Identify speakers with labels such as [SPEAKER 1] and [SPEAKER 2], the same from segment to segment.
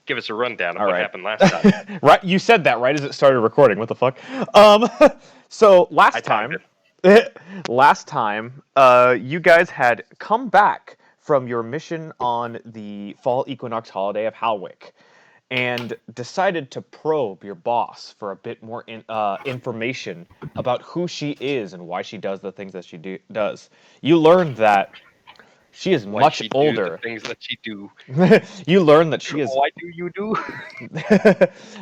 [SPEAKER 1] Give us a rundown of
[SPEAKER 2] All
[SPEAKER 1] what
[SPEAKER 2] right.
[SPEAKER 1] happened last time.
[SPEAKER 2] Right, you said that right as it started recording. What the fuck? Um, so
[SPEAKER 1] I timed
[SPEAKER 2] last time, you guys had come back from your mission on the fall equinox holiday of Halwick, and decided to probe your boss for a bit more information about who she is and why she does the things that she does. You learned that she is
[SPEAKER 1] why
[SPEAKER 2] much
[SPEAKER 1] she do the
[SPEAKER 2] older.
[SPEAKER 1] things that she do.
[SPEAKER 2] You learned that she is
[SPEAKER 1] Why do you do?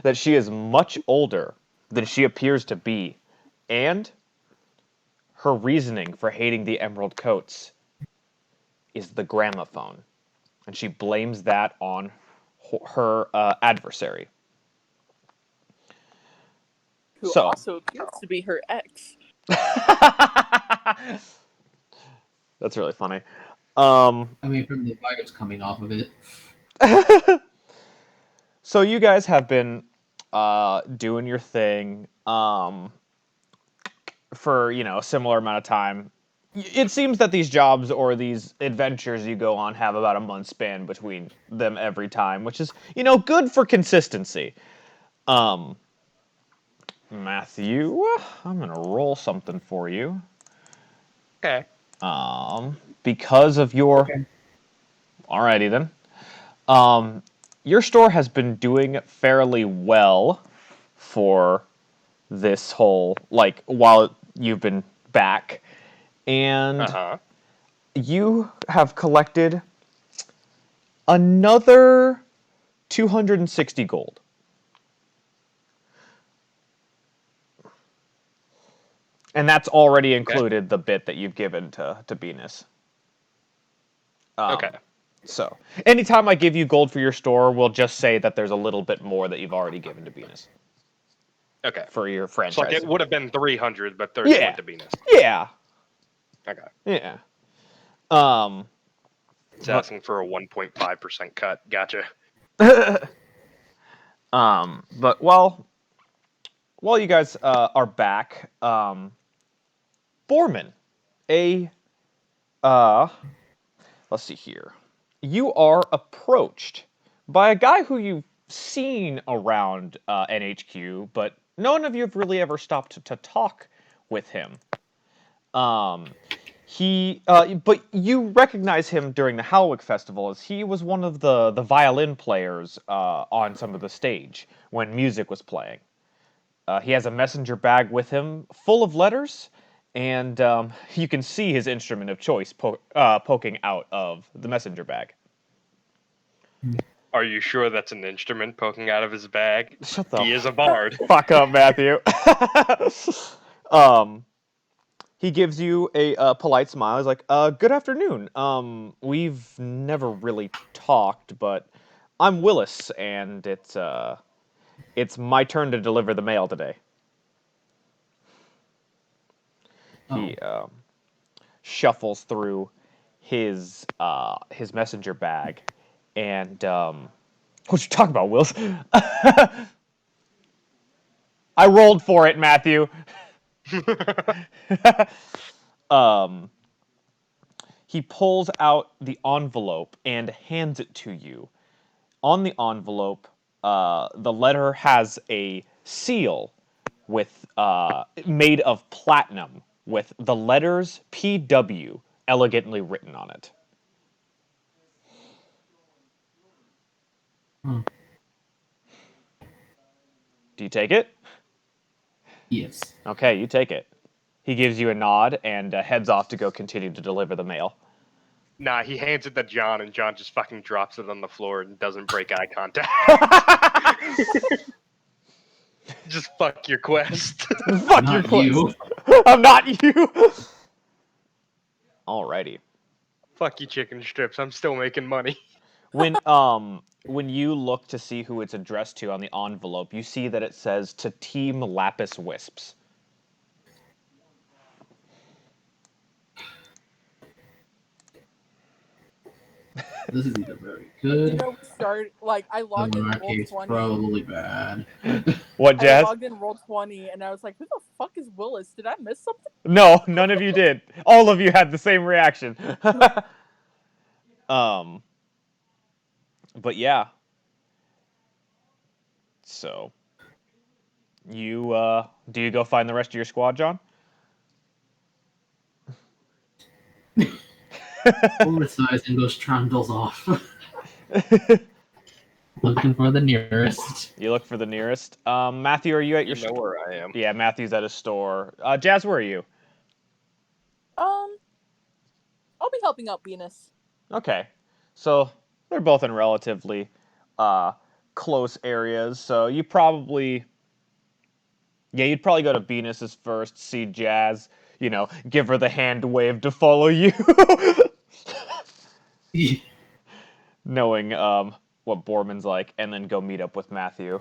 [SPEAKER 2] that she is much older than she appears to be, and her reasoning for hating the Emerald Coats is the gramophone, and she blames that on her adversary.
[SPEAKER 3] Who
[SPEAKER 2] So,
[SPEAKER 3] also appears to be her ex.
[SPEAKER 2] that's really funny. Um,
[SPEAKER 4] I mean, from the vibes coming off of it.
[SPEAKER 2] so you guys have been doing your thing for a similar amount of time. It seems that these jobs or these adventures you go on have about a month span between them every time, which is good for consistency. Um, Matthew, I'm gonna roll something for you.
[SPEAKER 1] Okay.
[SPEAKER 2] Because of your.
[SPEAKER 4] Okay.
[SPEAKER 2] Alrighty then. Your store has been doing fairly well for this whole while you've been back, and
[SPEAKER 1] Uh-huh.
[SPEAKER 2] you have collected another 260 gold. And that's already included the bit that you've given to Venus.
[SPEAKER 1] Okay.
[SPEAKER 2] So, anytime I give you gold for your store, we'll just say that there's a little bit more that you've already given to Venus
[SPEAKER 1] Okay.
[SPEAKER 2] for your
[SPEAKER 1] So
[SPEAKER 2] franchise.
[SPEAKER 1] it would have been 300, but 30 went to Venus.
[SPEAKER 2] Yeah.
[SPEAKER 1] Okay.
[SPEAKER 2] Yeah.
[SPEAKER 1] It's asking for a 1.5% cut. Gotcha.
[SPEAKER 2] But while you guys are back, Foreman, let's see here. You are approached by a guy who you've seen around NHQ, but none of you have really ever stopped to talk with him. But you recognize him during the Halwick Festival, as he was one of the violin players on some of the stage when music was playing. He has a messenger bag with him full of letters, and you can see his instrument of choice poking out of the messenger bag.
[SPEAKER 1] Are you sure that's an instrument poking out of his bag?
[SPEAKER 2] Shut the
[SPEAKER 1] He is a bard.
[SPEAKER 2] fuck up, Matthew. He gives you a polite smile. He's like, "Good afternoon. We've never really talked, but I'm Willis, and it's my turn to deliver the mail today." He shuffles through his messenger bag, and what you talking about, Wills? I rolled for it, Matthew. He pulls out the envelope and hands it to you. On the envelope, the letter has a seal with made of platinum with the letters PW elegantly written on it. Do you take it?
[SPEAKER 4] Yes.
[SPEAKER 2] Okay, you take it. He gives you a nod and heads off to go continue to deliver the mail.
[SPEAKER 1] Nah, he hands it to John, and John just fucking drops it on the floor and doesn't break eye contact. Just fuck your quest.
[SPEAKER 2] Fuck
[SPEAKER 4] Not
[SPEAKER 2] your quest.
[SPEAKER 4] you.
[SPEAKER 2] I'm not you. Alrighty.
[SPEAKER 1] Fuck you, chicken strips. I'm still making money.
[SPEAKER 2] When you look to see who it's addressed to on the envelope, you see that it says to Team Lapis Wisps.
[SPEAKER 4] This is either very good
[SPEAKER 3] I logged in
[SPEAKER 4] or in our
[SPEAKER 3] roll
[SPEAKER 4] case
[SPEAKER 3] 20.
[SPEAKER 4] probably bad.
[SPEAKER 2] What,
[SPEAKER 3] I
[SPEAKER 2] Jazz?
[SPEAKER 3] logged in roll 20 and I was like, who the fuck is Willis? Did I miss something?
[SPEAKER 2] No, none of you did. All of you had the same reaction. But yeah. So, do you go find the rest of your squad, John?
[SPEAKER 4] Oversized and goes trundles off. Looking for the nearest.
[SPEAKER 2] You look for the nearest. Matthew, are you at your
[SPEAKER 1] You know where I am.
[SPEAKER 2] Yeah, Matthew's at his store. Jazz, where are you?
[SPEAKER 3] I'll be helping out Venus.
[SPEAKER 2] Okay. So, they're both in relatively close areas, so you probably... Yeah, you'd probably go to Venus's first, see Jazz, give her the hand wave to follow you. Knowing what Borman's like, and then go meet up with Matthew.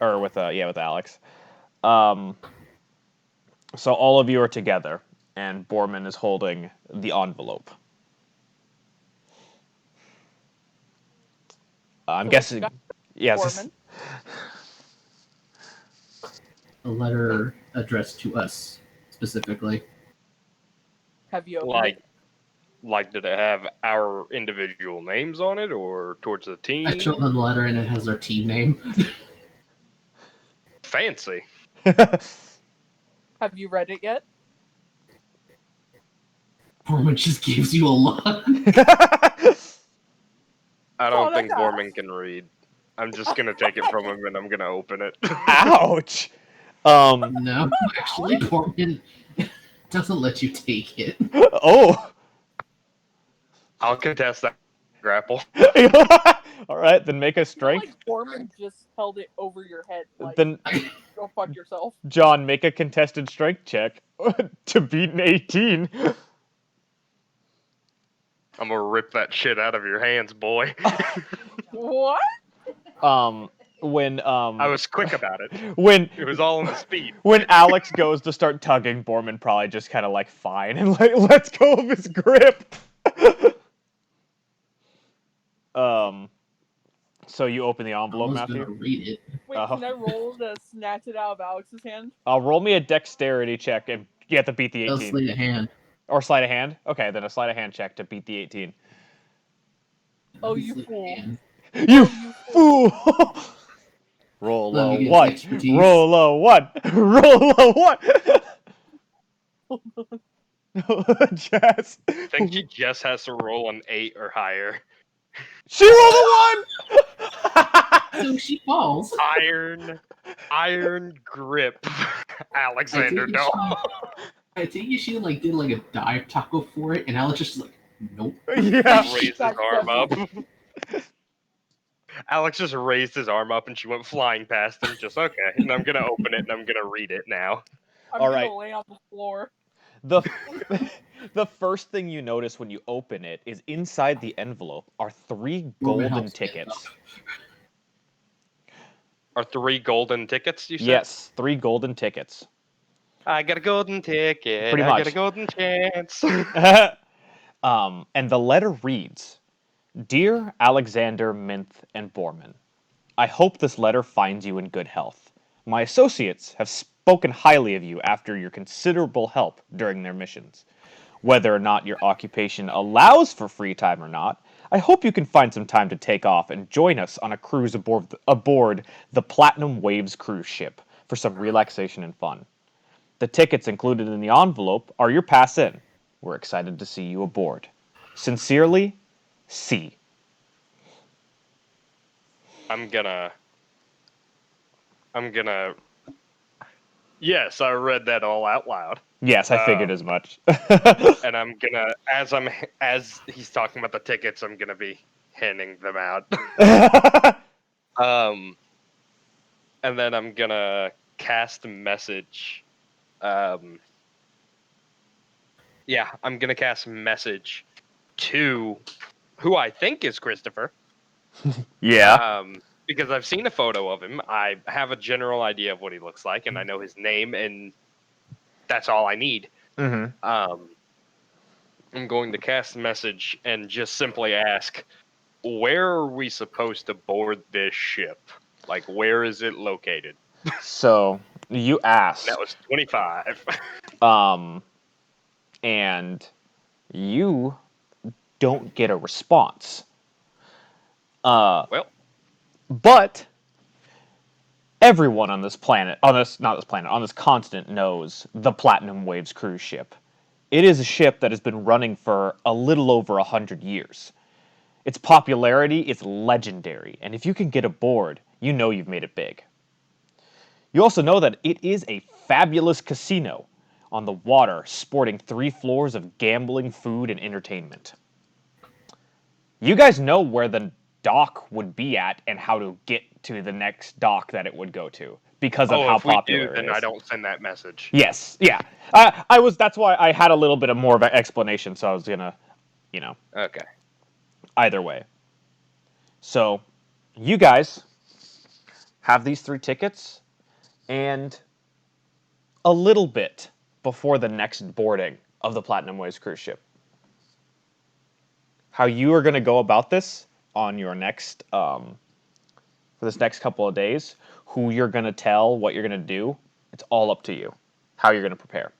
[SPEAKER 2] Or with Alex. So all of you are together, and Borman is holding the envelope. I'm
[SPEAKER 3] So
[SPEAKER 2] guessing... Yes.
[SPEAKER 3] Borman.
[SPEAKER 4] A letter addressed to us, specifically.
[SPEAKER 3] Have you opened it?
[SPEAKER 1] Like, did it have our individual names on it, or towards the team?
[SPEAKER 4] I showed them the letter and it has our team name.
[SPEAKER 1] Fancy.
[SPEAKER 3] Have you read it yet?
[SPEAKER 4] Borman just gives you a lot.
[SPEAKER 1] I don't
[SPEAKER 3] Oh,
[SPEAKER 1] think
[SPEAKER 3] that's
[SPEAKER 1] Borman can read. I'm just gonna take it from him and I'm gonna open it.
[SPEAKER 2] Ouch!
[SPEAKER 4] No, actually, Borman doesn't let you take it.
[SPEAKER 2] Oh!
[SPEAKER 1] I'll contest that grapple.
[SPEAKER 2] Alright, then make a
[SPEAKER 3] I feel
[SPEAKER 2] strength.
[SPEAKER 3] like Borman just held it over your head. Like,
[SPEAKER 2] Then,
[SPEAKER 3] go fuck yourself.
[SPEAKER 2] John, make a contested strength check to beat an 18.
[SPEAKER 1] I'm gonna rip that shit out of your hands, boy.
[SPEAKER 3] What?
[SPEAKER 2] When
[SPEAKER 1] I was quick about it.
[SPEAKER 2] when
[SPEAKER 1] It was all in the speed.
[SPEAKER 2] when Alex goes to start tugging, Borman probably just kind of like fine and lets go of his grip. So you open the
[SPEAKER 4] I
[SPEAKER 2] envelope,
[SPEAKER 4] was
[SPEAKER 2] Matthew?
[SPEAKER 4] gonna read it.
[SPEAKER 3] Wait, can I roll to snatch it out of Alex's hand?
[SPEAKER 2] Roll me a dexterity check, and you have to beat the
[SPEAKER 4] I'll
[SPEAKER 2] 18.
[SPEAKER 4] slay a hand.
[SPEAKER 2] Or sleight of hand? Okay, then a sleight of hand check to beat the 18.
[SPEAKER 3] Oh, you
[SPEAKER 4] Slay a
[SPEAKER 3] fool.
[SPEAKER 4] hand.
[SPEAKER 2] You fool! Roll
[SPEAKER 4] Let
[SPEAKER 2] a
[SPEAKER 4] me get
[SPEAKER 2] 1.
[SPEAKER 4] expertise.
[SPEAKER 2] Roll a 1. Roll a 1. Jazz.
[SPEAKER 1] I think she just has to roll an 8 or higher.
[SPEAKER 2] She rolled a 1!
[SPEAKER 4] So she falls.
[SPEAKER 1] Iron grip. Alexander, no.
[SPEAKER 4] I think you should did a dive tackle for it, and Alex just like, nope.
[SPEAKER 2] Yeah.
[SPEAKER 1] Raised his arm up. Alex just raised his arm up and she went flying past him. Just okay. And I'm gonna open it and I'm gonna read it now.
[SPEAKER 3] I'm
[SPEAKER 2] All
[SPEAKER 3] gonna
[SPEAKER 2] right.
[SPEAKER 3] lay on the floor.
[SPEAKER 2] The first thing you notice when you open it is inside the envelope are 3
[SPEAKER 4] Borman
[SPEAKER 2] golden
[SPEAKER 4] helps get
[SPEAKER 2] tickets.
[SPEAKER 1] Are 3 golden tickets, you said?
[SPEAKER 2] Yes, 3 golden tickets.
[SPEAKER 1] I got a golden ticket.
[SPEAKER 2] Pretty
[SPEAKER 1] I
[SPEAKER 2] much.
[SPEAKER 1] got a golden chance.
[SPEAKER 2] And the letter reads, Dear Alexander, Minth, and Borman, I hope this letter finds you in good health. My associates have spoken highly of you after your considerable help during their missions. Whether or not your occupation allows for free time or not, I hope you can find some time to take off and join us on a cruise aboard the Platinum Waves cruise ship for some relaxation and fun. The tickets included in the envelope are your pass in. We're excited to see you aboard. Sincerely, C.
[SPEAKER 1] I'm gonna. Yes, I read that all out loud.
[SPEAKER 2] Yes, I figured as much.
[SPEAKER 1] And I'm gonna, as he's talking about the tickets, I'm gonna be handing them out. And then I'm gonna cast a message. Yeah, I'm gonna cast a message to who I think is Christopher.
[SPEAKER 2] Yeah.
[SPEAKER 1] Because I've seen a photo of him. I have a general idea of what he looks like, and I know his name, and that's all I need.
[SPEAKER 2] Mm-hmm.
[SPEAKER 1] I'm going to cast a message and just simply ask, where are we supposed to board this ship? Like, where is it located?
[SPEAKER 2] So you asked.
[SPEAKER 1] That was 25.
[SPEAKER 2] And you don't get a response.
[SPEAKER 1] Well,
[SPEAKER 2] But Everyone on this planet, on this continent knows the Platinum Waves cruise ship. It is a ship that has been running for a little over 100 years. Its popularity is legendary, and if you can get aboard, you know you've made it big. You also know that it is a fabulous casino on the water, sporting 3 floors of gambling, food, and entertainment. You guys know where the dock would be at and how to get to the next dock that it would go to because of how
[SPEAKER 1] if we
[SPEAKER 2] popular
[SPEAKER 1] do,
[SPEAKER 2] it
[SPEAKER 1] then
[SPEAKER 2] is.
[SPEAKER 1] I don't send that message.
[SPEAKER 2] Yes, yeah. That's why I had a little bit of more of an explanation, so I was gonna,
[SPEAKER 1] Okay.
[SPEAKER 2] either way. So, you guys have these 3 tickets, and a little bit before the next boarding of the Platinum Waves cruise ship. How you are going to go about this on your next, for this next couple of days, who you're going to tell, what you're going to do, it's all up to you. How you're going to prepare.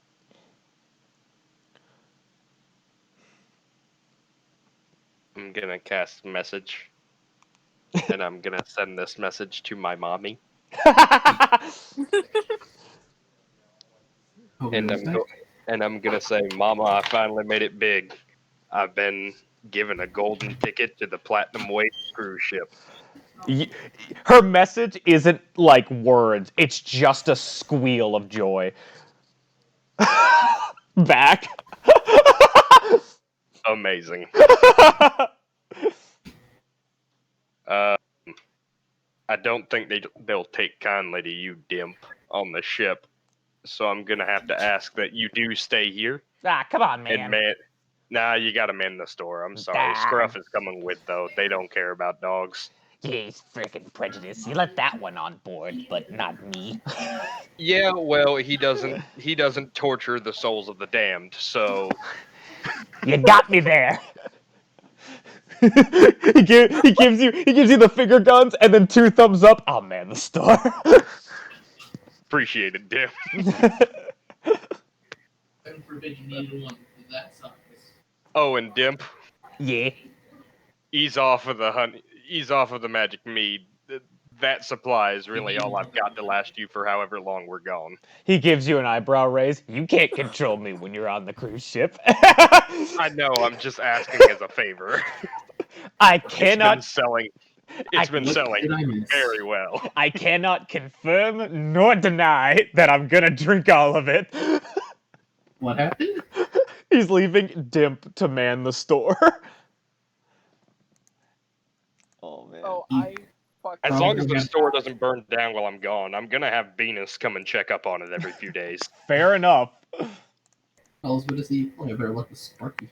[SPEAKER 1] I'm gonna cast message, and I'm gonna send this message to my mommy,
[SPEAKER 4] Oh,
[SPEAKER 1] and
[SPEAKER 4] where is that?
[SPEAKER 1] I'm gonna say, Mama, I finally made it big. I've been given a golden ticket to the Platinum Waves cruise ship.
[SPEAKER 2] Her message isn't like words, it's just a squeal of joy. Back.
[SPEAKER 1] Amazing. I don't think they'll take kindly to you, Dimp, on the ship. So I'm gonna have to ask that you do stay here
[SPEAKER 2] Come on,
[SPEAKER 1] and man. Nah, you gotta man the store. I'm sorry. Scruff is coming with though. They don't care about dogs.
[SPEAKER 5] He's freaking prejudiced. You let that one on board, but not me.
[SPEAKER 1] Yeah, well, he doesn't. He doesn't torture the souls of the damned. So
[SPEAKER 5] You got me there.
[SPEAKER 2] he gives you the finger guns and then 2 thumbs up. Oh man, the store.
[SPEAKER 1] appreciate it, Dimp.
[SPEAKER 4] Heaven forbid you need one of that size.
[SPEAKER 1] Oh, and Dimp,
[SPEAKER 5] Yeah.
[SPEAKER 1] ease off of the honey. Ease off of the magic mead. That supply is really all I've got to last you for however long we're gone.
[SPEAKER 2] He gives you an eyebrow raise. You can't control me when you're on the cruise ship.
[SPEAKER 1] I know. I'm just asking as a favor.
[SPEAKER 2] I
[SPEAKER 1] It's been
[SPEAKER 2] cannot.
[SPEAKER 1] selling.
[SPEAKER 2] I-
[SPEAKER 1] It's been
[SPEAKER 4] What
[SPEAKER 1] selling
[SPEAKER 4] did I miss?
[SPEAKER 1] very well.
[SPEAKER 2] I cannot confirm nor deny that I'm gonna drink all of it.
[SPEAKER 4] What happened?
[SPEAKER 2] He's leaving Dimp to man the store. Oh man.
[SPEAKER 3] Oh, I fuck.
[SPEAKER 1] As long as the
[SPEAKER 4] Probably.
[SPEAKER 1] store doesn't burn down while I'm gone, I'm gonna have Venus come and check up on it every few days.
[SPEAKER 2] Fair enough.
[SPEAKER 4] I was gonna see. Oh, I better let the Sparky.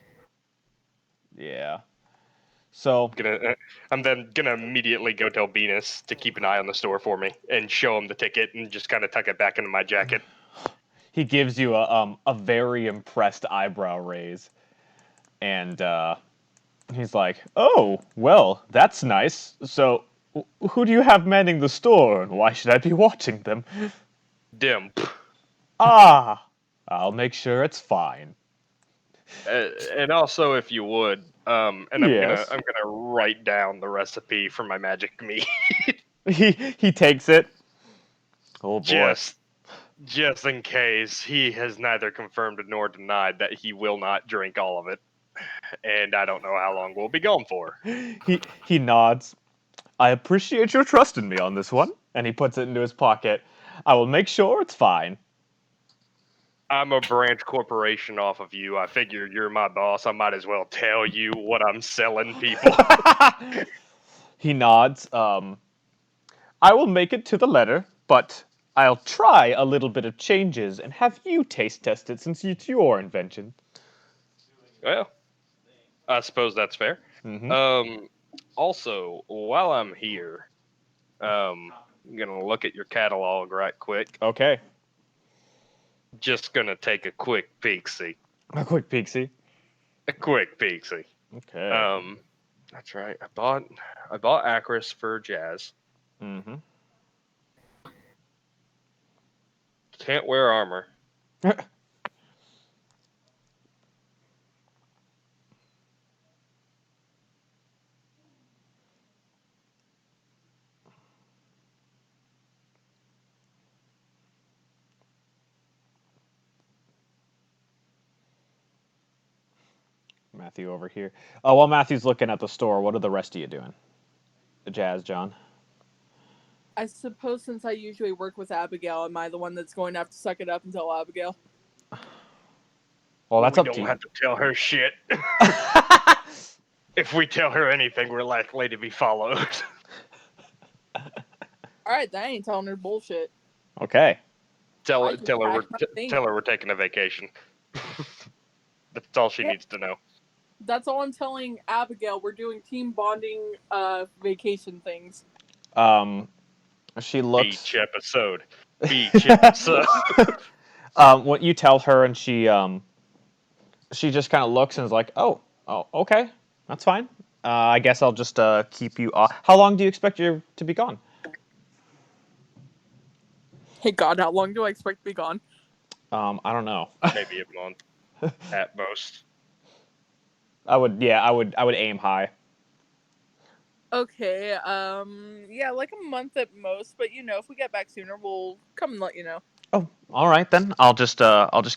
[SPEAKER 2] Yeah. So
[SPEAKER 1] I'm then gonna immediately go tell Venus to keep an eye on the store for me and show him the ticket and just kind of tuck it back into my jacket.
[SPEAKER 2] he gives you a very impressed eyebrow raise, and he's like, "Oh, well, that's nice. So, who do you have manning the store, and why should I be watching them?"
[SPEAKER 1] Dimp.
[SPEAKER 2] Ah, I'll make sure it's fine.
[SPEAKER 1] And also, if you would, and
[SPEAKER 2] Yes.
[SPEAKER 1] I'm gonna write down the recipe for my magic meat.
[SPEAKER 2] He takes it. Oh boy.
[SPEAKER 1] Just in case he has neither confirmed nor denied that he will not drink all of it, and I don't know how long we'll be gone for.
[SPEAKER 2] He nods. I appreciate your trust in me on this one, and he puts it into his pocket. I will make sure it's fine.
[SPEAKER 1] I'm a branch corporation off of you. I figure you're my boss. I might as well tell you what I'm selling people.
[SPEAKER 2] He nods. I will make it to the letter, but I'll try a little bit of changes and have you taste test it since it's your invention.
[SPEAKER 1] Well, I suppose that's fair.
[SPEAKER 2] Mm-hmm.
[SPEAKER 1] Also, while I'm here, I'm gonna look at your catalog right quick.
[SPEAKER 2] Okay.
[SPEAKER 1] Just gonna take a quick peek-see.
[SPEAKER 2] A quick peeksy.
[SPEAKER 1] A quick peek-see.
[SPEAKER 2] Okay.
[SPEAKER 1] That's right. I bought Acris for Jazz.
[SPEAKER 2] Mm-hmm.
[SPEAKER 1] Can't wear armor.
[SPEAKER 2] Matthew over here. Oh, while Matthew's looking at the store, what are the rest of you doing? Jazz, John.
[SPEAKER 3] I suppose since I usually work with Abigail, am I the one that's going to have to suck it up and tell Abigail?
[SPEAKER 2] Well, that's
[SPEAKER 1] we
[SPEAKER 2] up to
[SPEAKER 1] don't
[SPEAKER 2] you.
[SPEAKER 1] have to tell her shit. If we tell her anything, we're likely to be followed.
[SPEAKER 3] Alright, I ain't telling her bullshit.
[SPEAKER 2] Okay.
[SPEAKER 1] Tell
[SPEAKER 3] I
[SPEAKER 1] her
[SPEAKER 3] just
[SPEAKER 1] tell her
[SPEAKER 3] packed my things.
[SPEAKER 1] tell her we're taking a vacation. That's all she needs to know.
[SPEAKER 3] That's all I'm telling Abigail. We're doing team bonding vacation things.
[SPEAKER 2] She looks.
[SPEAKER 1] Beach episode. Beach episode.
[SPEAKER 2] What you tell her, and she just kind of looks and is like, oh, okay, that's fine. I guess I'll just keep you off. How long do you expect you to be gone?
[SPEAKER 3] Hey God, how long do I expect to be gone?
[SPEAKER 2] I don't know.
[SPEAKER 1] Maybe a month at most.
[SPEAKER 2] I would aim high.
[SPEAKER 3] Okay, yeah, like a month at most, but if we get back sooner, we'll come and let you know.
[SPEAKER 2] Oh, all right then. I'll just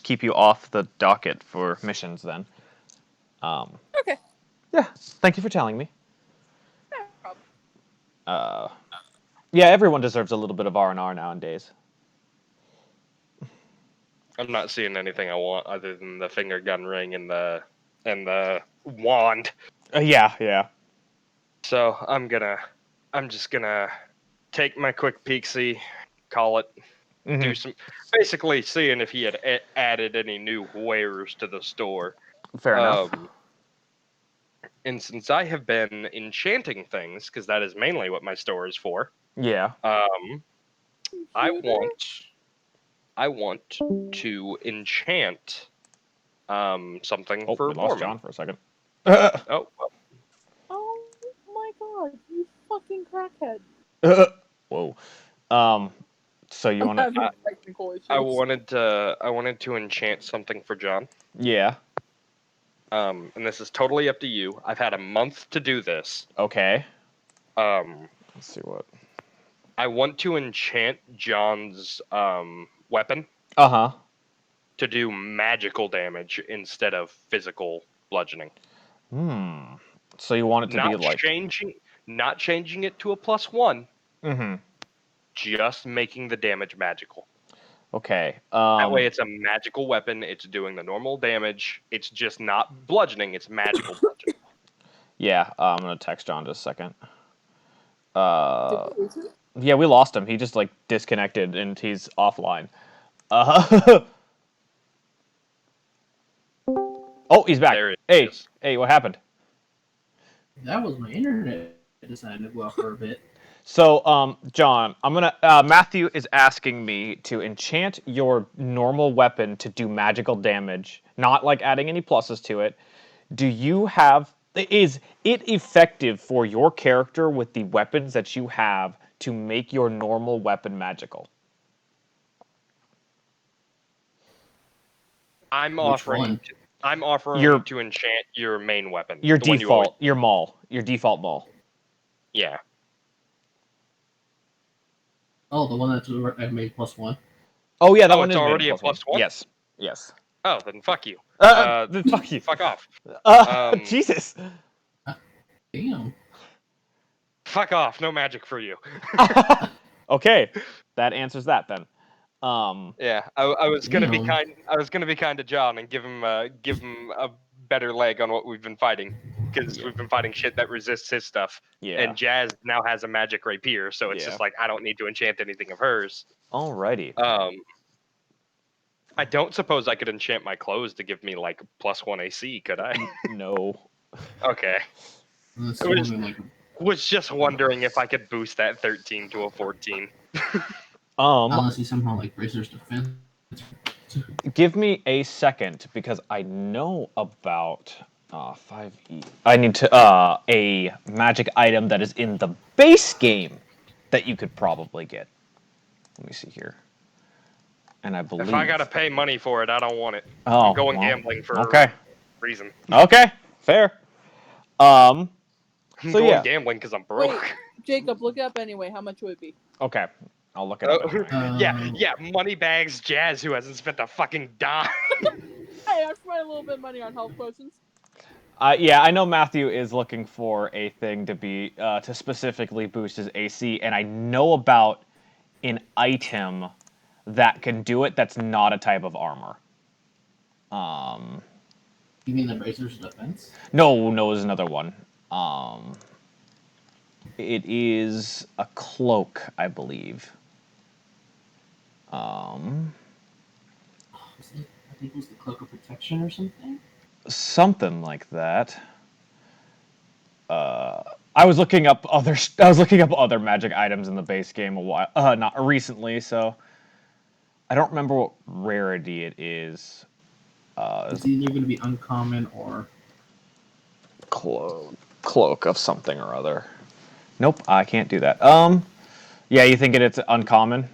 [SPEAKER 2] keep you off the docket for missions then.
[SPEAKER 3] Okay.
[SPEAKER 2] Yeah. Thank you for telling me.
[SPEAKER 3] No problem.
[SPEAKER 2] Yeah, everyone deserves a little bit of R&R nowadays.
[SPEAKER 1] I'm not seeing anything I want other than the finger gun ring and the wand.
[SPEAKER 2] Yeah.
[SPEAKER 1] So I'm just gonna take my quick peek-see, call it,
[SPEAKER 2] Mhm.
[SPEAKER 1] do some, basically seeing if he had added any new wares to the store.
[SPEAKER 2] Fair enough.
[SPEAKER 1] And since I have been enchanting things, because that is mainly what my store is for,
[SPEAKER 2] Yeah.
[SPEAKER 1] I want to enchant something
[SPEAKER 2] Oh,
[SPEAKER 1] for
[SPEAKER 2] we lost
[SPEAKER 1] Borman.
[SPEAKER 2] John for a second.
[SPEAKER 1] Oh,
[SPEAKER 3] Oh my God, you fucking crackhead.
[SPEAKER 2] Whoa. So you
[SPEAKER 3] I'm
[SPEAKER 2] want to?
[SPEAKER 3] having technical issues.
[SPEAKER 1] I wanted to enchant something for John.
[SPEAKER 2] Yeah.
[SPEAKER 1] And this is totally up to you. I've had a month to do this.
[SPEAKER 2] Okay.
[SPEAKER 1] Let's
[SPEAKER 2] see what.
[SPEAKER 1] I want to enchant John's weapon
[SPEAKER 2] Uh-huh.
[SPEAKER 1] to do magical damage instead of physical bludgeoning.
[SPEAKER 2] So you want it to
[SPEAKER 1] Not
[SPEAKER 2] be like
[SPEAKER 1] changing it to a +1.
[SPEAKER 2] Mm-hmm.
[SPEAKER 1] Just making the damage magical.
[SPEAKER 2] Okay.
[SPEAKER 1] That way it's a magical weapon, it's doing the normal damage, it's just not bludgeoning, it's magical bludgeoning.
[SPEAKER 2] Yeah, I'm gonna text John just a second.
[SPEAKER 3] Did we lose him?
[SPEAKER 2] Yeah, we lost him. He just like disconnected and he's offline. Oh, he's back.
[SPEAKER 1] There it
[SPEAKER 2] Hey,
[SPEAKER 1] is.
[SPEAKER 2] hey, what happened?
[SPEAKER 4] That was my internet. I decided to go out for a bit.
[SPEAKER 2] So, John, I'm gonna. Matthew is asking me to enchant your normal weapon to do magical damage, not like adding any pluses to it. Do you have? Is it effective for your character with the weapons that you have to make your normal weapon magical?
[SPEAKER 1] I'm
[SPEAKER 4] Which
[SPEAKER 1] offering
[SPEAKER 4] one?
[SPEAKER 1] to enchant your main weapon.
[SPEAKER 2] Your
[SPEAKER 1] the one you always,
[SPEAKER 2] default, your maul, your default maul.
[SPEAKER 1] yeah.
[SPEAKER 4] Oh, the one that's I made +1.
[SPEAKER 2] Oh yeah, that
[SPEAKER 1] Oh,
[SPEAKER 2] one
[SPEAKER 1] it's
[SPEAKER 2] is made
[SPEAKER 1] already a
[SPEAKER 2] +1.
[SPEAKER 1] +1?
[SPEAKER 2] Yes.
[SPEAKER 1] Oh, then fuck you.
[SPEAKER 2] Then fuck you.
[SPEAKER 1] Fuck off.
[SPEAKER 2] Jesus.
[SPEAKER 4] Damn.
[SPEAKER 1] Fuck off. No magic for you.
[SPEAKER 2] Okay, that answers that then.
[SPEAKER 1] Yeah, I was gonna be
[SPEAKER 4] Damn.
[SPEAKER 1] kind. I was gonna be kind to John and give him a better leg on what we've been fighting, because we've been fighting shit that resists his stuff.
[SPEAKER 2] Yeah.
[SPEAKER 1] And Jazz now has a magic rapier, so it's
[SPEAKER 2] Yeah.
[SPEAKER 1] just like I don't need to enchant anything of hers.
[SPEAKER 2] Alrighty.
[SPEAKER 1] I don't suppose I could enchant my clothes to give me like +1 AC, could I?
[SPEAKER 2] No.
[SPEAKER 1] Okay.
[SPEAKER 4] Unless
[SPEAKER 1] It was-
[SPEAKER 4] someone, like,
[SPEAKER 1] Was just wondering if I could boost that 13 to a 14.
[SPEAKER 4] unless he somehow like raises defense.
[SPEAKER 2] Give me a second because I know about 5e. I need to a magic item that is in the base game that you could probably get. Let me see here. And I believe
[SPEAKER 1] If I gotta pay money for it, I don't want it.
[SPEAKER 2] Oh,
[SPEAKER 1] I'm going
[SPEAKER 2] well,
[SPEAKER 1] gambling for
[SPEAKER 2] okay.
[SPEAKER 1] a reason.
[SPEAKER 2] Okay, fair.
[SPEAKER 1] I'm
[SPEAKER 2] So
[SPEAKER 1] going
[SPEAKER 2] yeah.
[SPEAKER 1] gambling because I'm broke.
[SPEAKER 3] Wait, Jacob, look it up anyway. How much would it be?
[SPEAKER 2] Okay, I'll look it up. Anyway.
[SPEAKER 1] Yeah, Moneybags Jazz, who hasn't spent a fucking dime.
[SPEAKER 3] Hey, I spent a little bit of money on health potions.
[SPEAKER 2] Yeah, I know Matthew is looking for a thing to be to specifically boost his AC, and I know about an item that can do it. That's not a type of armor.
[SPEAKER 4] You mean the bracers of defense?
[SPEAKER 2] No, there's another one. It is a cloak, I believe.
[SPEAKER 4] I think it was the cloak of protection or something.
[SPEAKER 2] Something like that. I was looking up other magic items in the base game a while, not recently, so I don't remember what rarity it is.
[SPEAKER 4] It's either going to be uncommon or
[SPEAKER 2] Cloak of something or other. Nope, I can't do that. Yeah, you think it's uncommon,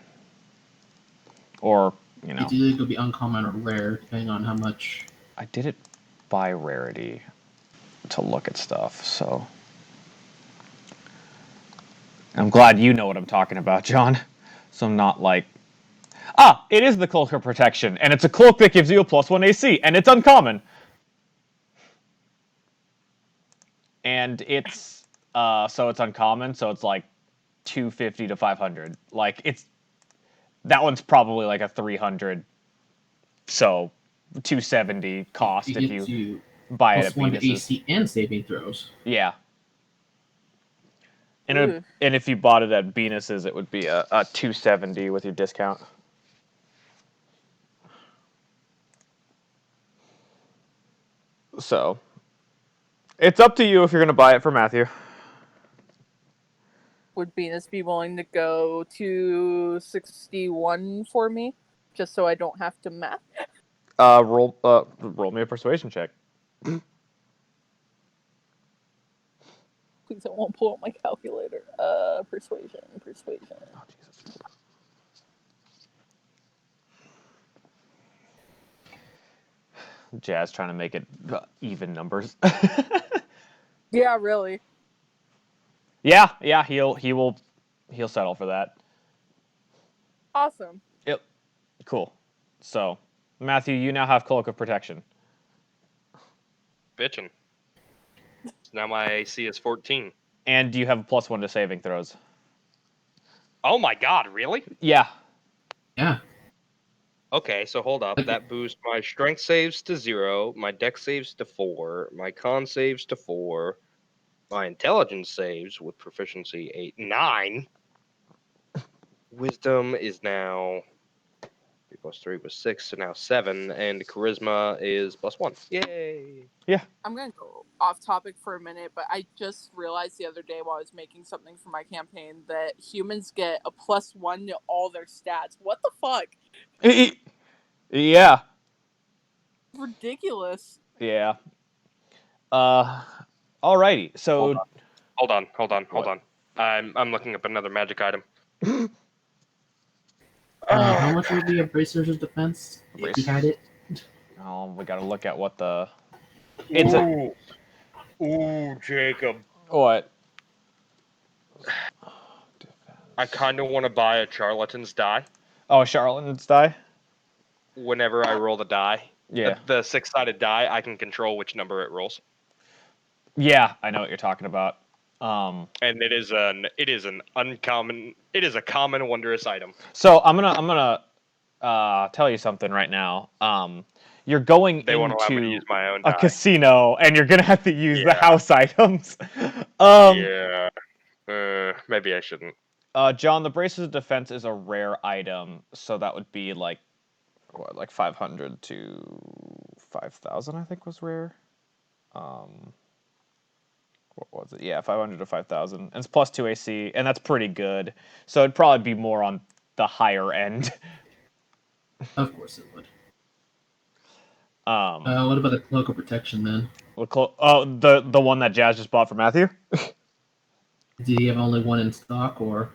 [SPEAKER 2] or
[SPEAKER 4] it's either going to be uncommon or rare, depending on how much.
[SPEAKER 2] I did it by rarity to look at stuff, so I'm glad you know what I'm talking about, John. So I'm not like, it is the cloak of protection, and it's a cloak that gives you a +1 AC, and it's uncommon. And it's so it's uncommon, so it's like 250 to 500. Like that one's probably like a 300, so 270 cost if you buy it at
[SPEAKER 4] +1
[SPEAKER 2] Venus's.
[SPEAKER 4] AC and saving throws.
[SPEAKER 2] Yeah. And if you bought it at Venus's, it would be a 270 with your discount. So it's up to you if you're going to buy it for Matthew.
[SPEAKER 3] Would Venus be willing to go to 61 for me, just so I don't have to math?
[SPEAKER 2] Roll me a persuasion check.
[SPEAKER 3] Please, I won't pull out my calculator. Persuasion.
[SPEAKER 2] Oh, Jesus. Jazz trying to make it even numbers.
[SPEAKER 3] Yeah, really.
[SPEAKER 2] Yeah, he'll settle for that.
[SPEAKER 3] Awesome.
[SPEAKER 2] Yep. Cool. So, Matthew, you now have Cloak of Protection.
[SPEAKER 1] Bitchin'. Now my AC is 14.
[SPEAKER 2] And you have a +1 to saving throws.
[SPEAKER 1] Oh my god, really?
[SPEAKER 2] Yeah.
[SPEAKER 4] Yeah.
[SPEAKER 1] Okay, so hold up. That boosts my strength saves to 0, my dex saves to 4, my con saves to 4, my intelligence saves with proficiency 8, 9. Wisdom is now 3 plus 3 was 6, so now 7, and charisma is +1. Yay!
[SPEAKER 2] Yeah.
[SPEAKER 3] I'm going to go off topic for a minute, but I just realized the other day while I was making something for my campaign that humans get a +1 to all their stats. What the fuck?
[SPEAKER 2] Yeah.
[SPEAKER 3] Ridiculous.
[SPEAKER 2] Yeah. Alrighty. So
[SPEAKER 1] Hold on. I'm looking up another magic item.
[SPEAKER 4] How much would be a bracers of defense if you had it?
[SPEAKER 2] Oh, we gotta look at what the.
[SPEAKER 1] It's Ooh, Jacob.
[SPEAKER 2] What?
[SPEAKER 1] I kind of want to buy a charlatan's die.
[SPEAKER 2] Oh, Charlatan's die?
[SPEAKER 1] Whenever I roll the die,
[SPEAKER 2] Yeah.
[SPEAKER 1] the 6-sided die, I can control which number it rolls.
[SPEAKER 2] Yeah, I know what you're talking about.
[SPEAKER 1] And it is a common wondrous item.
[SPEAKER 2] So I'm gonna tell you something right now. You're going
[SPEAKER 1] They won't allow me to
[SPEAKER 2] into
[SPEAKER 1] use my own
[SPEAKER 2] a
[SPEAKER 1] die.
[SPEAKER 2] casino, and you're gonna have to use the
[SPEAKER 1] Yeah.
[SPEAKER 2] house items.
[SPEAKER 1] Yeah. Maybe I shouldn't.
[SPEAKER 2] John, the Braces of Defense is a rare item, so that would be like 500 to 5,000, I think was rare. What was it? Yeah, 500 to 5,000. And it's +2 AC, and that's pretty good. So it'd probably be more on the higher end.
[SPEAKER 4] Of course it would.
[SPEAKER 2] Um,
[SPEAKER 4] What about the cloak of protection then?
[SPEAKER 2] the one that Jazz just bought for Matthew?
[SPEAKER 4] Do you have only one in stock, or?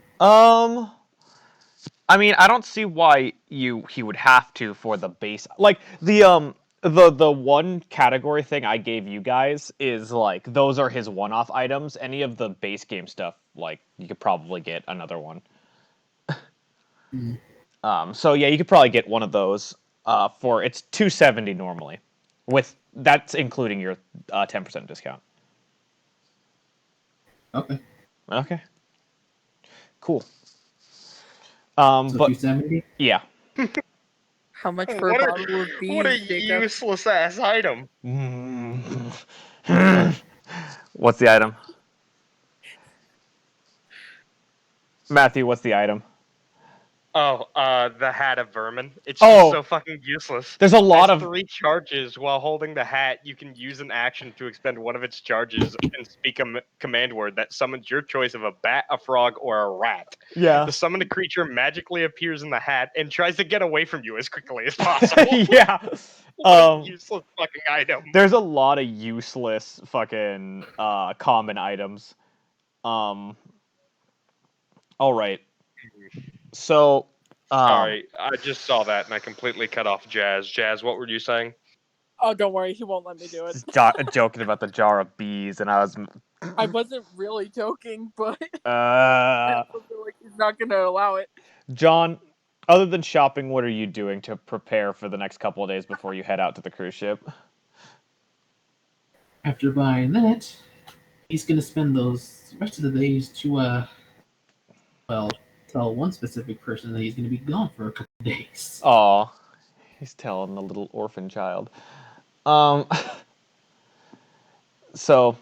[SPEAKER 2] I mean, I don't see why he would have to for the base. Like the one category thing I gave you guys is like those are his one-off items. Any of the base game stuff, like you could probably get another one. So yeah, you could probably get one of those for it's 270 normally, with that's including your 10% discount.
[SPEAKER 4] Okay.
[SPEAKER 2] Okay. Cool.
[SPEAKER 4] So
[SPEAKER 2] But
[SPEAKER 4] 270.
[SPEAKER 2] yeah.
[SPEAKER 3] How much for a bottle of
[SPEAKER 1] what a
[SPEAKER 3] bees, Jacob?
[SPEAKER 1] useless ass item.
[SPEAKER 2] What's the item? Matthew, what's the item?
[SPEAKER 1] Oh, the hat of vermin. It's
[SPEAKER 2] Oh.
[SPEAKER 1] just so fucking useless.
[SPEAKER 2] There's a lot
[SPEAKER 1] Has
[SPEAKER 2] of
[SPEAKER 1] 3 charges. While holding the hat, you can use an action to expend one of its charges and speak a command word that summons your choice of a bat, a frog, or a rat.
[SPEAKER 2] yeah.
[SPEAKER 1] The summoned creature magically appears in the hat and tries to get away from you as quickly as possible.
[SPEAKER 2] yeah.
[SPEAKER 1] What a useless fucking item.
[SPEAKER 2] There's a lot of useless fucking common items. All right. So
[SPEAKER 1] Sorry, I just saw that and I completely cut off Jazz. Jazz, what were you saying?
[SPEAKER 3] Oh, don't worry, he won't let me do it.
[SPEAKER 2] joking about the jar of bees, and I was
[SPEAKER 3] I wasn't really joking, but I also feel like he's not going to allow it.
[SPEAKER 2] John, other than shopping, what are you doing to prepare for the next couple of days before you head out to the cruise ship?
[SPEAKER 4] After buying that, he's gonna spend those rest of the days to tell one specific person that he's gonna be gone for a couple of days.
[SPEAKER 2] Aw, he's telling the little orphan child. So,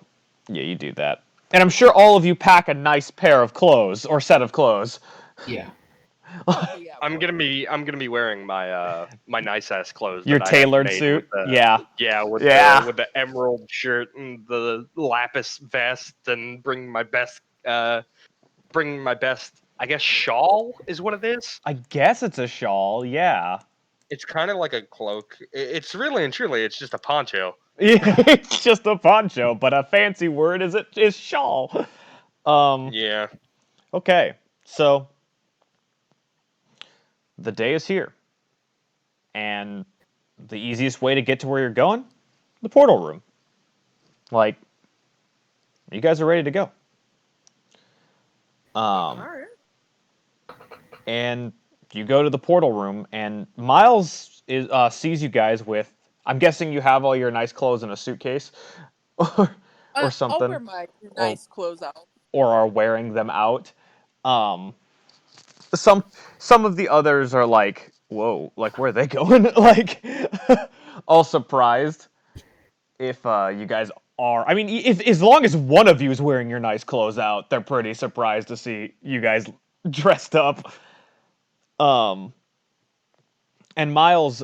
[SPEAKER 2] yeah, you do that. And I'm sure all of you pack a nice pair of clothes, or set of clothes.
[SPEAKER 4] Yeah.
[SPEAKER 3] Oh, yeah,
[SPEAKER 1] I'm gonna be wearing my my nice ass clothes.
[SPEAKER 2] Your
[SPEAKER 1] that I have
[SPEAKER 2] tailored
[SPEAKER 1] made
[SPEAKER 2] suit?
[SPEAKER 1] with the,
[SPEAKER 2] Yeah.
[SPEAKER 1] with the emerald shirt and the lapis vest, and bring my best I guess shawl is what it is.
[SPEAKER 2] I guess it's a shawl, yeah.
[SPEAKER 1] It's kind of like a cloak. It's really and truly it's just a poncho.
[SPEAKER 2] It's just a poncho, but a fancy word is shawl.
[SPEAKER 1] Yeah.
[SPEAKER 2] Okay, so the day is here. And the easiest way to get to where you're going? The portal room. Like, you guys are ready to go.
[SPEAKER 3] All right.
[SPEAKER 2] And you go to the portal room, and Miles sees you guys with. I'm guessing you have all your nice clothes in a suitcase, or something.
[SPEAKER 3] I'll wear my nice clothes out.
[SPEAKER 2] Or are wearing them out. Some of the others are like, whoa, like where are they going? Like, all surprised. If you guys are, I mean, if as long as one of you is wearing your nice clothes out, they're pretty surprised to see you guys dressed up. And Miles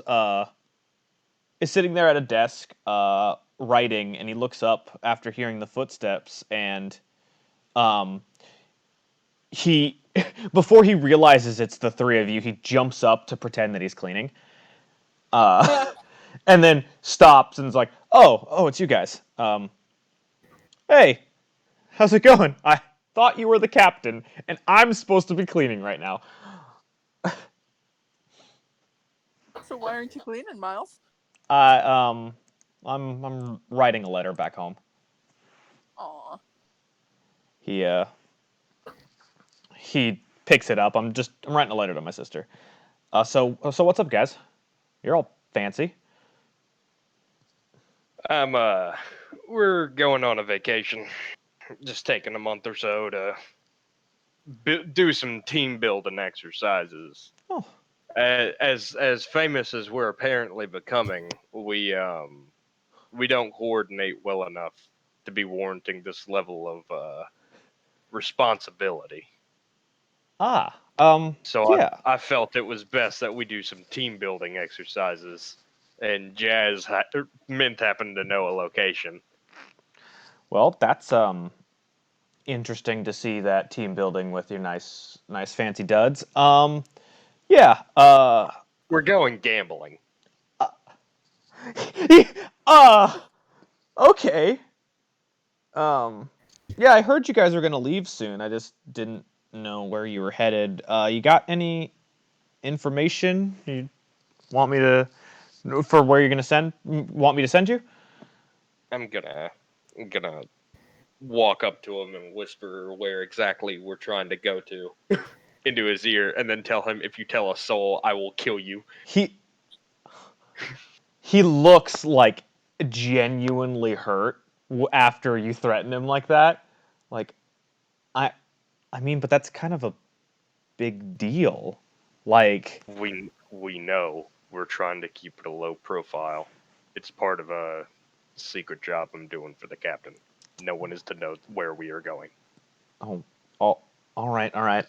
[SPEAKER 2] is sitting there at a desk writing, and he looks up after hearing the footsteps, and he before he realizes it's the three of you, he jumps up to pretend that he's cleaning. And then stops and is like, "Oh, it's you guys. Hey, how's it going? I thought you were the captain, and I'm supposed to be cleaning right now."
[SPEAKER 3] So why aren't you cleaning, Miles?
[SPEAKER 2] I'm writing a letter back home.
[SPEAKER 3] Aw.
[SPEAKER 2] He picks it up. I'm writing a letter to my sister. So what's up, guys? You're all fancy.
[SPEAKER 1] We're going on a vacation. Just taking a month or so to do some team building exercises.
[SPEAKER 2] Oh.
[SPEAKER 1] As famous as we're apparently becoming, we don't coordinate well enough to be warranting this level of responsibility. So
[SPEAKER 2] Yeah.
[SPEAKER 1] I felt it was best that we do some team building exercises, and Mint happened to know a location.
[SPEAKER 2] Well, that's interesting to see that team building with your nice fancy duds. Yeah.
[SPEAKER 1] We're going gambling.
[SPEAKER 2] Okay. Yeah, I heard you guys were gonna leave soon. I just didn't know where you were headed. You got any information you want me to for where you're gonna want me to send you?
[SPEAKER 1] I'm gonna walk up to him and whisper where exactly we're trying to go to into his ear, and then tell him, if you tell a soul, I will kill you.
[SPEAKER 2] He looks like genuinely hurt after you threaten him like that. Like, I mean, but that's kind of a big deal. Like,
[SPEAKER 1] We know we're trying to keep it a low profile. It's part of a secret job I'm doing for the captain. No one is to know where we are going.
[SPEAKER 2] oh, all right, all right.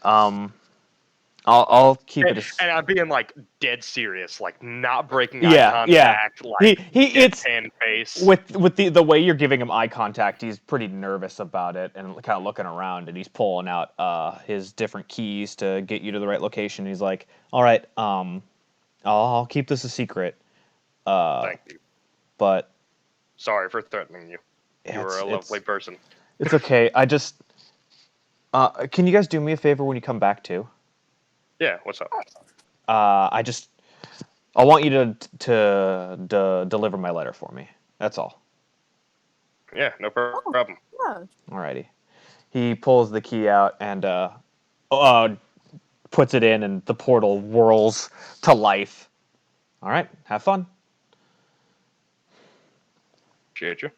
[SPEAKER 2] I'll keep it as.
[SPEAKER 1] And I'm being like dead serious, like not breaking eye
[SPEAKER 2] Yeah, yeah.
[SPEAKER 1] contact, like
[SPEAKER 2] It's
[SPEAKER 1] deadpan face.
[SPEAKER 2] with the way you're giving him eye contact, he's pretty nervous about it and kind of looking around, and he's pulling out his different keys to get you to the right location. He's like, "All right, I'll keep this a secret."
[SPEAKER 1] Thank you.
[SPEAKER 2] But
[SPEAKER 1] Sorry for threatening you. You're a lovely person.
[SPEAKER 2] it's okay. I just can you guys do me a favor when you come back too?
[SPEAKER 1] Yeah, what's up?
[SPEAKER 2] I want you to deliver my letter for me. That's all.
[SPEAKER 1] Yeah, no problem.
[SPEAKER 3] Yeah.
[SPEAKER 2] Alrighty. He pulls the key out and puts it in, and the portal whirls to life. All right, have fun.
[SPEAKER 1] Appreciate you.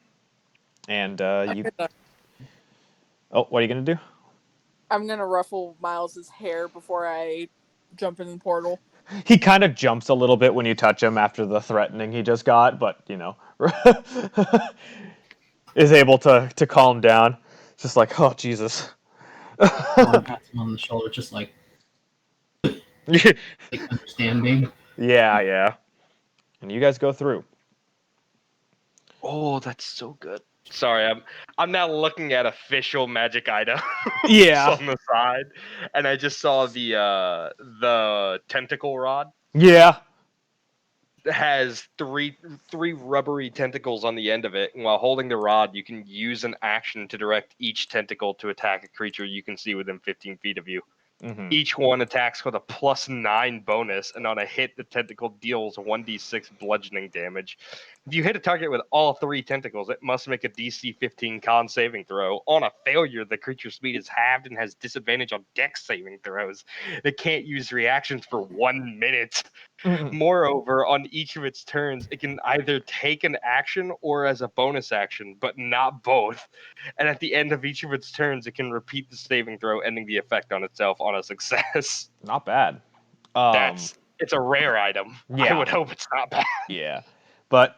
[SPEAKER 2] And oh, what are you gonna do?
[SPEAKER 3] I'm gonna ruffle Miles's hair before I jump in the portal.
[SPEAKER 2] He kind of jumps a little bit when you touch him after the threatening he just got, but is able to calm down. Just like, oh Jesus.
[SPEAKER 4] Pats him on the shoulder, just like understanding.
[SPEAKER 2] Yeah. And you guys go through.
[SPEAKER 1] Oh, that's so good. Sorry, I'm now looking at official magic items
[SPEAKER 2] Yeah.
[SPEAKER 1] on the side, and I just saw the tentacle rod.
[SPEAKER 2] Yeah.
[SPEAKER 1] It has three rubbery tentacles on the end of it, and while holding the rod, you can use an action to direct each tentacle to attack a creature you can see within 15 feet of you.
[SPEAKER 2] Mm-hmm.
[SPEAKER 1] Each one attacks with a +9 bonus, and on a hit, the tentacle deals 1d6 bludgeoning damage. If you hit a target with all 3 tentacles, it must make a DC 15 con saving throw. On a failure, the creature's speed is halved and has disadvantage on dex saving throws. It can't use reactions for 1 minute.
[SPEAKER 2] Mm-hmm.
[SPEAKER 1] Moreover, on each of its turns, it can either take an action or as a bonus action, but not both. And at the end of each of its turns, it can repeat the saving throw, ending the effect on itself on a success.
[SPEAKER 2] Not bad.
[SPEAKER 1] It's a rare item.
[SPEAKER 2] Yeah.
[SPEAKER 1] I would hope it's not bad.
[SPEAKER 2] Yeah. But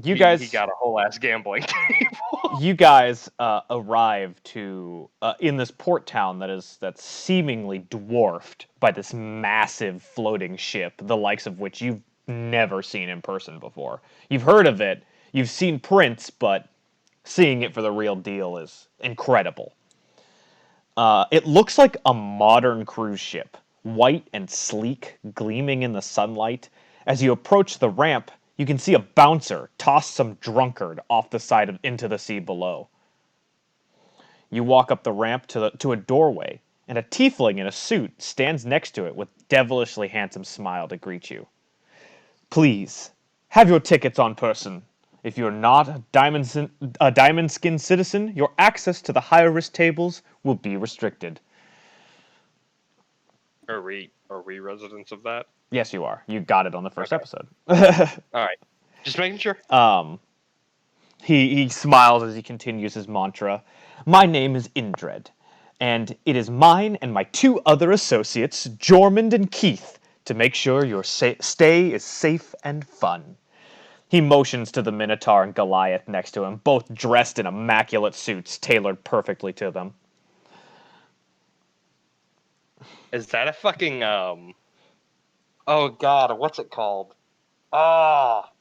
[SPEAKER 1] He got a whole ass gambling table.
[SPEAKER 2] You guys arrive to in this port town that's seemingly dwarfed by this massive floating ship, the likes of which you've never seen in person before. You've heard of it, you've seen prints, but seeing it for the real deal is incredible. It looks like a modern cruise ship, white and sleek, gleaming in the sunlight. As you approach the ramp, you can see a bouncer toss some drunkard off the side into the sea below. You walk up the ramp to a doorway, and a tiefling in a suit stands next to it with devilishly handsome smile to greet you. Please, have your tickets on person. If you're not a diamond skin citizen, your access to the higher risk tables will be restricted.
[SPEAKER 1] Are we residents of that?
[SPEAKER 2] Yes, you are. You got it on the first episode.
[SPEAKER 1] All right. Just making sure.
[SPEAKER 2] He smiles as he continues his mantra. My name is Indred, and it is mine and my 2 other associates, Jormund and Keith, to make sure your stay is safe and fun. He motions to the Minotaur and Goliath next to him, both dressed in immaculate suits tailored perfectly to them.
[SPEAKER 1] Is that a fucking Oh god, what's it called? Ah.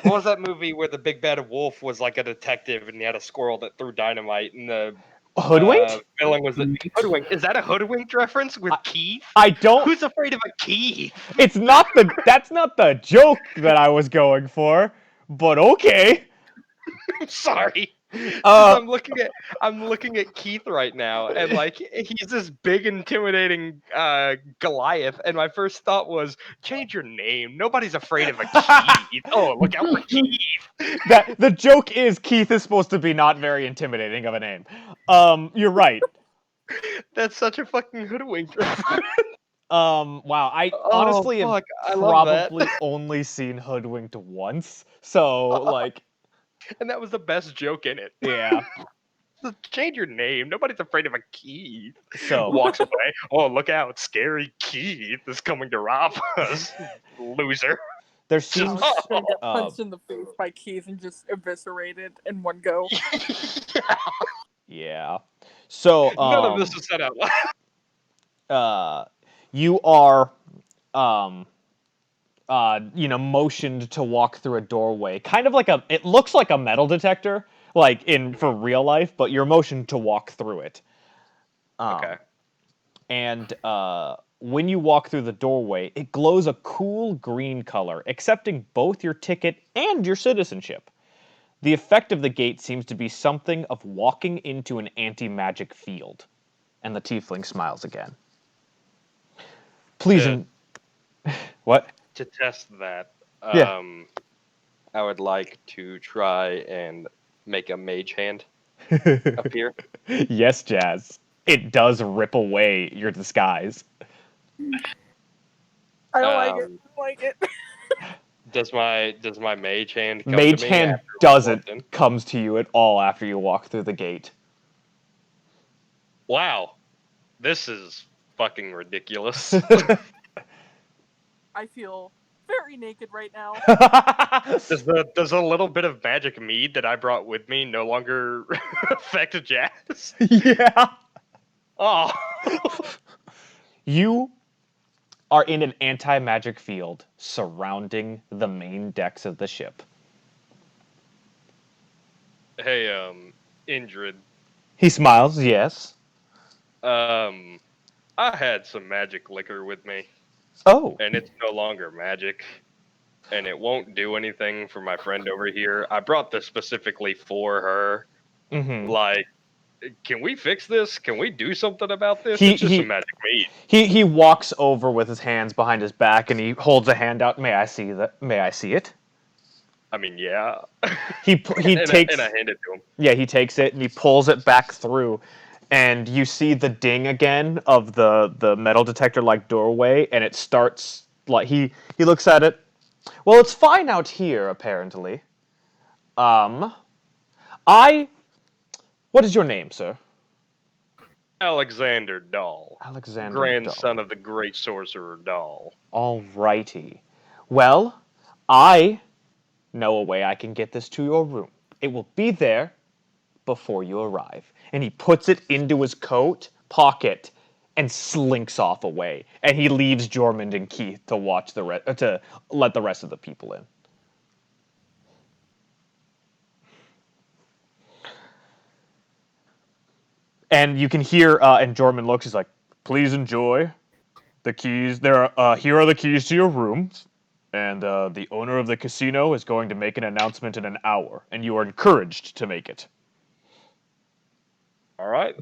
[SPEAKER 1] What was that movie where the big bad wolf was like a detective and he had a squirrel that threw dynamite and the
[SPEAKER 2] Hoodwinked?
[SPEAKER 1] villain was the hoodwinked. Is that a hoodwinked reference with Keith?
[SPEAKER 2] I don't.
[SPEAKER 1] Who's afraid of a Keith?
[SPEAKER 2] It's not that's not the joke that I was going for, but okay.
[SPEAKER 1] I'm sorry. I'm looking at Keith right now, and like he's this big, intimidating Goliath, and my first thought was, change your name. Nobody's afraid of a Keith. Oh, look out for Keith.
[SPEAKER 2] That the joke is Keith is supposed to be not very intimidating of a name. You're right.
[SPEAKER 1] That's such a fucking hoodwink.
[SPEAKER 2] Wow. I
[SPEAKER 1] Oh,
[SPEAKER 2] honestly have
[SPEAKER 1] fuck, I love that.
[SPEAKER 2] probably only seen Hoodwinked once. So, like,
[SPEAKER 1] And that was the best joke in it.
[SPEAKER 2] yeah.
[SPEAKER 1] Change your name. Nobody's afraid of a Keith.
[SPEAKER 2] So,
[SPEAKER 1] Walks away. Oh, look out. Scary Keith is coming to rob us. Loser.
[SPEAKER 2] there
[SPEAKER 3] I
[SPEAKER 2] seems.
[SPEAKER 3] was gonna get
[SPEAKER 2] uh,
[SPEAKER 3] punched in the face by Keith and just eviscerated in one go.
[SPEAKER 2] Yeah. So,
[SPEAKER 1] None of this is said out loud.
[SPEAKER 2] you are, motioned to walk through a doorway. Kind of like it looks like a metal detector, like for real life, but you're motioned to walk through it.
[SPEAKER 1] Okay.
[SPEAKER 2] And when you walk through the doorway, it glows a cool green color, accepting both your ticket and your citizenship. The effect of the gate seems to be something of walking into an anti-magic field. And the tiefling smiles again. Please, what?
[SPEAKER 1] To test that,
[SPEAKER 2] Yeah.
[SPEAKER 1] I would like to try and make a mage hand appear.
[SPEAKER 2] Yes, Jazz. It does rip away your disguise.
[SPEAKER 3] I don't like it.
[SPEAKER 1] Um,
[SPEAKER 3] I don't like it.
[SPEAKER 1] does my mage hand come
[SPEAKER 2] Mage
[SPEAKER 1] to me
[SPEAKER 2] hand
[SPEAKER 1] after we
[SPEAKER 2] doesn't
[SPEAKER 1] walked in?
[SPEAKER 2] comes to you at all after you walk through the gate.
[SPEAKER 1] Wow, this is fucking ridiculous.
[SPEAKER 3] I feel very naked right now.
[SPEAKER 1] Does a little bit of magic mead that I brought with me no longer affect Jazz?
[SPEAKER 2] Yeah.
[SPEAKER 1] Oh,
[SPEAKER 2] You are in an anti-magic field surrounding the main decks of the ship.
[SPEAKER 1] hey, Indrid.
[SPEAKER 2] He smiles, yes.
[SPEAKER 1] I had some magic liquor with me,
[SPEAKER 2] Oh.
[SPEAKER 1] and it's no longer magic, and it won't do anything for my friend over here. I brought this specifically for her.
[SPEAKER 2] Mm-hmm.
[SPEAKER 1] Like, can we fix this? Can we do something about this?
[SPEAKER 2] He
[SPEAKER 1] It's just some
[SPEAKER 2] he
[SPEAKER 1] magic meat.
[SPEAKER 2] he walks over with his hands behind his back and he holds a hand out. May I see that? May I see it?
[SPEAKER 1] I mean, yeah.
[SPEAKER 2] He takes
[SPEAKER 1] and I hand it to him.
[SPEAKER 2] Yeah, he takes it and he pulls it back through, and you see the ding again of the metal detector like doorway, and it starts like he looks at it. Well, it's fine out here apparently. I. What is your name, sir?
[SPEAKER 1] Alexander Dahl,
[SPEAKER 2] Alexander
[SPEAKER 1] grandson
[SPEAKER 2] Dahl.
[SPEAKER 1] of the great sorcerer Dahl.
[SPEAKER 2] Alrighty. Well, I know a way I can get this to your room. It will be there before you arrive. And he puts it into his coat pocket and slinks off away. And he leaves Jormund and Keith to watch to let the rest of the people in. And you can hear, and Jormund looks, he's like, please enjoy the keys. Here are the keys to your rooms. And the owner of the casino is going to make an announcement in an hour, and you are encouraged to make it.
[SPEAKER 1] All right.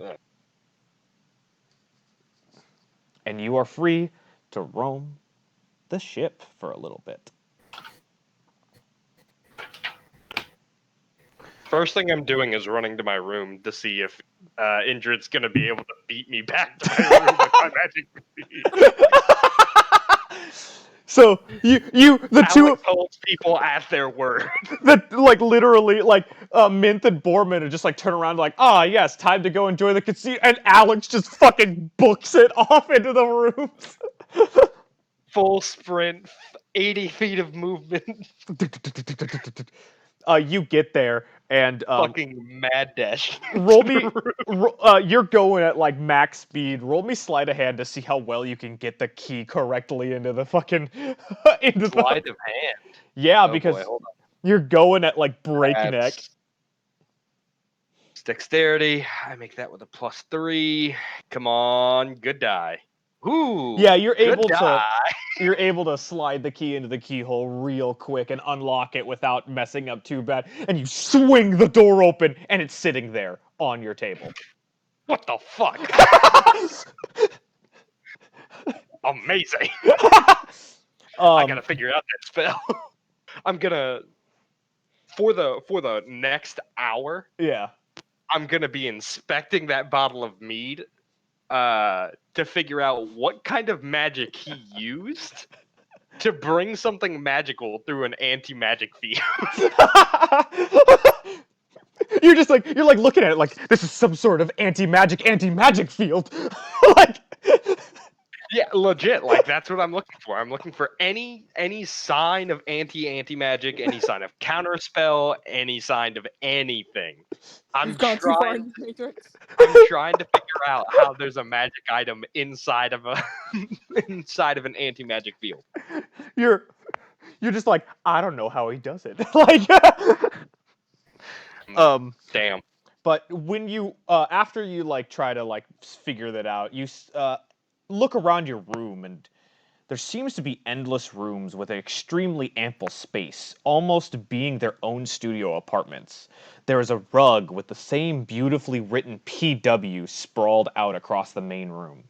[SPEAKER 2] And you are free to roam the ship for a little bit.
[SPEAKER 1] First thing I'm doing is running to my room to see if Indrid's gonna be able to beat me back to my room with my magic meat.
[SPEAKER 2] So the two
[SPEAKER 1] Alex holds people at their word.
[SPEAKER 2] that like literally like Mint and Borman are just like turn around like, ah yes, time to go enjoy the casino, and Alex just fucking books it off into the rooms.
[SPEAKER 1] Full sprint, 80 feet of movement.
[SPEAKER 2] You get there and
[SPEAKER 1] Fucking mad dash.
[SPEAKER 2] roll me. You're going at like max speed. Roll me sleight of hand to see how well you can get the key correctly into the fucking into
[SPEAKER 1] Sleight
[SPEAKER 2] the.
[SPEAKER 1] of hand.
[SPEAKER 2] Yeah,
[SPEAKER 1] Oh
[SPEAKER 2] because
[SPEAKER 1] boy, hold on.
[SPEAKER 2] you're going at like breakneck.
[SPEAKER 1] That's dexterity. I make that with a +3. Come on, good die. Ooh.
[SPEAKER 2] Yeah, you're
[SPEAKER 1] good
[SPEAKER 2] able
[SPEAKER 1] die.
[SPEAKER 2] you're able to slide the key into the keyhole real quick and unlock it without messing up too bad. And you swing the door open, and it's sitting there on your table.
[SPEAKER 1] What the fuck? Amazing. I gotta figure out that spell. I'm gonna for the next hour.
[SPEAKER 2] Yeah.
[SPEAKER 1] I'm gonna be inspecting that bottle of mead to figure out what kind of magic he used to bring something magical through an anti-magic field.
[SPEAKER 2] You're like looking at it like this is some sort of anti-magic field. Like
[SPEAKER 1] Yeah, legit. Like that's what I'm looking for. I'm looking for any sign of anti-magic, any sign of counterspell, any sign of anything.
[SPEAKER 3] You've gone too far in the Matrix.
[SPEAKER 1] I'm trying to figure out how there's a magic item inside of a inside of an anti-magic field.
[SPEAKER 2] you're just like, I don't know how he does it. Like
[SPEAKER 1] Damn.
[SPEAKER 2] but when you after you like try to like figure that out, you look around your room and there seems to be endless rooms with an extremely ample space, almost being their own studio apartments. There is a rug with the same beautifully written PW sprawled out across the main room.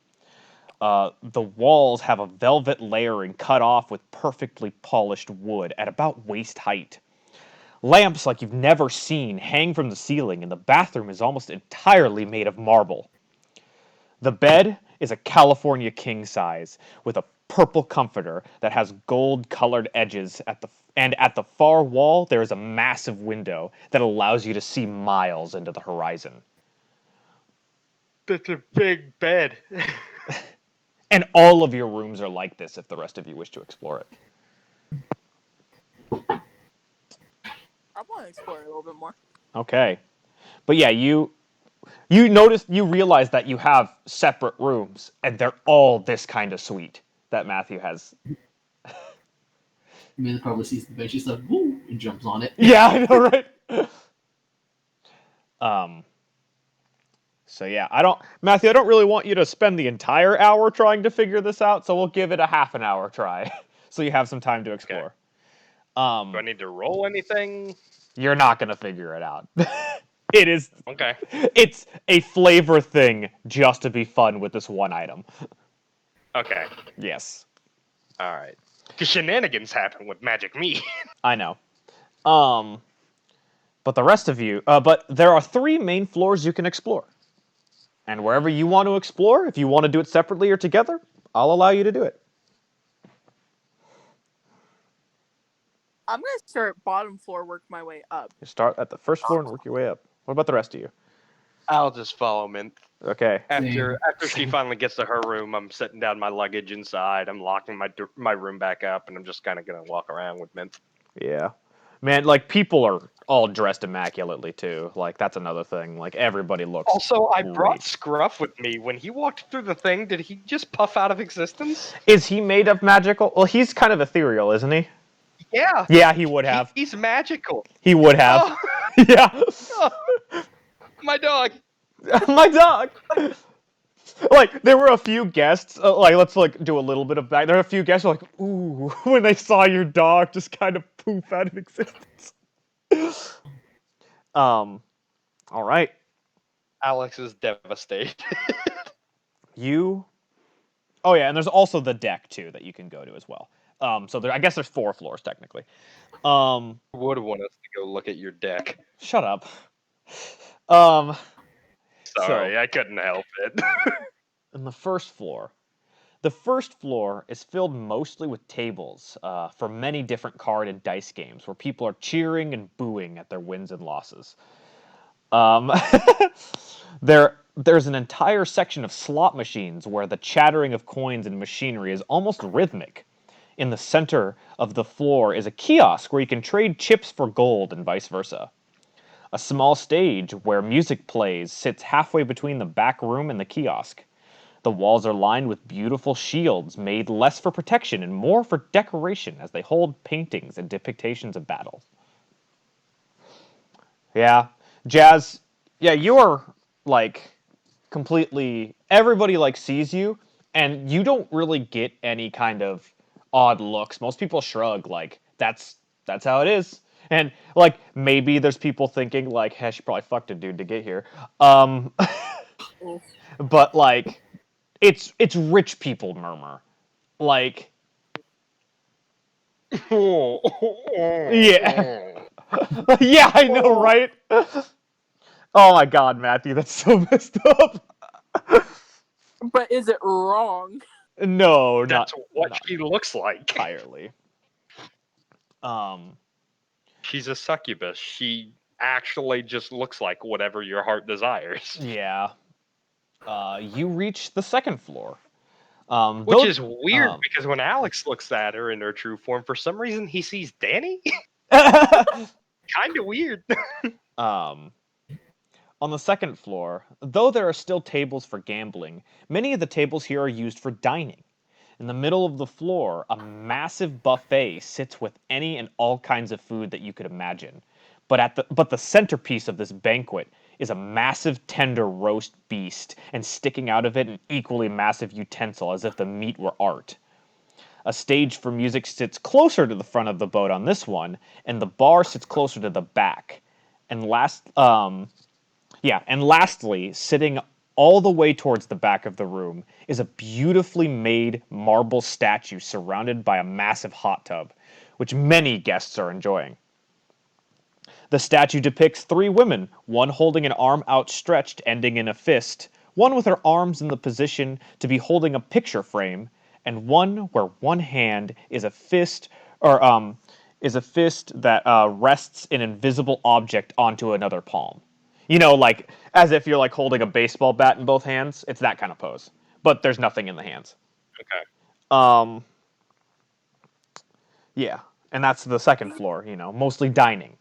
[SPEAKER 2] The walls have a velvet layering cut off with perfectly polished wood at about waist height. Lamps like you've never seen hang from the ceiling, and the bathroom is almost entirely made of marble. The bed is a California king size with a purple comforter that has gold-colored edges at the far wall there is a massive window that allows you to see miles into the horizon.
[SPEAKER 1] That's a big bed.
[SPEAKER 2] And all of your rooms are like this if the rest of you wish to explore it.
[SPEAKER 3] I want to explore it a little bit more.
[SPEAKER 2] Okay. But yeah, you realize that you have separate rooms and they're all this kind of suite that Matthew has.
[SPEAKER 4] Amelia probably sees the bed. She's like, "Woo!" and jumps on it.
[SPEAKER 2] Yeah, I know, right? So yeah, Matthew, I don't really want you to spend the entire hour trying to figure this out, so we'll give it a half an hour try, so you have some time to explore.
[SPEAKER 1] Okay. Do I need to roll anything?
[SPEAKER 2] You're not gonna figure it out. It is
[SPEAKER 1] okay.
[SPEAKER 2] It's a flavor thing just to be fun with this one item.
[SPEAKER 1] Okay.
[SPEAKER 2] Yes.
[SPEAKER 1] All right. Because shenanigans happen with magic meat.
[SPEAKER 2] I know. But the rest of you, but there are 3 main floors you can explore. And wherever you want to explore, if you want to do it separately or together, I'll allow you to do it.
[SPEAKER 3] I'm going to start bottom floor, work my way up.
[SPEAKER 2] You start at the first floor and work your way up. What about the rest of you?
[SPEAKER 1] I'll just follow Mint.
[SPEAKER 2] Okay.
[SPEAKER 1] After she finally gets to her room, I'm setting down my luggage inside. I'm locking my room back up, and I'm just kind of going to walk around with Mint.
[SPEAKER 2] Yeah. Man, like, people are all dressed immaculately, too. Like, that's another thing. Like, everybody looks
[SPEAKER 1] Also, I
[SPEAKER 2] great.
[SPEAKER 1] brought Scruff with me. When he walked through the thing, did he just puff out of existence?
[SPEAKER 2] Is he made of magical? Well, he's kind of ethereal, isn't he?
[SPEAKER 1] Yeah.
[SPEAKER 2] Yeah, he would have.
[SPEAKER 1] He's magical.
[SPEAKER 2] He would have.
[SPEAKER 1] Oh.
[SPEAKER 2] Yeah.
[SPEAKER 1] Oh. My dog.
[SPEAKER 2] My dog. Like, there were a few guests, let's do a little bit of back. There were a few guests who were like, ooh, when they saw your dog just kind of poof out of existence. All right.
[SPEAKER 1] Alex is devastated.
[SPEAKER 2] Oh yeah, and there's also the deck too that you can go to as well. So I guess there's 4 floors technically.
[SPEAKER 1] Would want us to go look at your deck.
[SPEAKER 2] Shut up.
[SPEAKER 1] Sorry, I couldn't help it.
[SPEAKER 2] And the first floor is filled mostly with tables for many different card and dice games where people are cheering and booing at their wins and losses. There's an entire section of slot machines where the chattering of coins and machinery is almost rhythmic. In the center of the floor is a kiosk where you can trade chips for gold and vice versa. A small stage where music plays sits halfway between the back room and the kiosk. The walls are lined with beautiful shields made less for protection and more for decoration as they hold paintings and depictions of battles. Yeah, Jazz, yeah, you're completely, everybody sees you and you don't really get any kind of odd looks. Most people shrug that's how it is. And maybe there's people thinking hey, she probably fucked a dude to get here. But it's rich people murmur. Yeah. Yeah, I know, right? Oh my god, Matthew, that's so messed up.
[SPEAKER 3] But is it wrong?
[SPEAKER 2] No,
[SPEAKER 1] That's what
[SPEAKER 2] not
[SPEAKER 1] she looks like.
[SPEAKER 2] entirely.
[SPEAKER 1] She's a succubus. She actually just looks like whatever your heart desires.
[SPEAKER 2] Yeah. You reach the second floor.
[SPEAKER 1] Which is weird because when Alex looks at her in her true form, for some reason he sees Danny. Kind of weird.
[SPEAKER 2] On the second floor, though there are still tables for gambling, many of the tables here are used for dining. In the middle of the floor, a massive buffet sits with any and all kinds of food that you could imagine. But the centerpiece of this banquet is a massive tender roast beast, and sticking out of it an equally massive utensil as if the meat were art. A stage for music sits closer to the front of the boat on this one, and the bar sits closer to the back. And lastly, sitting all the way towards the back of the room is a beautifully made marble statue surrounded by a massive hot tub, which many guests are enjoying. The statue depicts 3 women, one holding an arm outstretched ending in a fist, one with her arms in the position to be holding a picture frame, and one where one hand is a fist that rests an invisible object onto another palm. You know, like as if you're like holding a baseball bat in both hands. It's that kind of pose, but there's nothing in the hands.
[SPEAKER 1] Okay.
[SPEAKER 2] Yeah, and that's the second floor. You know, mostly dining.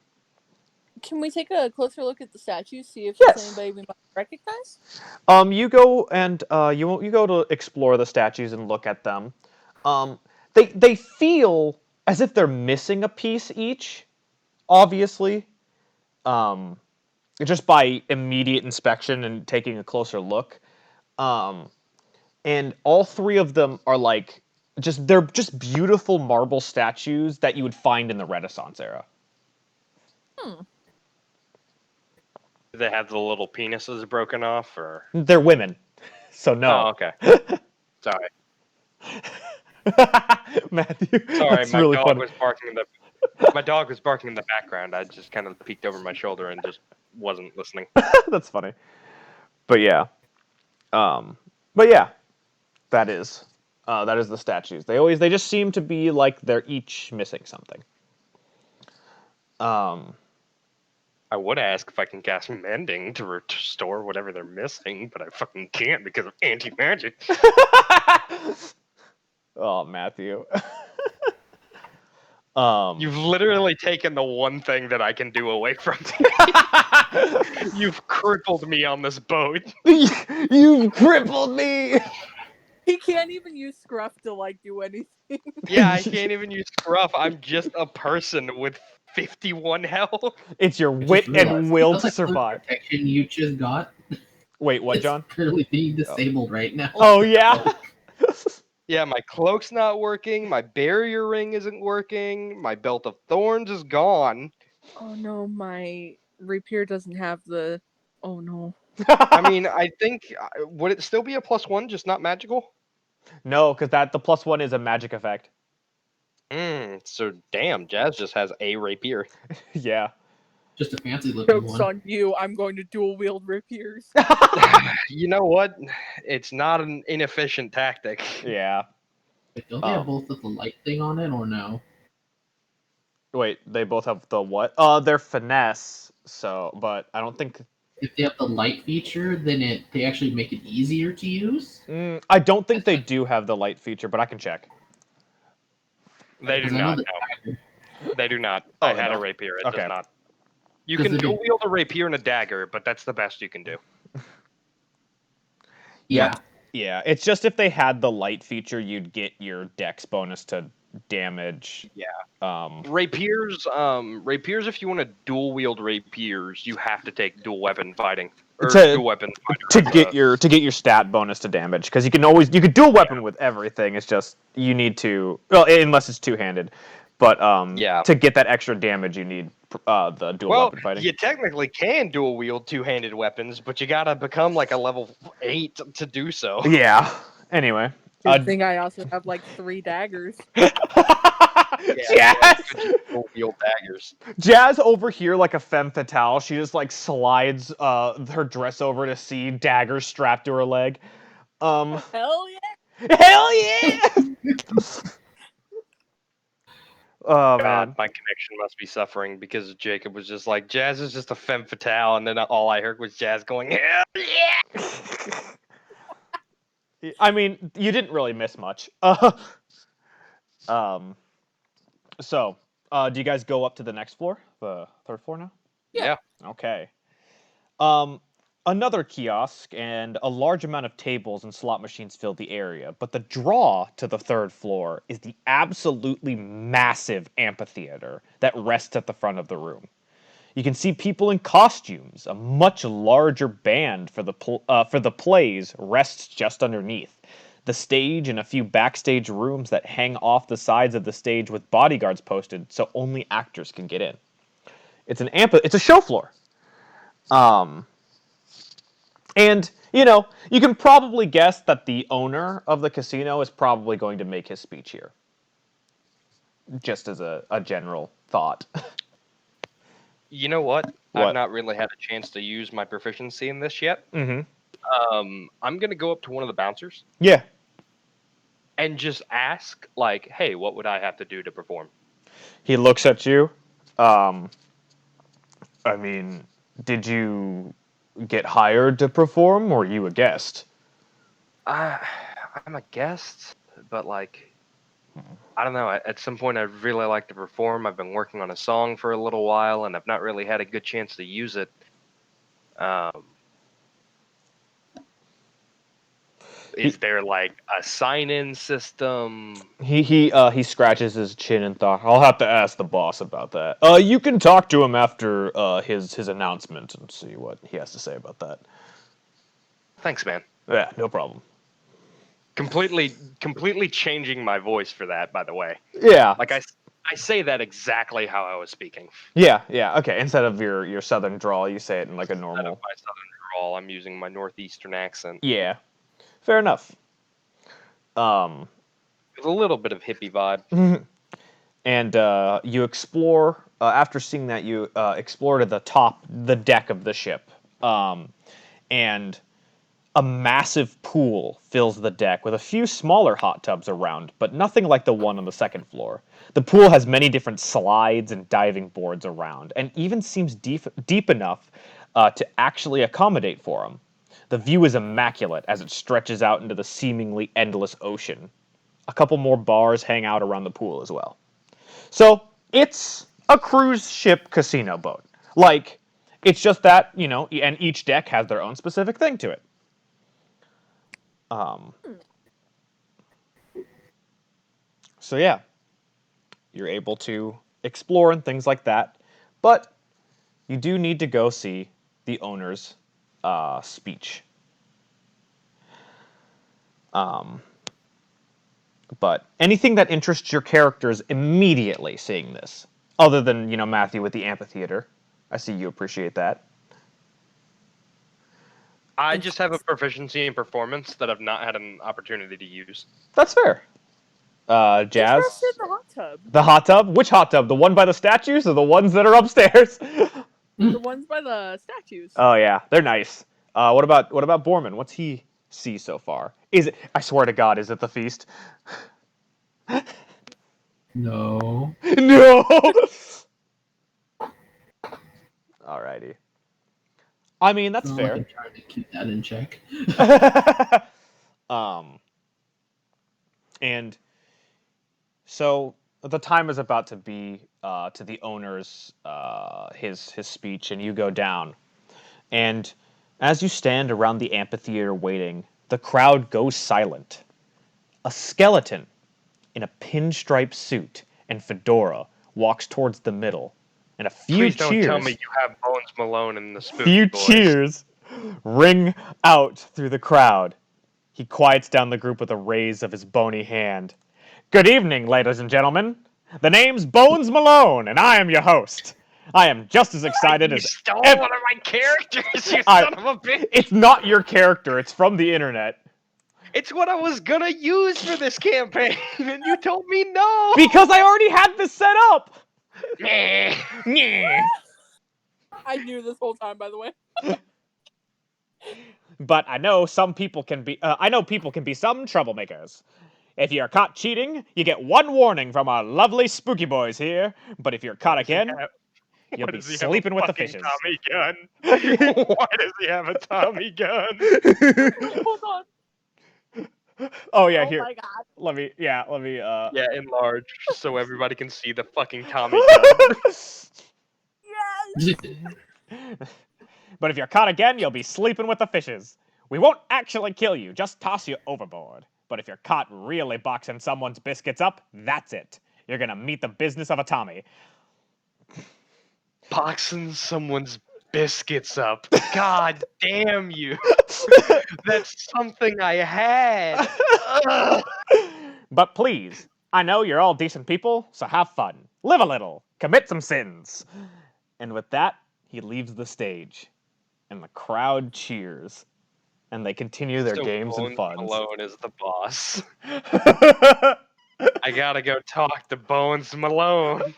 [SPEAKER 3] Can we take a closer look at the statues, see if
[SPEAKER 2] Yes.
[SPEAKER 3] there's anybody we might recognize?
[SPEAKER 2] You go and you go to explore the statues and look at them. They feel as if they're missing a piece each, obviously. Just by immediate inspection and taking a closer look. And all 3 of them are like they're just beautiful marble statues that you would find in the Renaissance era.
[SPEAKER 1] Do they have the little penises broken off, or?
[SPEAKER 2] They're women, so no.
[SPEAKER 1] Oh, okay. Sorry.
[SPEAKER 2] Matthew,
[SPEAKER 1] Sorry,
[SPEAKER 2] that's
[SPEAKER 1] my
[SPEAKER 2] really
[SPEAKER 1] dog
[SPEAKER 2] funny.
[SPEAKER 1] was barking in the. My dog was barking in the background. I just kind of peeked over my shoulder and just wasn't listening.
[SPEAKER 2] That's funny. But yeah. But yeah. That is the statues. They just seem to be like they're each missing something.
[SPEAKER 1] I would ask if I can cast mending to restore whatever they're missing, but I fucking can't because of anti-magic.
[SPEAKER 2] Oh, Matthew.
[SPEAKER 1] You've literally taken the one thing that I can do away from me. You've crippled me on this boat.
[SPEAKER 2] You've crippled me.
[SPEAKER 3] He can't even use Scruff to like do anything.
[SPEAKER 1] Yeah, I can't even use Scruff. I'm just a person with 51 health.
[SPEAKER 2] It's your wit and will to survive.
[SPEAKER 4] Protection you just got.
[SPEAKER 2] Wait, what, John?
[SPEAKER 4] It's currently being disabled right now.
[SPEAKER 2] Oh yeah.
[SPEAKER 1] Yeah, my cloak's not working. My barrier ring isn't working. My belt of thorns is gone.
[SPEAKER 3] Oh no, my rapier doesn't have the. Oh no.
[SPEAKER 1] I mean, I think would it still be a +1, just not magical?
[SPEAKER 2] No, because the +1 is a magic effect.
[SPEAKER 1] So damn, Jazz just has a rapier.
[SPEAKER 2] Yeah.
[SPEAKER 4] Just a fancy looking
[SPEAKER 3] Joke's
[SPEAKER 4] one.
[SPEAKER 3] on you. I'm going to dual wield rapiers.
[SPEAKER 1] You know what? It's not an inefficient tactic.
[SPEAKER 2] Yeah.
[SPEAKER 4] Don't they have both with the light thing on it or no?
[SPEAKER 2] Wait, they both have the what? They're finesse. So, but I don't think.
[SPEAKER 4] If they have the light feature, then they actually make it easier to use.
[SPEAKER 2] I don't think they do have the light feature, but I can check.
[SPEAKER 1] They do
[SPEAKER 4] Because I know
[SPEAKER 1] not.
[SPEAKER 4] that-
[SPEAKER 1] No. They do not.
[SPEAKER 2] Oh,
[SPEAKER 1] I
[SPEAKER 2] they
[SPEAKER 1] had a
[SPEAKER 2] don't?
[SPEAKER 1] rapier. It
[SPEAKER 2] Okay.
[SPEAKER 1] does not. You
[SPEAKER 4] 'Cause
[SPEAKER 1] can
[SPEAKER 4] they
[SPEAKER 1] dual
[SPEAKER 4] do.
[SPEAKER 1] wield a rapier and a dagger, but that's the best you can do.
[SPEAKER 4] Yeah.
[SPEAKER 2] Yeah, it's just if they had the light feature, you'd get your dex bonus to damage.
[SPEAKER 1] Yeah.
[SPEAKER 2] Rapiers.
[SPEAKER 1] Rapiers. If you want to dual wield rapiers, you have to take dual weapon fighting or
[SPEAKER 2] To-
[SPEAKER 1] dual weapon
[SPEAKER 2] To
[SPEAKER 1] fighter,
[SPEAKER 2] get your stat bonus to damage, because you can dual weapon with everything. It's just you need to unless it's two-handed, but
[SPEAKER 1] Yeah.
[SPEAKER 2] to get that extra damage, you need the dual
[SPEAKER 1] Well,
[SPEAKER 2] weapon fighting.
[SPEAKER 1] you technically can dual wield two-handed weapons, but you gotta become like a level 8 to do so.
[SPEAKER 2] Yeah. Anyway.
[SPEAKER 3] Good thing I also have like 3 daggers.
[SPEAKER 2] Jazz!
[SPEAKER 1] Dual wield daggers.
[SPEAKER 2] Jazz over here like a femme fatale. She just like slides her dress over to see daggers strapped to her leg.
[SPEAKER 3] Hell yeah!
[SPEAKER 2] Hell yeah! Oh
[SPEAKER 1] God,
[SPEAKER 2] man.
[SPEAKER 1] my connection must be suffering because Jacob was just like, Jazz is just a femme fatale, and then all I heard was Jazz going, hell yeah!
[SPEAKER 2] I mean, you didn't really miss much. Um. So, do you guys go up to the next floor, the third floor now?
[SPEAKER 3] Yeah.
[SPEAKER 2] Okay. Um, another kiosk and a large amount of tables and slot machines fill the area, but the draw to the third floor is the absolutely massive amphitheater that rests at the front of the room. You can see people in costumes. A much larger band for the plays rests just underneath. The stage and a few backstage rooms that hang off the sides of the stage with bodyguards posted, so only actors can get in. It's a show floor. And you can probably guess that the owner of the casino is probably going to make his speech here. Just as a general thought.
[SPEAKER 1] You know what?
[SPEAKER 2] What?
[SPEAKER 1] I've not really had a chance to use my proficiency in this yet.
[SPEAKER 2] Mm-hmm.
[SPEAKER 1] I'm gonna go up to one of the bouncers
[SPEAKER 2] Yeah.
[SPEAKER 1] and just ask, like, hey, what would I have to do to perform?
[SPEAKER 2] He looks at you. I mean, did you get hired to perform, or are you a guest?
[SPEAKER 1] I'm a guest, but like, I don't know. At some point, I'd really like to perform. I've been working on a song for a little while, and I've not really had a good chance to use it. Is there like a sign-in system?
[SPEAKER 2] He scratches his chin and thought, I'll have to ask the boss about that. You can talk to him after his announcement and see what he has to say about that.
[SPEAKER 1] Thanks, man.
[SPEAKER 2] Yeah, no problem.
[SPEAKER 1] Completely changing my voice for that, by the way.
[SPEAKER 2] Yeah.
[SPEAKER 1] Like I say that exactly how I was speaking.
[SPEAKER 2] Yeah. Okay. Instead of your southern drawl, you say it in like a
[SPEAKER 1] Instead of
[SPEAKER 2] normal.
[SPEAKER 1] my southern drawl, I'm using my northeastern accent.
[SPEAKER 2] Yeah. Fair enough.
[SPEAKER 1] With a little bit of hippie vibe.
[SPEAKER 2] And you explore. After seeing that, you explore to the deck of the ship, and a massive pool fills the deck with a few smaller hot tubs around, but nothing like the one on the second floor. The pool has many different slides and diving boards around, and even seems deep enough to actually accommodate for them. The view is immaculate as it stretches out into the seemingly endless ocean. A couple more bars hang out around the pool as well. So it's a cruise ship casino boat. Like, it's just that, and each deck has their own specific thing to it. So yeah, you're able to explore and things like that, but you do need to go see the owner's speech. But anything that interests your characters immediately seeing this, other than Matthew with the amphitheater, I see you appreciate that.
[SPEAKER 1] I just have a proficiency in performance that I've not had an opportunity to use.
[SPEAKER 2] That's fair. Jazz?
[SPEAKER 3] Interested in the hot tub.
[SPEAKER 2] The hot tub? Which hot tub? The one by the statues or the ones that are upstairs?
[SPEAKER 3] The ones by the statues.
[SPEAKER 2] Oh yeah, they're nice. What about Borman? What's he see so far? Is it? I swear to God, is it the feast?
[SPEAKER 4] No.
[SPEAKER 2] No. Alrighty. I mean, that's fair.
[SPEAKER 4] I'm trying to keep that in check.
[SPEAKER 2] And so the time is about to be to the owner's his speech, and you go down. And as you stand around the amphitheater waiting, the crowd goes silent. A skeleton in a pinstripe suit and fedora walks towards the middle, and a few
[SPEAKER 1] Please don't
[SPEAKER 2] cheers.
[SPEAKER 1] tell me you have Bones Malone in the spooky
[SPEAKER 2] Few
[SPEAKER 1] boys.
[SPEAKER 2] cheers ring out through the crowd. He quiets down the group with a raise of his bony hand. Good evening, ladies and gentlemen. The name's Bones Malone, and I am your host. I am just as excited
[SPEAKER 1] You
[SPEAKER 2] as
[SPEAKER 1] stole one of my characters, you son of a bitch!
[SPEAKER 2] It's not your character. It's from the internet.
[SPEAKER 1] It's what I was gonna use for this campaign, and you told me no!
[SPEAKER 2] Because I already had this set up.
[SPEAKER 1] Meh.
[SPEAKER 2] Yeah.
[SPEAKER 3] I knew this whole time, by the way.
[SPEAKER 2] but I know some people can be. I know people can be some troublemakers. If you're caught cheating, you get one warning from our lovely spooky boys here. But if you're caught
[SPEAKER 1] Does he
[SPEAKER 2] again,
[SPEAKER 1] have-
[SPEAKER 2] you'll
[SPEAKER 1] Why
[SPEAKER 2] be
[SPEAKER 1] does he have a
[SPEAKER 2] sleeping with the
[SPEAKER 1] fucking
[SPEAKER 2] fishes.
[SPEAKER 1] Tommy gun? Why does he have a Tommy gun?
[SPEAKER 3] Hold on.
[SPEAKER 2] Oh yeah,
[SPEAKER 3] Oh
[SPEAKER 2] here.
[SPEAKER 3] my god.
[SPEAKER 2] Let me. Yeah, let me.
[SPEAKER 1] Yeah, enlarge so everybody can see the fucking Tommy gun.
[SPEAKER 3] Yes.
[SPEAKER 2] But if you're caught again, you'll be sleeping with the fishes. We won't actually kill you, just toss you overboard. But if you're caught really boxing someone's biscuits up, that's it. You're gonna meet the business of a Tommy.
[SPEAKER 1] Boxing someone's biscuits up. God damn you. That's something I had. Ugh.
[SPEAKER 2] But please, I know you're all decent people, so have fun. Live a little. Commit some sins. And with that, he leaves the stage. And the crowd cheers. And they continue their
[SPEAKER 1] So
[SPEAKER 2] games and
[SPEAKER 1] Bones
[SPEAKER 2] funs.
[SPEAKER 1] Malone is the boss. I gotta go talk to Bones Malone.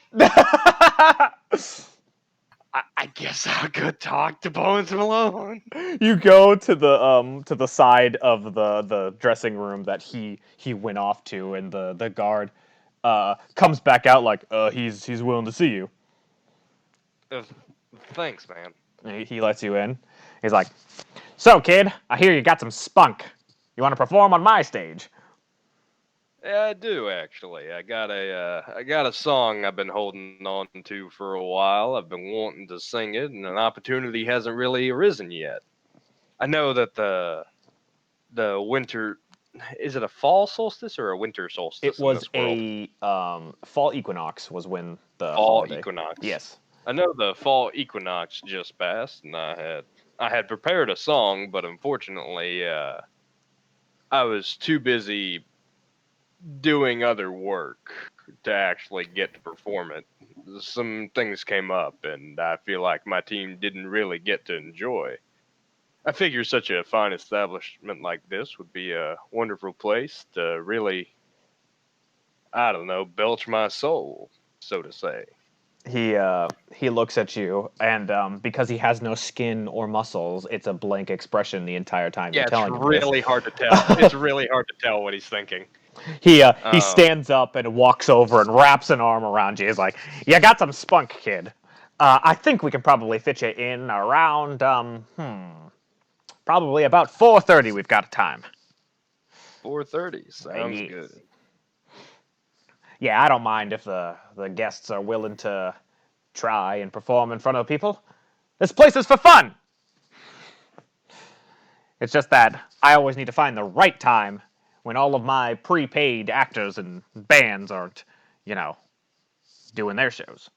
[SPEAKER 1] I guess I'll go talk to Bones Malone.
[SPEAKER 2] You go to the side of the dressing room that he went off to, and the guard comes back out like he's willing to see you.
[SPEAKER 1] Uh, Thanks, man.
[SPEAKER 2] And he lets you in. He's like, "So kid, I hear you got some spunk. You want to perform on my stage?"
[SPEAKER 1] Yeah, I do actually. I got a song I've been holding on to for a while. I've been wanting to sing it, and an opportunity hasn't really arisen yet. I know that the winter, is it a fall solstice or a winter solstice
[SPEAKER 2] It
[SPEAKER 1] in
[SPEAKER 2] was
[SPEAKER 1] this world?
[SPEAKER 2] a fall equinox was when the
[SPEAKER 1] Fall
[SPEAKER 2] holiday.
[SPEAKER 1] equinox.
[SPEAKER 2] Yes.
[SPEAKER 1] I know the fall equinox just passed, and I had prepared a song, but unfortunately, I was too busy doing other work to actually get to perform it. Some things came up, and I feel like my team didn't really get to enjoy. I figure such a fine establishment like this would be a wonderful place to really, I don't know, belch my soul, so to say.
[SPEAKER 2] He looks at you, and because he has no skin or muscles, it's a blank expression the entire time
[SPEAKER 1] Yeah,
[SPEAKER 2] you're
[SPEAKER 1] it's
[SPEAKER 2] telling him this.
[SPEAKER 1] really hard to tell. It's really hard to tell what he's thinking.
[SPEAKER 2] He
[SPEAKER 1] Um,
[SPEAKER 2] stands up and walks over and wraps an arm around you. He's like, "You got some spunk, kid. I think we can probably fit you in around probably about 4:30. We've got time."
[SPEAKER 1] 4:30 sounds
[SPEAKER 2] Yes.
[SPEAKER 1] good.
[SPEAKER 2] Yeah, I don't mind if the guests are willing to try and perform in front of people. This place is for fun. It's just that I always need to find the right time when all of my prepaid actors and bands aren't, you know, doing their shows.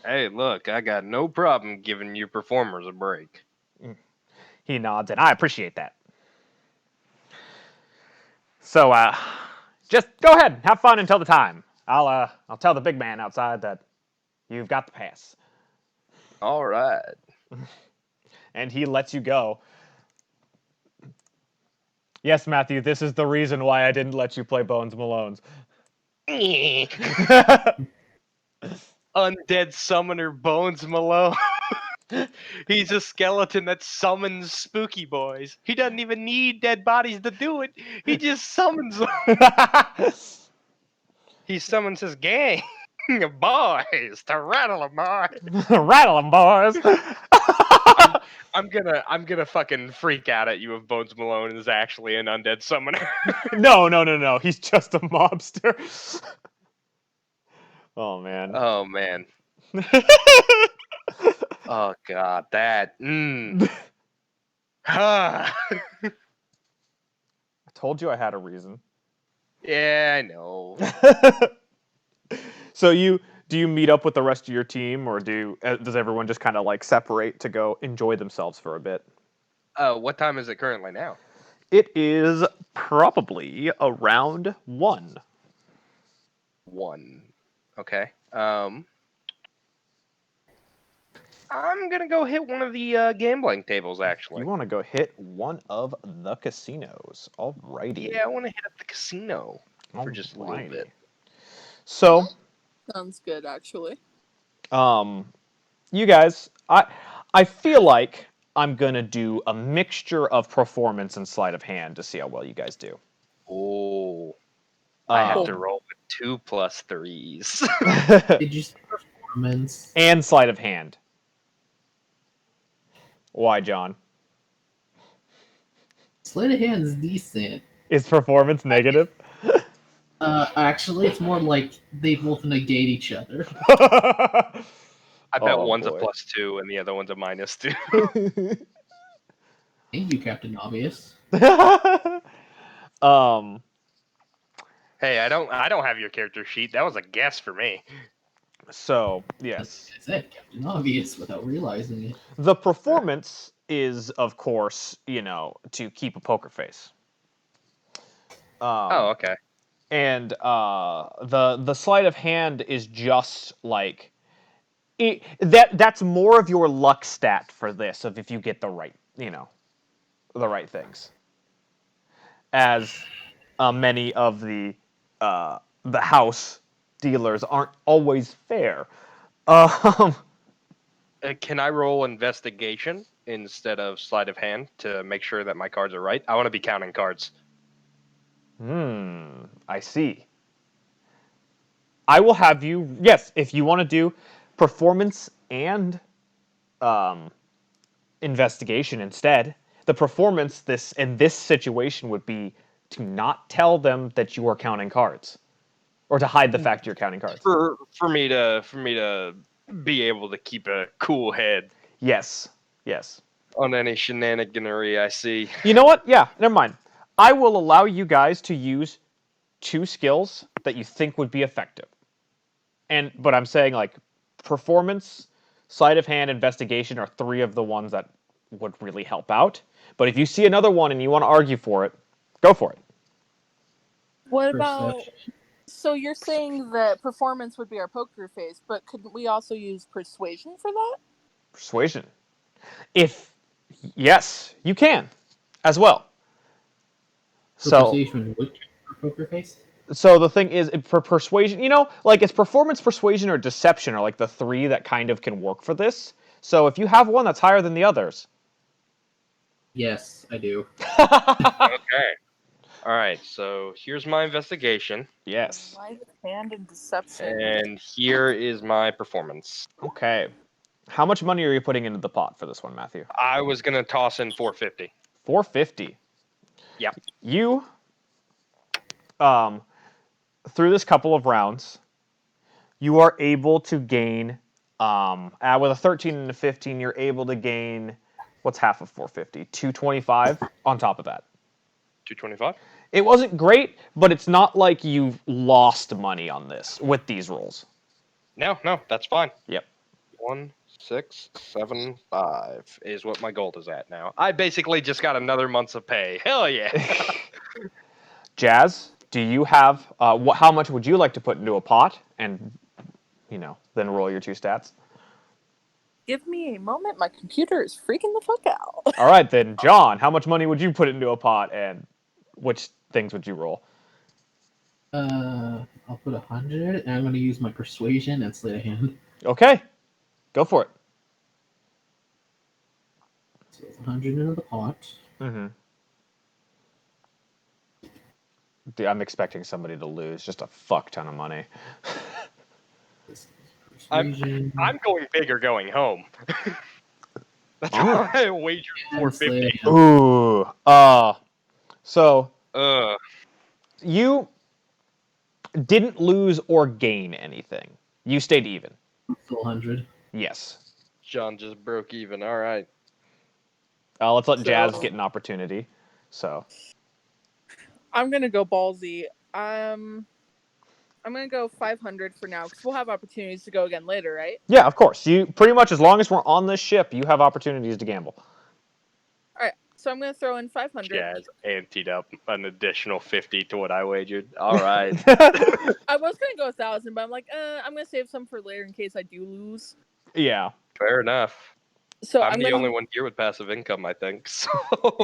[SPEAKER 1] Hey, look, I got no problem giving you performers a break.
[SPEAKER 2] He nods, and I appreciate that. So, just go ahead, have fun until the time. I'll tell the big man outside that you've got the pass.
[SPEAKER 1] All right.
[SPEAKER 2] And he lets you go. Yes, Matthew, this is the reason why I didn't let you play Bones Malone's.
[SPEAKER 1] Undead summoner Bones Malone. He's a skeleton that summons spooky boys. He doesn't even need dead bodies to do it. He just summons them. He summons his gang of boys to rattle them, boys.
[SPEAKER 2] Rattle 'em, boys.
[SPEAKER 1] I'm gonna fucking freak out at you if Bones Malone is actually an undead summoner.
[SPEAKER 2] No. He's just a mobster. Oh, man.
[SPEAKER 1] Oh man. Oh god, that.
[SPEAKER 2] I told you I had a reason.
[SPEAKER 1] Yeah, I know.
[SPEAKER 2] So do you meet up with the rest of your team, or does everyone just kind of like separate to go enjoy themselves for a bit?
[SPEAKER 1] What time is it currently now?
[SPEAKER 2] It is probably around 1.
[SPEAKER 1] 1. Okay. I'm gonna go hit one of the gambling tables. Actually,
[SPEAKER 2] You want to go hit one of the casinos. Alrighty.
[SPEAKER 1] yeah, I want to hit up the casino for just a little
[SPEAKER 2] Alrighty.
[SPEAKER 1] bit.
[SPEAKER 2] So,
[SPEAKER 3] Sounds good, actually.
[SPEAKER 2] you guys, I feel like I'm going to do a mixture of performance and sleight of hand to see how well you guys do.
[SPEAKER 1] Oh, I have
[SPEAKER 2] Um,
[SPEAKER 1] to roll with 2 plus 3s.
[SPEAKER 4] Did you say performance?
[SPEAKER 2] and sleight of hand. Why, John?
[SPEAKER 4] Sleight of hand is decent.
[SPEAKER 2] Is performance negative?
[SPEAKER 4] Actually, it's more like they both negate each other.
[SPEAKER 1] I bet
[SPEAKER 2] Oh,
[SPEAKER 1] one's a
[SPEAKER 2] boy.
[SPEAKER 1] +2 and the other one's a -2.
[SPEAKER 4] Thank you, Captain Obvious.
[SPEAKER 2] um,
[SPEAKER 1] Hey, I don't have your character sheet. That was a guess for me.
[SPEAKER 2] so, yes.
[SPEAKER 4] I said Captain Obvious without realizing it.
[SPEAKER 2] The performance is, of course, to keep a poker face.
[SPEAKER 1] Oh, okay.
[SPEAKER 2] And the sleight of hand is just like that's more of your luck stat for this of if you get the right the right things. As many of the house dealers aren't always fair.
[SPEAKER 1] Can I roll investigation instead of sleight of hand to make sure that my cards are right? I want to be counting cards.
[SPEAKER 2] I see. I will have you, yes, if you want to do performance and investigation instead. The performance in this situation would be to not tell them that you are counting cards, or to hide the fact you're counting cards.
[SPEAKER 1] For me to be able to keep a cool head
[SPEAKER 2] Yes.
[SPEAKER 1] on any shenaniganery I see.
[SPEAKER 2] You know what? Yeah, never mind. I will allow you guys to use 2 skills that you think would be effective. But I'm saying like performance, sleight of hand, investigation are 3 of the ones that would really help out. But if you see another one and you want to argue for it, go for it.
[SPEAKER 3] What about?
[SPEAKER 4] Perception.
[SPEAKER 3] So you're saying that performance would be our poker face, but couldn't we also use persuasion for that?
[SPEAKER 2] Persuasion. Yes, you can as well. So
[SPEAKER 4] Persuasion would count for poker face?
[SPEAKER 2] so the thing is for persuasion, like it's performance, persuasion, or deception are like the 3 that kind of can work for this. So if you have one that's higher than the others.
[SPEAKER 4] Yes, I do.
[SPEAKER 1] Okay. All right. So here's my investigation,
[SPEAKER 2] Yes.
[SPEAKER 3] Sleight of hand and deception.
[SPEAKER 1] and here is my performance.
[SPEAKER 2] Okay. How much money are you putting into the pot for this one, Matthew?
[SPEAKER 1] I was gonna toss in 450.
[SPEAKER 2] 450.
[SPEAKER 1] Yep.
[SPEAKER 2] You through this couple of rounds, you are able to gain with a 13 and a 15, you're able to gain what's half of 450? 225 on top of that.
[SPEAKER 1] 225.
[SPEAKER 2] It wasn't great, but it's not like you've lost money on this with these rolls.
[SPEAKER 1] No, that's fine.
[SPEAKER 2] Yep.
[SPEAKER 1] 1, 6, 7, 5 is what my gold is at now. I basically just got another month's of pay. Hell yeah.
[SPEAKER 2] Jazz, do you have how much would you like to put into a pot and then roll your 2 stats?
[SPEAKER 3] Give me a moment. My computer is freaking the fuck out.
[SPEAKER 2] All right, then, John, how much money would you put into a pot, and which things would you roll?
[SPEAKER 4] I'll put 100, and I'm going to use my persuasion and sleight of hand.
[SPEAKER 2] Okay, go for it.
[SPEAKER 4] So it's 100 into the pot.
[SPEAKER 2] Mm-hmm. Dude, I'm expecting somebody to lose just a fuck ton of money.
[SPEAKER 4] Persuasion.
[SPEAKER 1] I'm going big or going home. That's why I wagered
[SPEAKER 4] and sleight of
[SPEAKER 1] 450.
[SPEAKER 4] hand.
[SPEAKER 2] Ooh. So
[SPEAKER 1] Ugh.
[SPEAKER 2] you didn't lose or gain anything. You stayed even.
[SPEAKER 4] Still 100.
[SPEAKER 2] Yes.
[SPEAKER 1] John just broke even. All right.
[SPEAKER 2] Let's let Jazz
[SPEAKER 3] So-
[SPEAKER 2] get an opportunity. So
[SPEAKER 3] I'm gonna go ballsy. I'm gonna go 500 for now because we'll have opportunities to go again later, right?
[SPEAKER 2] yeah, of course. You pretty much, as long as we're on this ship, you have opportunities to gamble.
[SPEAKER 3] All right. So I'm gonna throw in 500.
[SPEAKER 1] Jazz anteed up an additional 50 to what I wagered. All right.
[SPEAKER 3] I was gonna go 1,000, but I'm like, I'm gonna save some for later in case I do lose.
[SPEAKER 2] Yeah.
[SPEAKER 1] Fair enough.
[SPEAKER 3] So
[SPEAKER 1] I'm the
[SPEAKER 3] gonna,
[SPEAKER 1] only one here with passive income, I think. So.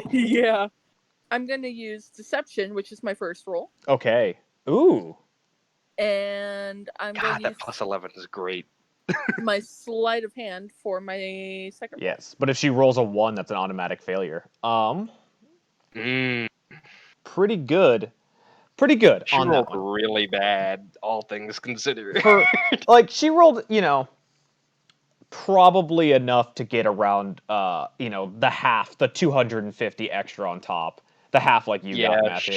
[SPEAKER 3] Yeah. I'm gonna use deception, which is my first roll,
[SPEAKER 2] Okay. Ooh.
[SPEAKER 3] and I'm
[SPEAKER 1] God,
[SPEAKER 3] going to
[SPEAKER 1] that
[SPEAKER 3] use
[SPEAKER 1] plus 11 is great.
[SPEAKER 3] my sleight of hand for my second roll.
[SPEAKER 2] Yes, but if she rolls a 1, that's an automatic failure.
[SPEAKER 1] Mm,
[SPEAKER 2] Pretty good. Pretty good
[SPEAKER 1] she
[SPEAKER 2] on
[SPEAKER 1] rolled
[SPEAKER 2] that one.
[SPEAKER 1] really bad, all things considered.
[SPEAKER 2] She rolled, probably enough to get around, the half, the 250 extra on top. The half like you got, Matthew.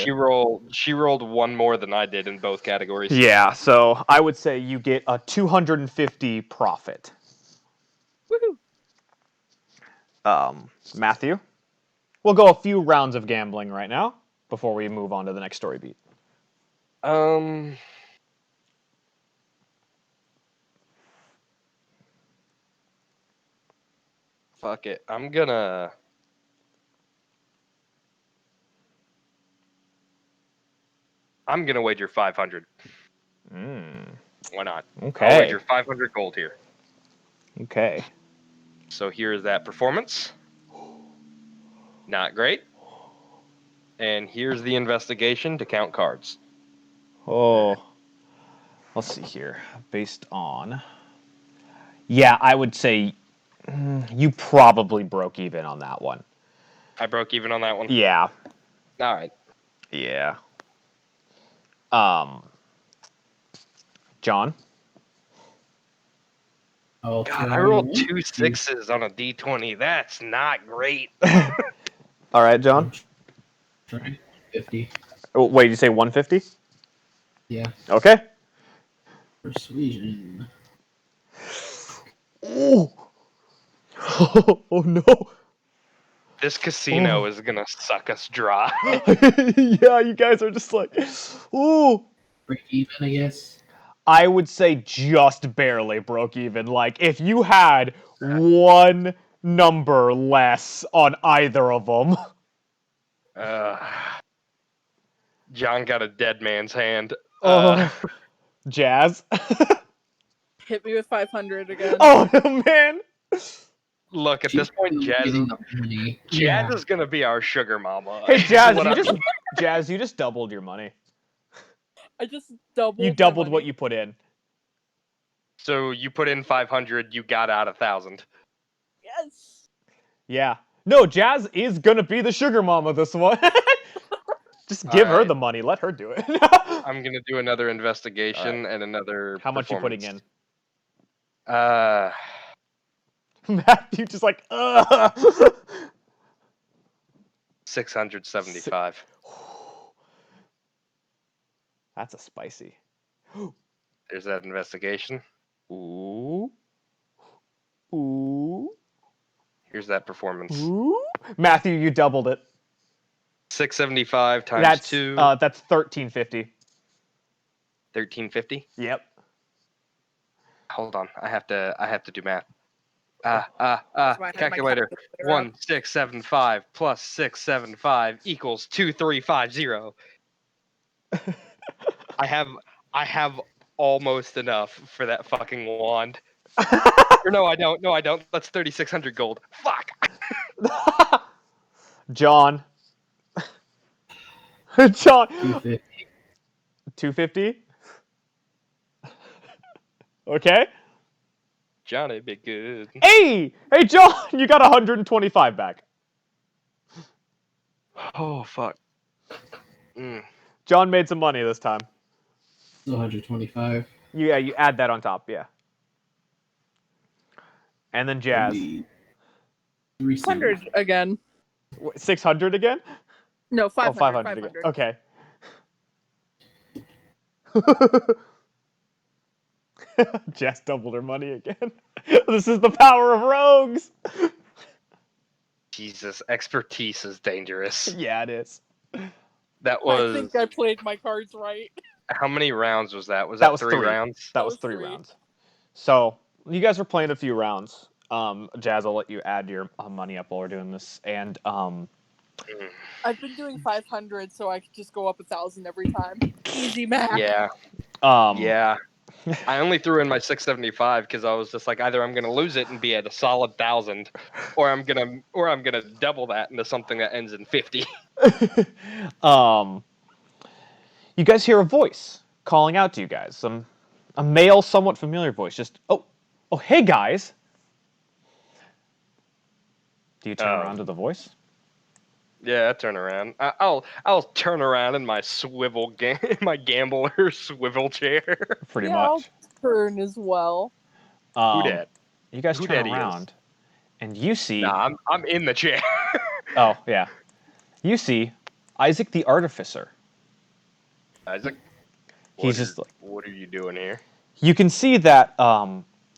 [SPEAKER 1] She rolled one more than I did in both categories.
[SPEAKER 2] Yeah, so I would say you get a 250 profit.
[SPEAKER 3] Woohoo!
[SPEAKER 2] Matthew, we'll go a few rounds of gambling right now before we move on to the next story beat.
[SPEAKER 1] Fuck it. I'm gonna wager 500. Why not?
[SPEAKER 2] Okay.
[SPEAKER 1] I'll wager 500 gold here.
[SPEAKER 2] Okay.
[SPEAKER 1] So here's that performance. Not great. And here's the investigation to count cards.
[SPEAKER 2] Oh. Let's see here. Based on... Yeah, I would say you probably broke even on that one.
[SPEAKER 1] I broke even on that one?
[SPEAKER 2] Yeah.
[SPEAKER 1] All right.
[SPEAKER 2] Yeah. John?
[SPEAKER 4] Oh,
[SPEAKER 1] God, I rolled 2 6s on a d20. That's not great.
[SPEAKER 2] All right, John?
[SPEAKER 4] Trying 50.
[SPEAKER 2] Oh, wait, you say 150?
[SPEAKER 4] Yeah.
[SPEAKER 2] Okay.
[SPEAKER 4] Persuasion.
[SPEAKER 2] Oh. Oh no.
[SPEAKER 1] This casino is gonna suck us dry.
[SPEAKER 2] Yeah, you guys are just like, ooh.
[SPEAKER 4] Break even, I guess.
[SPEAKER 2] I would say just barely broke even. Like, if you had one number less on either of them.
[SPEAKER 1] John got a dead man's hand.
[SPEAKER 2] Jazz.
[SPEAKER 3] Hit me with 500 again.
[SPEAKER 2] Oh, man.
[SPEAKER 1] Look, at this point, Jazz
[SPEAKER 4] Yeah.
[SPEAKER 1] is gonna be our sugar mama.
[SPEAKER 2] Hey, Jazz, you just doubled your money.
[SPEAKER 3] I just doubled.
[SPEAKER 2] You doubled what you put in.
[SPEAKER 1] So you put in 500, you got out 1,000.
[SPEAKER 3] Yes.
[SPEAKER 2] Yeah. No, Jazz is gonna be the sugar mama this one. Just give her the money. Let her do it.
[SPEAKER 1] I'm gonna do another investigation and another.
[SPEAKER 2] How much you putting in? Matthew just like,
[SPEAKER 1] 675.
[SPEAKER 2] That's a spicy.
[SPEAKER 1] There's that investigation.
[SPEAKER 2] Ooh. Ooh.
[SPEAKER 1] Here's that performance.
[SPEAKER 2] Ooh. Matthew, you doubled it.
[SPEAKER 1] 675 times 2.
[SPEAKER 2] That's 1350.
[SPEAKER 1] 1350?
[SPEAKER 2] Yep.
[SPEAKER 1] Hold on. I have to do math. Calculator. 1675 plus 675 equals 2350. I have almost enough for that fucking wand. Or no, I don't. That's 3,600 gold. Fuck.
[SPEAKER 2] John. John.
[SPEAKER 4] 250.
[SPEAKER 2] 250? Okay.
[SPEAKER 1] Johnny, be good.
[SPEAKER 2] Hey, John, you got 125 back.
[SPEAKER 1] Oh fuck.
[SPEAKER 2] John made some money this time.
[SPEAKER 4] 125.
[SPEAKER 2] Yeah, you add that on top, yeah. And then Jazz.
[SPEAKER 3] 300 again.
[SPEAKER 2] 600 again?
[SPEAKER 3] No, 500.
[SPEAKER 2] Oh, 500 again. Okay. Jess doubled her money again. This is the power of rogues.
[SPEAKER 1] Jesus, expertise is dangerous.
[SPEAKER 2] Yeah, it is.
[SPEAKER 1] That was.
[SPEAKER 3] I think I played my cards right.
[SPEAKER 1] How many rounds was that? Was that 3 rounds?
[SPEAKER 2] That was 3 rounds. So you guys were playing a few rounds. Jazz, I'll let you add your money up while we're doing this. And
[SPEAKER 3] I've been doing 500, so I could just go up 1,000 every time. Easy math.
[SPEAKER 1] Yeah. Yeah. I only threw in my 675 because I was just like, either I'm gonna lose it and be at a solid 1,000, or I'm gonna double that into something that ends in 50.
[SPEAKER 2] You guys hear a voice calling out to you guys. A male, somewhat familiar voice. Just Oh, hey guys. Do you turn
[SPEAKER 1] Oh.
[SPEAKER 2] around to the voice?
[SPEAKER 1] Yeah, I turn around. I'll turn around in my my gambler swivel chair.
[SPEAKER 2] Pretty
[SPEAKER 3] Yeah, I'll
[SPEAKER 2] much.
[SPEAKER 3] turn as well.
[SPEAKER 1] Who dat?
[SPEAKER 2] You guys
[SPEAKER 1] Who
[SPEAKER 2] turn
[SPEAKER 1] dat is?
[SPEAKER 2] around, and you see.
[SPEAKER 1] Nah, I'm in the chair.
[SPEAKER 2] Oh yeah, you see Isaac the Artificer.
[SPEAKER 1] Isaac,
[SPEAKER 2] He's just like.
[SPEAKER 1] what are you doing here?
[SPEAKER 2] You can see that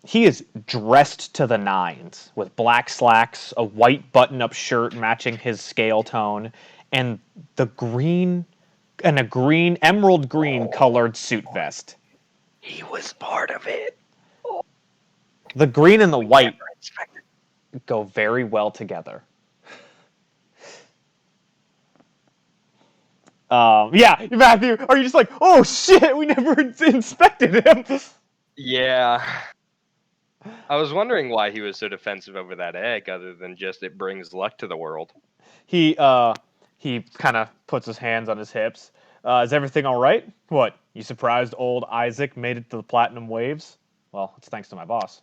[SPEAKER 2] he is dressed to the nines with black slacks, a white button-up shirt matching his scale tone, and a green emerald green colored suit vest.
[SPEAKER 1] He was part of it.
[SPEAKER 2] The green and the
[SPEAKER 1] We
[SPEAKER 2] white
[SPEAKER 1] never expected.
[SPEAKER 2] go very well together. Yeah, Matthew, are you just like, oh shit, we never inspected him?
[SPEAKER 1] Yeah. I was wondering why he was so defensive over that egg, other than just it brings luck to the world.
[SPEAKER 2] He kind of puts his hands on his hips. Is everything all right? What? You surprised old Isaac made it to the platinum waves? Well, it's thanks to my boss.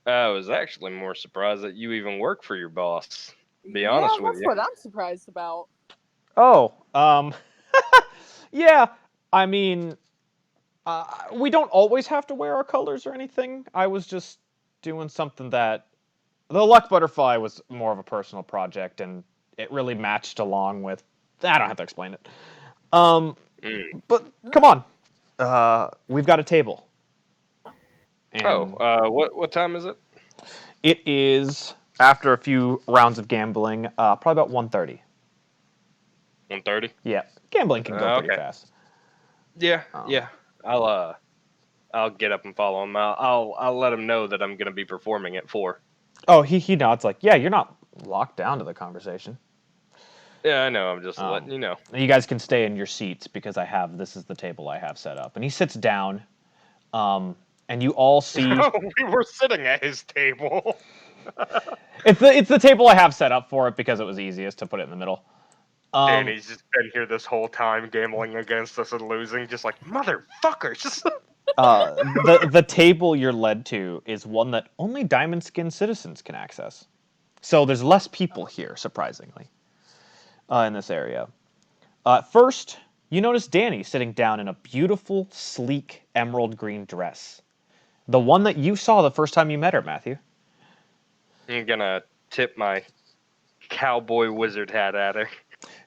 [SPEAKER 1] I was actually more surprised that you even work for your boss. To be
[SPEAKER 3] Yeah,
[SPEAKER 1] honest with
[SPEAKER 3] that's
[SPEAKER 1] you.
[SPEAKER 3] what I'm surprised about.
[SPEAKER 2] Oh, yeah. I mean, we don't always have to wear our colors or anything. I was just doing something that the luck butterfly was more of a personal project, and it really matched along with. I don't have to explain it. But come on, we've got a table. And
[SPEAKER 1] what time is it?
[SPEAKER 2] it is after a few rounds of gambling, probably about 1:30.
[SPEAKER 1] 1:30.
[SPEAKER 2] Yeah, gambling can go pretty
[SPEAKER 1] Okay.
[SPEAKER 2] fast.
[SPEAKER 1] Yeah, yeah. I'll get up and follow him. I'll let him know that I'm gonna be performing at 4.
[SPEAKER 2] Oh, he nods like, yeah, you're not locked down to the conversation.
[SPEAKER 1] Yeah, I know. I'm just letting you know.
[SPEAKER 2] You guys can stay in your seats because this is the table I have set up. And he sits down, and you all see.
[SPEAKER 1] We were sitting at his table.
[SPEAKER 2] It's the table I have set up for it because it was easiest to put it in the middle.
[SPEAKER 1] Danny's just been here this whole time gambling against us and losing, just like motherfuckers.
[SPEAKER 2] The table you're led to is one that only diamond skinned citizens can access. So there's less people here, surprisingly, in this area. First, you notice Danny sitting down in a beautiful, sleek, emerald green dress. The one that you saw the first time you met her, Matthew.
[SPEAKER 1] I'm gonna tip my cowboy wizard hat at her.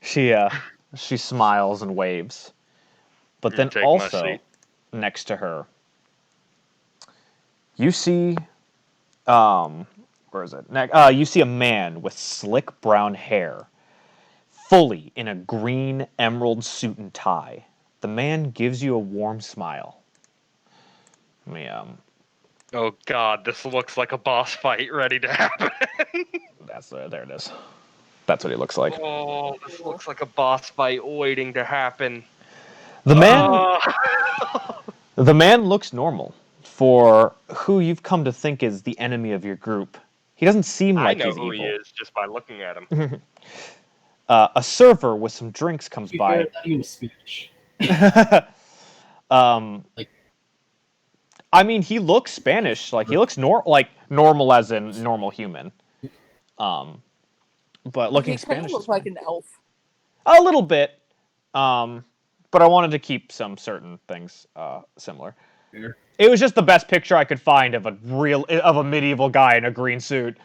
[SPEAKER 2] She smiles and waves. But then
[SPEAKER 1] Take my
[SPEAKER 2] also,
[SPEAKER 1] seat.
[SPEAKER 2] next to her, you see, where is it? You see a man with slick brown hair, fully in a green emerald suit and tie. The man gives you a warm smile. Let me,
[SPEAKER 1] Oh god, this looks like a boss fight ready to happen.
[SPEAKER 2] there it is. That's what he looks like.
[SPEAKER 1] Oh, this looks like a boss fight waiting to happen.
[SPEAKER 2] The man,
[SPEAKER 1] Oh.
[SPEAKER 2] the man looks normal for who you've come to think is the enemy of your group. He doesn't seem
[SPEAKER 1] I
[SPEAKER 2] like
[SPEAKER 1] know
[SPEAKER 2] he's
[SPEAKER 1] who he
[SPEAKER 2] evil.
[SPEAKER 1] is just by looking at him.
[SPEAKER 2] A server with some drinks comes
[SPEAKER 4] To be
[SPEAKER 2] by.
[SPEAKER 4] fair, I thought he was Spanish. Like-
[SPEAKER 2] I mean, he looks Spanish. Like he looks normal as in normal human. But looking
[SPEAKER 3] He kind
[SPEAKER 2] Spanish
[SPEAKER 3] of
[SPEAKER 2] is
[SPEAKER 3] looks like
[SPEAKER 2] fine.
[SPEAKER 3] an elf.
[SPEAKER 2] A little bit. But I wanted to keep some certain things similar.
[SPEAKER 4] Fair.
[SPEAKER 2] It was just the best picture I could find of a medieval guy in a green suit.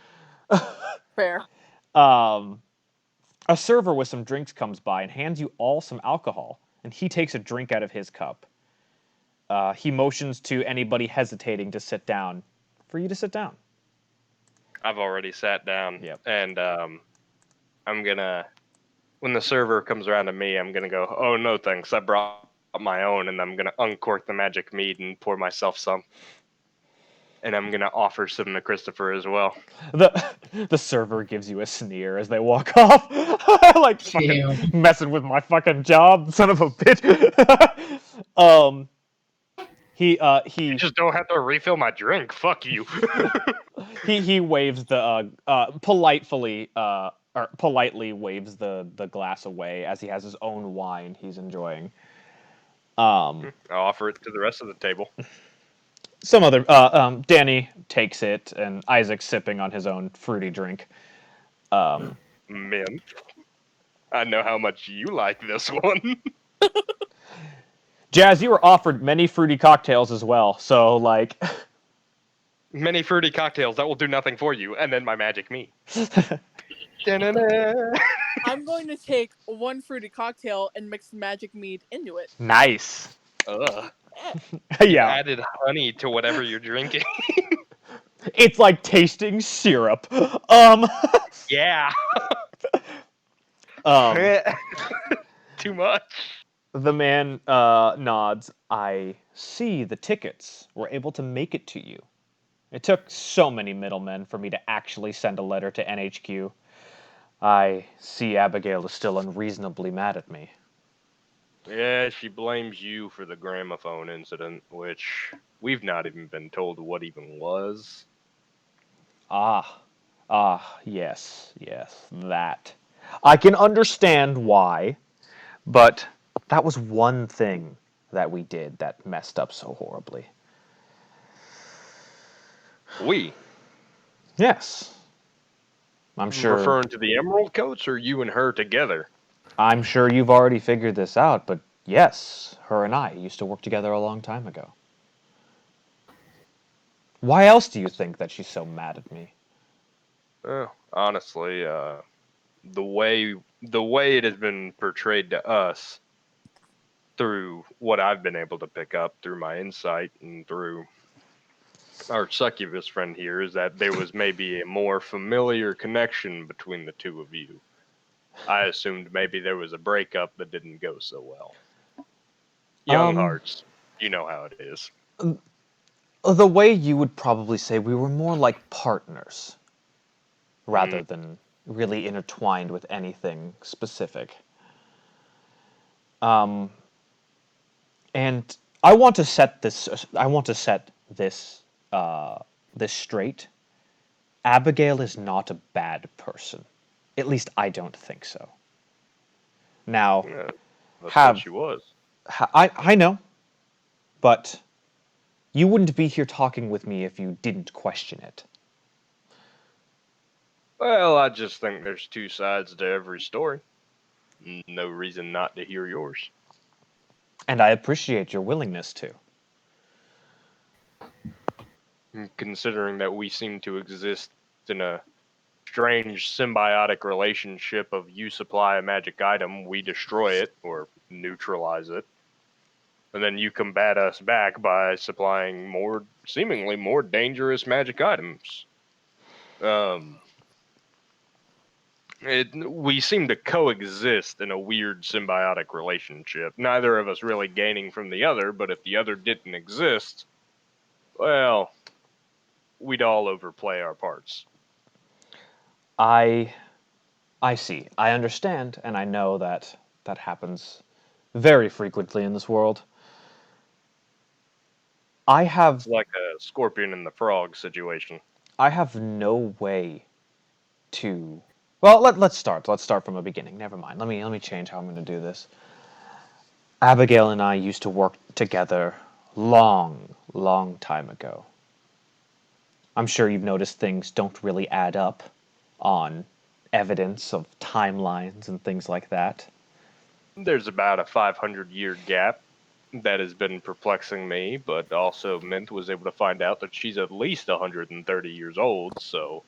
[SPEAKER 3] Fair.
[SPEAKER 2] A server with some drinks comes by and hands you all some alcohol, and he takes a drink out of his cup. He motions to anybody hesitating to sit down, for you to sit down.
[SPEAKER 1] I've already sat down.
[SPEAKER 2] Yep.
[SPEAKER 1] And I'm gonna, when the server comes around to me, I'm gonna go, oh no thanks, I brought my own, and I'm gonna uncork the magic mead and pour myself some. And I'm gonna offer some to Christopher as well.
[SPEAKER 2] The server gives you a sneer as they walk off, like fucking
[SPEAKER 4] Damn.
[SPEAKER 2] messing with my fucking job, son of a bitch. He
[SPEAKER 1] You just don't have to refill my drink. Fuck you.
[SPEAKER 2] he waves the politely waves the glass away as he has his own wine he's enjoying.
[SPEAKER 1] I'll offer it to the rest of the table.
[SPEAKER 2] some other. Danny takes it, and Isaac's sipping on his own fruity drink.
[SPEAKER 1] Mint. I know how much you like this one.
[SPEAKER 2] Jazz, you were offered many fruity cocktails as well, so like.
[SPEAKER 1] Many fruity cocktails that will do nothing for you, and then my magic me. Da-na-na.
[SPEAKER 3] I'm going to take one fruity cocktail and mix magic mead into it.
[SPEAKER 2] Nice.
[SPEAKER 1] Ugh. You
[SPEAKER 2] Yeah.
[SPEAKER 1] added honey to whatever you're drinking.
[SPEAKER 2] It's like tasting syrup.
[SPEAKER 1] Yeah.
[SPEAKER 2] Um,
[SPEAKER 1] Too much.
[SPEAKER 2] the man nods. I see the tickets were able to make it to you. It took so many middlemen for me to actually send a letter to NHQ. I see Abigail is still unreasonably mad at me.
[SPEAKER 1] Yeah, she blames you for the gramophone incident, which we've not even been told what even was.
[SPEAKER 2] Yes, that. I can understand why, but that was one thing that we did that messed up so horribly.
[SPEAKER 1] We?
[SPEAKER 2] Yes. I'm sure
[SPEAKER 1] Referring to the Emerald Coats or you and her together?
[SPEAKER 2] you've already figured this out, but yes, her and I used to work together a long time ago. Why else do you think that she's so mad at me?
[SPEAKER 1] Honestly, the way it has been portrayed to us through what I've been able to pick up through my insight and through our succubus friend here is that there was maybe a more familiar connection between the two of you. I assumed maybe there was a breakup that didn't go so well. Young hearts, you know how it is.
[SPEAKER 2] The way you would probably say we were more like partners rather than really intertwined with anything specific. And I want to set this. This straight. Abigail is not a bad person. At least I don't think so. Now,
[SPEAKER 1] Yeah, that's what
[SPEAKER 2] have
[SPEAKER 1] she was.
[SPEAKER 2] I know, but you wouldn't be here talking with me if you didn't question it.
[SPEAKER 1] Well, I just think there's two sides to every story. No reason not to hear yours.
[SPEAKER 2] And I appreciate your willingness to.
[SPEAKER 1] Considering that we seem to exist in a strange symbiotic relationship of you supply a magic item, we destroy it or neutralize it, and then you combat us back by supplying seemingly more dangerous magic items. We seem to coexist in a weird symbiotic relationship. Neither of us really gaining from the other, but if the other didn't exist, well, we'd all overplay our parts.
[SPEAKER 2] I see. I understand, and I know that that happens very frequently in this world.
[SPEAKER 1] It's like a scorpion and the frog situation.
[SPEAKER 2] I have no way to. Well, let's start. Let's start from the beginning. Never mind. Let me change how I'm going to do this. Abigail and I used to work together long time ago. I'm sure you've noticed things don't really add up on evidence of timelines and things like that.
[SPEAKER 1] There's about a 500-year gap that has been perplexing me, but also Mint was able to find out that she's at least 130 years old, so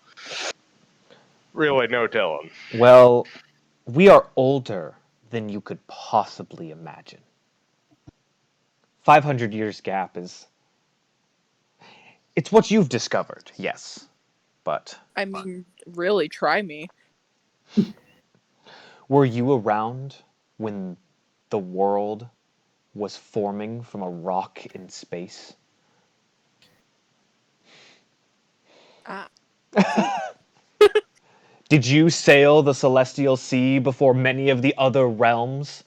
[SPEAKER 1] really no telling.
[SPEAKER 2] Well, we are older than you could possibly imagine. 500 years gap is. It's what you've discovered, yes. But.
[SPEAKER 3] I mean, really, try me.
[SPEAKER 2] Were you around when the world was forming from a rock in space?
[SPEAKER 3] Ah,
[SPEAKER 2] Did you sail the celestial sea before many of the other realms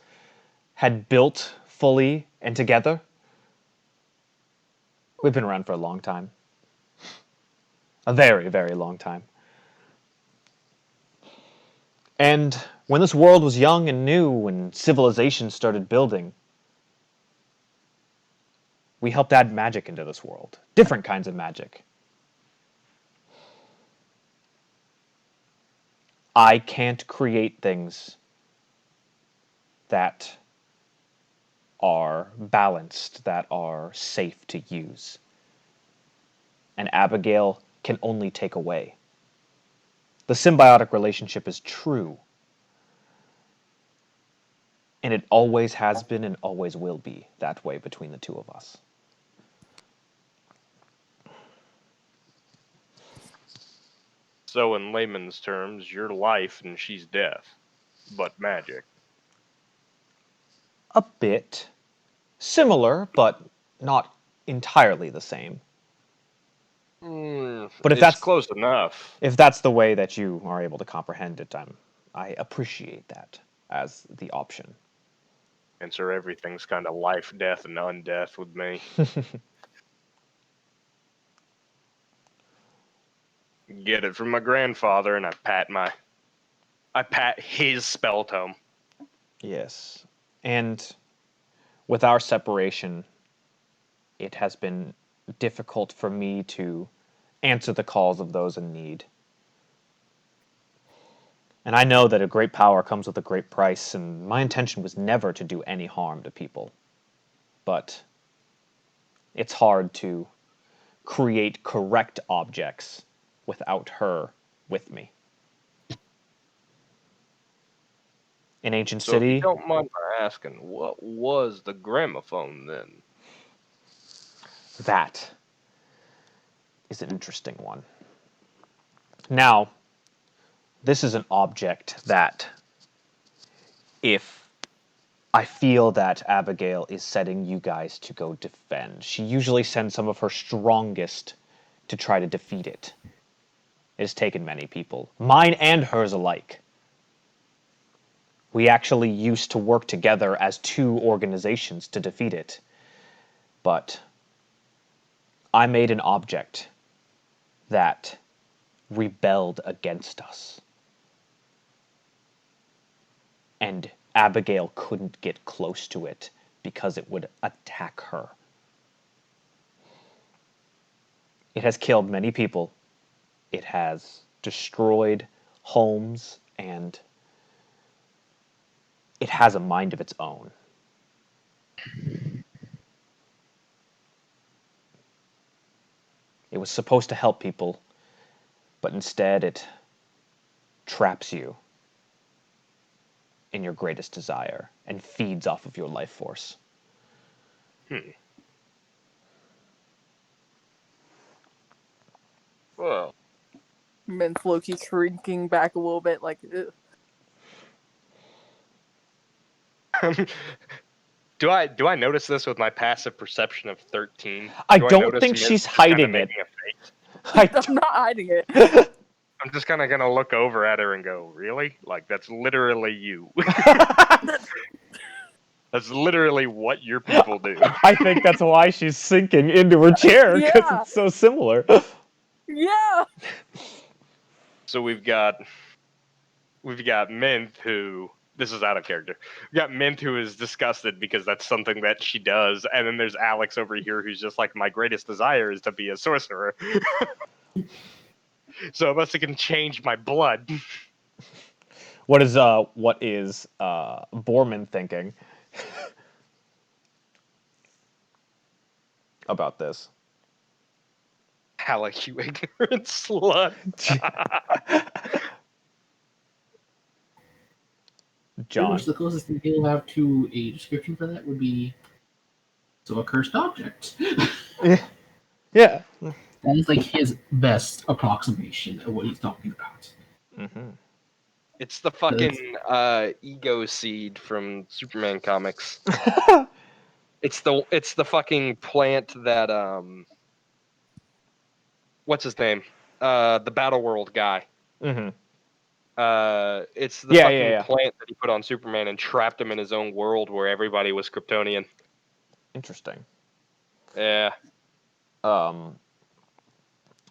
[SPEAKER 2] had built fully and together? We've been around for a long time. A very long time. And when this world was young and new, when civilization started building, We helped add magic into this world. Different kinds of magic. I can't create things that are balanced, that are safe to use. And Abigail can only take away. The symbiotic relationship is true. And it always has been and always will be that way between the two of us.
[SPEAKER 1] So in layman's terms, you're life and she's death, but magic.
[SPEAKER 2] A bit similar, but not entirely the same. But if
[SPEAKER 1] It's
[SPEAKER 2] that's
[SPEAKER 1] close enough.
[SPEAKER 2] if that's the way that you are able to comprehend it, I appreciate that as the option.
[SPEAKER 1] And so everything's kind of life, death, and undeath with me. Get it from my grandfather, and I pat his spell tome.
[SPEAKER 2] Yes. And with our separation, it has been difficult for me to answer the calls of those in need. And I know that a great power comes with a great price, and my intention was never to do any harm to people. But it's hard to create correct objects without her with me. In Ancient
[SPEAKER 1] So if you
[SPEAKER 2] City,
[SPEAKER 1] don't mind my asking, what was the gramophone then?
[SPEAKER 2] that is an interesting one. Now, this is an object that, if I feel that Abigail is setting you guys to go defend, she usually sends some of her strongest to try to defeat it. It has taken many people, mine and hers alike. We actually used to work together as two organizations to defeat it. But I made an object that rebelled against us. And Abigail couldn't get close to it because it would attack her. It has killed many people. It has destroyed homes, and it has a mind of its own. It was supposed to help people, but instead it traps you in your greatest desire and feeds off of your life force.
[SPEAKER 1] Well,
[SPEAKER 3] Mint Loki shrinking back a little bit, like, ugh.
[SPEAKER 1] do I notice this with my passive perception of 13?
[SPEAKER 2] I
[SPEAKER 1] Do
[SPEAKER 2] don't
[SPEAKER 1] notice
[SPEAKER 2] think
[SPEAKER 1] Miz
[SPEAKER 2] she's
[SPEAKER 1] just kinda
[SPEAKER 2] hiding it.
[SPEAKER 1] making a face?
[SPEAKER 3] I'm not hiding it.
[SPEAKER 1] I'm just kind of gonna look over at her and go, "Really? Like that's literally you. That's literally what your people do."
[SPEAKER 2] I think that's why she's sinking into her chair, because
[SPEAKER 3] Yeah.
[SPEAKER 2] it's so similar.
[SPEAKER 3] Yeah.
[SPEAKER 1] So we've got Mint, who, this is out of character. We've got Mint, who is disgusted because that's something that she does, and then there's Alex over here who's just like, my greatest desire is to be a sorcerer. So unless it can change my blood.
[SPEAKER 2] What is Borman thinking about this?
[SPEAKER 1] Alec, you ignorant slut.
[SPEAKER 4] Pretty
[SPEAKER 2] John.
[SPEAKER 4] much the closest thing he'll have to a description for that would be a cursed object.
[SPEAKER 2] Yeah.
[SPEAKER 4] That is like his best approximation of what he's talking about.
[SPEAKER 2] Mm-hmm.
[SPEAKER 1] It's the fucking ego seed from Superman comics. It's the fucking plant that what's his name? The Battle World guy.
[SPEAKER 2] Mm-hmm.
[SPEAKER 1] It's the plant that he put on Superman and trapped him in his own world where everybody was Kryptonian.
[SPEAKER 2] Interesting.
[SPEAKER 1] Yeah.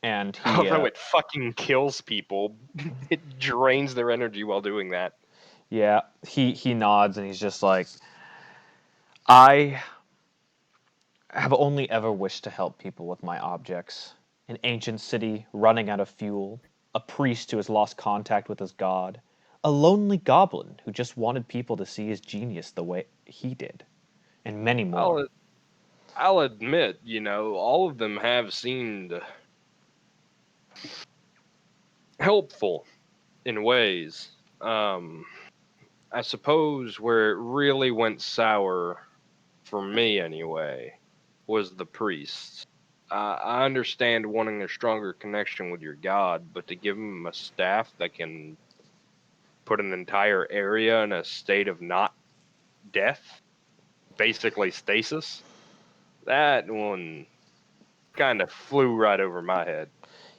[SPEAKER 2] And he,
[SPEAKER 1] although it fucking kills people, it drains their energy while doing that.
[SPEAKER 2] yeah, he nods and he's just like, I have only ever wished to help people with my objects. An ancient city running out of fuel, a priest who has lost contact with his god, a lonely goblin who just wanted people to see his genius the way he did, and many more.
[SPEAKER 1] I'll admit, all of them have seemed helpful in ways. I suppose where it really went sour, for me anyway, was the priests. I understand wanting a stronger connection with your god, but to give him a staff that can put an entire area in a state of not death, basically stasis, that one kind of flew right over my head.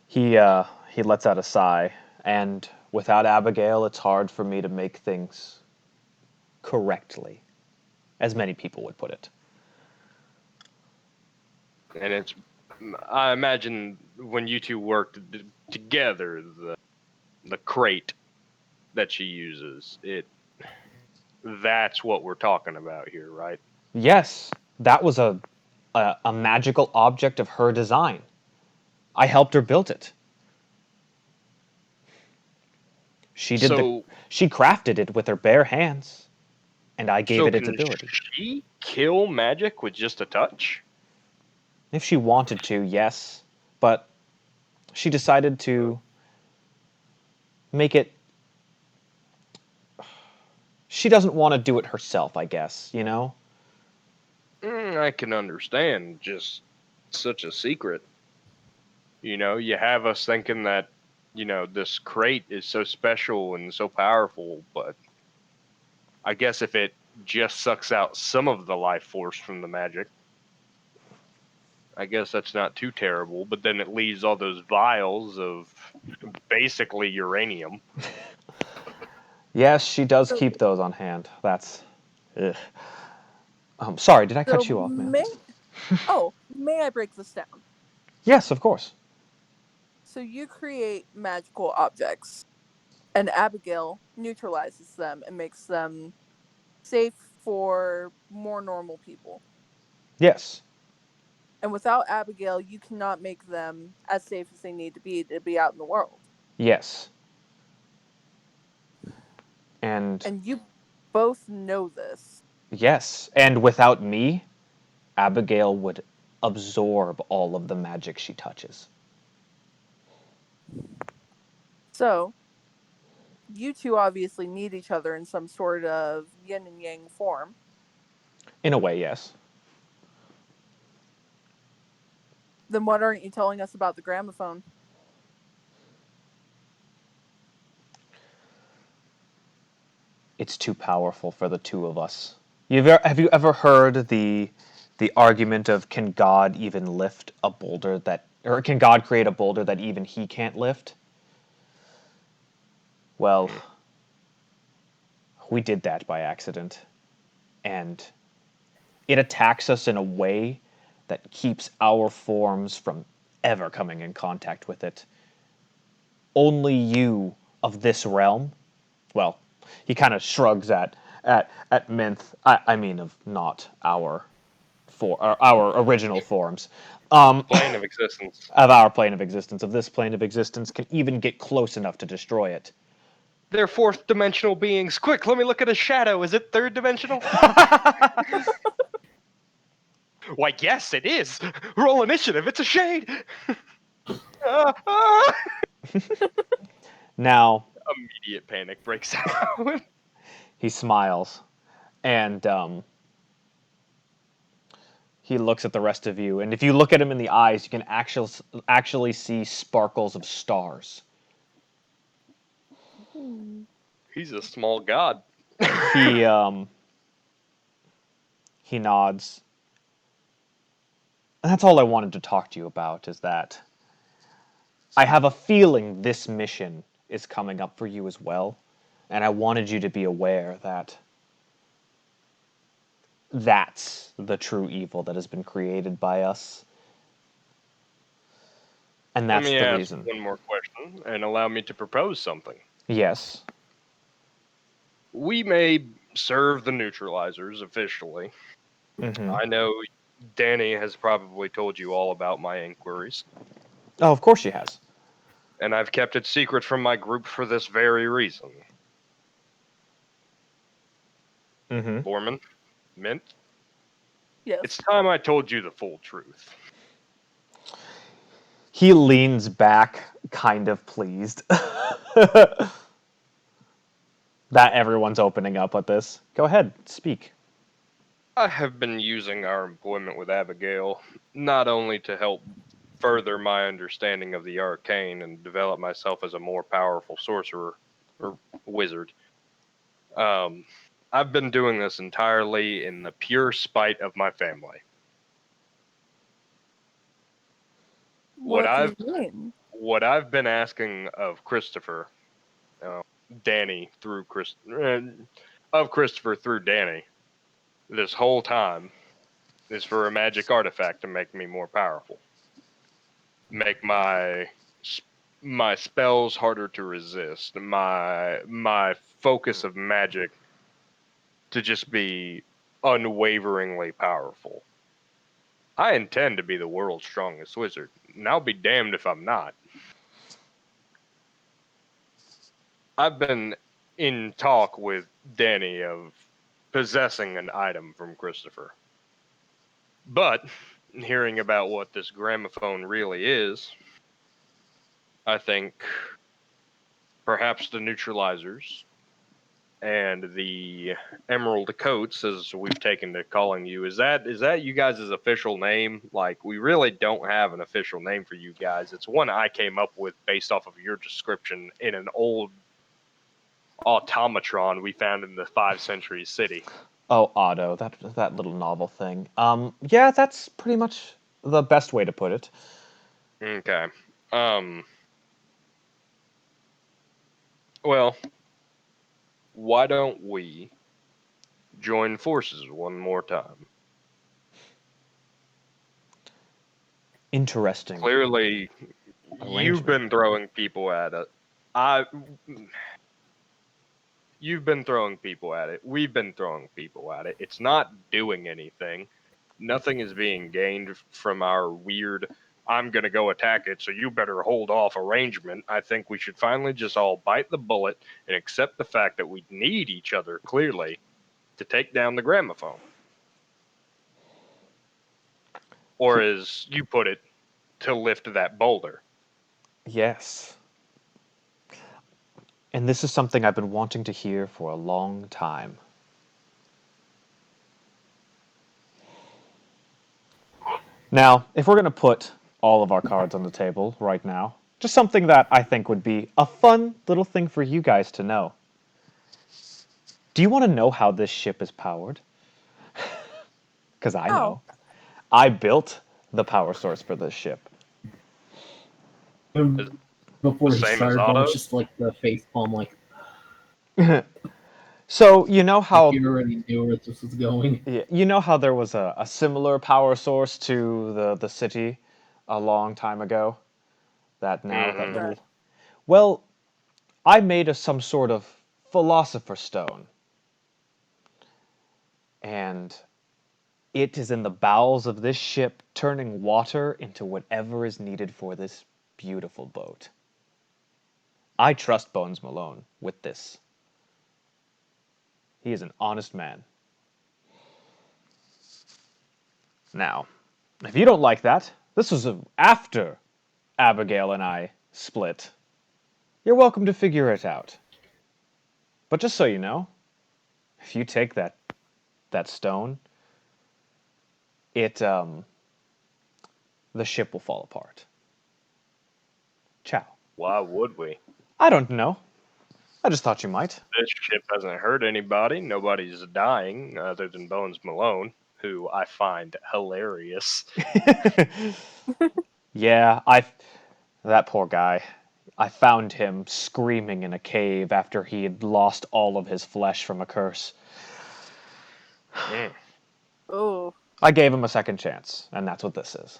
[SPEAKER 2] He lets out a sigh, and without Abigail, it's hard for me to make things correctly, as many people would put it.
[SPEAKER 1] And I imagine when you two worked together, the crate that she uses, that's what we're talking about here, right?
[SPEAKER 2] Yes, that was a magical object of her design. I helped her build it.
[SPEAKER 1] So,
[SPEAKER 2] She crafted it with her bare hands, and I gave
[SPEAKER 1] so
[SPEAKER 2] it its
[SPEAKER 1] can
[SPEAKER 2] ability.
[SPEAKER 1] she kill magic with just a touch?
[SPEAKER 2] If she wanted to, yes, but she decided to make it. She doesn't want to do it herself, I guess, you know?
[SPEAKER 1] I can understand. Just such a secret. You have us thinking that, this crate is so special and so powerful, but I guess if it just sucks out some of the life force from the magic, I guess that's not too terrible, but then it leaves all those vials of basically uranium.
[SPEAKER 2] Yes, she does
[SPEAKER 3] So,
[SPEAKER 2] keep those on hand. That's. Ugh. Sorry, did I
[SPEAKER 3] so
[SPEAKER 2] cut you off, man?
[SPEAKER 3] may I break this down?
[SPEAKER 2] Yes, of course.
[SPEAKER 3] So you create magical objects, and Abigail neutralizes them and makes them safe for more normal people.
[SPEAKER 2] Yes.
[SPEAKER 3] And without Abigail, you cannot make them as safe as they need to be out in the world.
[SPEAKER 2] Yes. And
[SPEAKER 3] And you both know this.
[SPEAKER 2] yes, and without me, Abigail would absorb all of the magic she touches.
[SPEAKER 3] So, you two obviously need each other in some sort of yin and yang form.
[SPEAKER 2] In a way, yes.
[SPEAKER 3] Then what aren't you telling us about the gramophone?
[SPEAKER 2] It's too powerful for the two of us. Have you ever heard the argument of can God even lift a boulder that, or can God create a boulder that even he can't lift? Well, we did that by accident, and it attacks us in a way that keeps our forms from ever coming in contact with it. Only you of this realm, well, he kind of shrugs at Minth. I mean, of not our original forms.
[SPEAKER 1] Plane of existence.
[SPEAKER 2] Of our plane of existence, of this plane of existence, can even get close enough to destroy it.
[SPEAKER 1] They're fourth dimensional beings. Quick, let me look at a shadow. Is it third dimensional? Why, yes, it is. Roll initiative. It's a shade.
[SPEAKER 2] Now,
[SPEAKER 1] Immediate panic breaks out.
[SPEAKER 2] he smiles, and he looks at the rest of you. And if you look at him in the eyes, you can actually see sparkles of stars.
[SPEAKER 1] He's a small god.
[SPEAKER 2] He he nods. And that's all I wanted to talk to you about, is that I have a feeling this mission is coming up for you as well, and I wanted you to be aware that that's the true evil that has been created by us. And
[SPEAKER 1] Let
[SPEAKER 2] that's
[SPEAKER 1] me
[SPEAKER 2] the
[SPEAKER 1] ask
[SPEAKER 2] reason.
[SPEAKER 1] one more question and allow me to propose something.
[SPEAKER 2] Yes.
[SPEAKER 1] We may serve the neutralizers officially.
[SPEAKER 2] Mm-hmm.
[SPEAKER 1] I know Danny has probably told you all about my inquiries,
[SPEAKER 2] Oh, of course she has.
[SPEAKER 1] and I've kept it secret from my group for this very reason.
[SPEAKER 2] Mm-hmm.
[SPEAKER 1] Borman, Mint,
[SPEAKER 3] Yes.
[SPEAKER 1] it's time I told you the full truth.
[SPEAKER 2] He leans back, kind of pleased that everyone's opening up with this. Go ahead, speak.
[SPEAKER 1] I have been using our employment with Abigail not only to help further my understanding of the arcane and develop myself as a more powerful sorcerer or wizard. I've been doing this entirely in the pure spite of my family. What
[SPEAKER 3] What do
[SPEAKER 1] I've
[SPEAKER 3] you mean?
[SPEAKER 1] what I've been asking of Christopher, Danny through of Christopher through Danny, this whole time is for a magic artifact to make me more powerful, make my spells harder to resist, my focus of magic to just be unwaveringly powerful. I intend to be the world's strongest wizard, and I'll be damned if I'm not. I've been in talk with Danny of possessing an item from Christopher. But hearing about what this gramophone really is, I think perhaps the neutralizers and the emerald coats, as we've taken to calling you, is that you guys' official name? Like, we really don't have an official name for you guys. It's one I came up with based off of your description in an old automatron we found in the 5th century city.
[SPEAKER 2] Oh, Otto, that little novel thing. Yeah, that's pretty much the best way to put it.
[SPEAKER 1] Okay. Well, why don't we join forces one more time?
[SPEAKER 2] Interesting
[SPEAKER 1] Clearly, you've
[SPEAKER 2] arrangement.
[SPEAKER 1] been throwing people at it. I You've been throwing people at it. We've been throwing people at it. It's not doing anything. Nothing is being gained from our weird, I'm going to go attack it, so you better hold off arrangement. I think we should finally just all bite the bullet and accept the fact that we need each other, clearly, to take down the gramophone. Or, as you put it, to lift that boulder.
[SPEAKER 2] Yes. And this is something I've been wanting to hear for a long time. Now, if we're going to put all of our cards on the table right now, just something that I think would be a fun little thing for you guys to know. Do you want to know how this ship is powered? Because I
[SPEAKER 3] Oh.
[SPEAKER 2] know. I built the power source for this ship.
[SPEAKER 4] And before
[SPEAKER 1] The
[SPEAKER 4] he
[SPEAKER 1] same as
[SPEAKER 4] started, Ball was
[SPEAKER 1] Otto?
[SPEAKER 4] just like the face palm, like
[SPEAKER 2] So, you know how
[SPEAKER 4] you already knew where this was going.
[SPEAKER 2] yeah, you know how there was a similar power source to the city a long time ago? That now, that
[SPEAKER 1] Mm-hmm.
[SPEAKER 2] little.
[SPEAKER 3] Right.
[SPEAKER 2] Well, I made some sort of philosopher's stone. And it is in the bowels of this ship, turning water into whatever is needed for this beautiful boat. I trust Bones Malone with this. He is an honest man. Now, if you don't like that, this was after Abigail and I split. You're welcome to figure it out. But just so you know, if you take that stone, the ship will fall apart. Ciao.
[SPEAKER 1] Why would we?
[SPEAKER 2] I don't know. I just thought you might.
[SPEAKER 1] This ship hasn't hurt anybody. Nobody's dying other than Bones Malone, who I find hilarious.
[SPEAKER 2] Yeah, that poor guy. I found him screaming in a cave after he had lost all of his flesh from a curse.
[SPEAKER 1] Mm.
[SPEAKER 3] Oh.
[SPEAKER 2] I gave him a second chance, and that's what this is.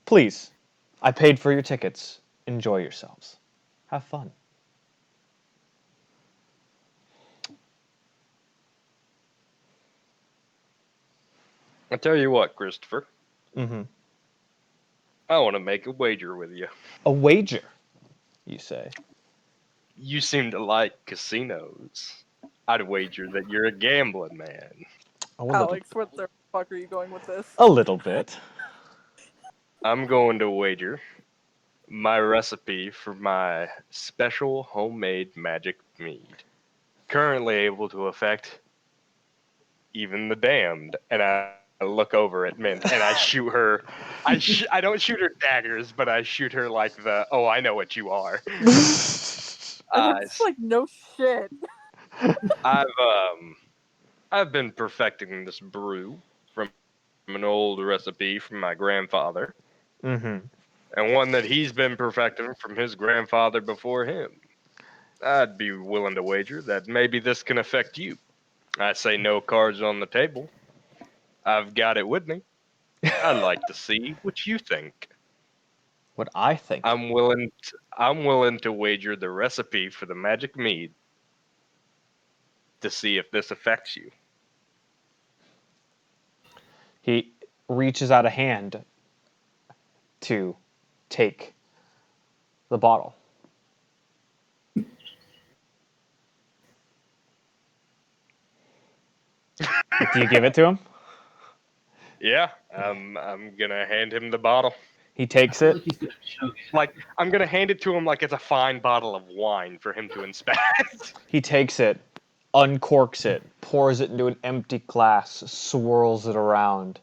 [SPEAKER 2] Please, I paid for your tickets. Enjoy yourselves. Have fun.
[SPEAKER 1] I tell you what, Christopher,
[SPEAKER 2] Mm-hmm.
[SPEAKER 1] I want to make a wager with you.
[SPEAKER 2] A wager, you say?
[SPEAKER 1] You seem to like casinos. I'd wager that you're a gambling man.
[SPEAKER 2] Oh, a little,
[SPEAKER 3] Alex, what the fuck are you going with this?
[SPEAKER 2] a little bit.
[SPEAKER 1] I'm going to wager my recipe for my special homemade magic mead. Currently able to affect even the damned. And I look over at Mint and I shoot her. I don't shoot her daggers, but I shoot her like the, oh, I know what you are.
[SPEAKER 3] And it's like, no shit.
[SPEAKER 1] I've been perfecting this brew from an old recipe from my grandfather,
[SPEAKER 2] Mm-hmm.
[SPEAKER 1] and one that he's been perfecting from his grandfather before him. I'd be willing to wager that maybe this can affect you. I say no cards on the table. I've got it with me. I'd like to see what you think.
[SPEAKER 2] What I think.
[SPEAKER 1] I'm willing to wager the recipe for the magic mead to see if this affects you.
[SPEAKER 2] He reaches out a hand to take the bottle. Do you give it to him?
[SPEAKER 1] Yeah, I'm gonna hand him the bottle.
[SPEAKER 2] He
[SPEAKER 4] I
[SPEAKER 2] takes
[SPEAKER 4] feel
[SPEAKER 2] it.
[SPEAKER 4] like he's gonna choke it.
[SPEAKER 1] Like, I'm gonna hand it to him like it's a fine bottle of wine for him to inspect.
[SPEAKER 2] He takes it, uncorks it, pours it into an empty glass, swirls it around,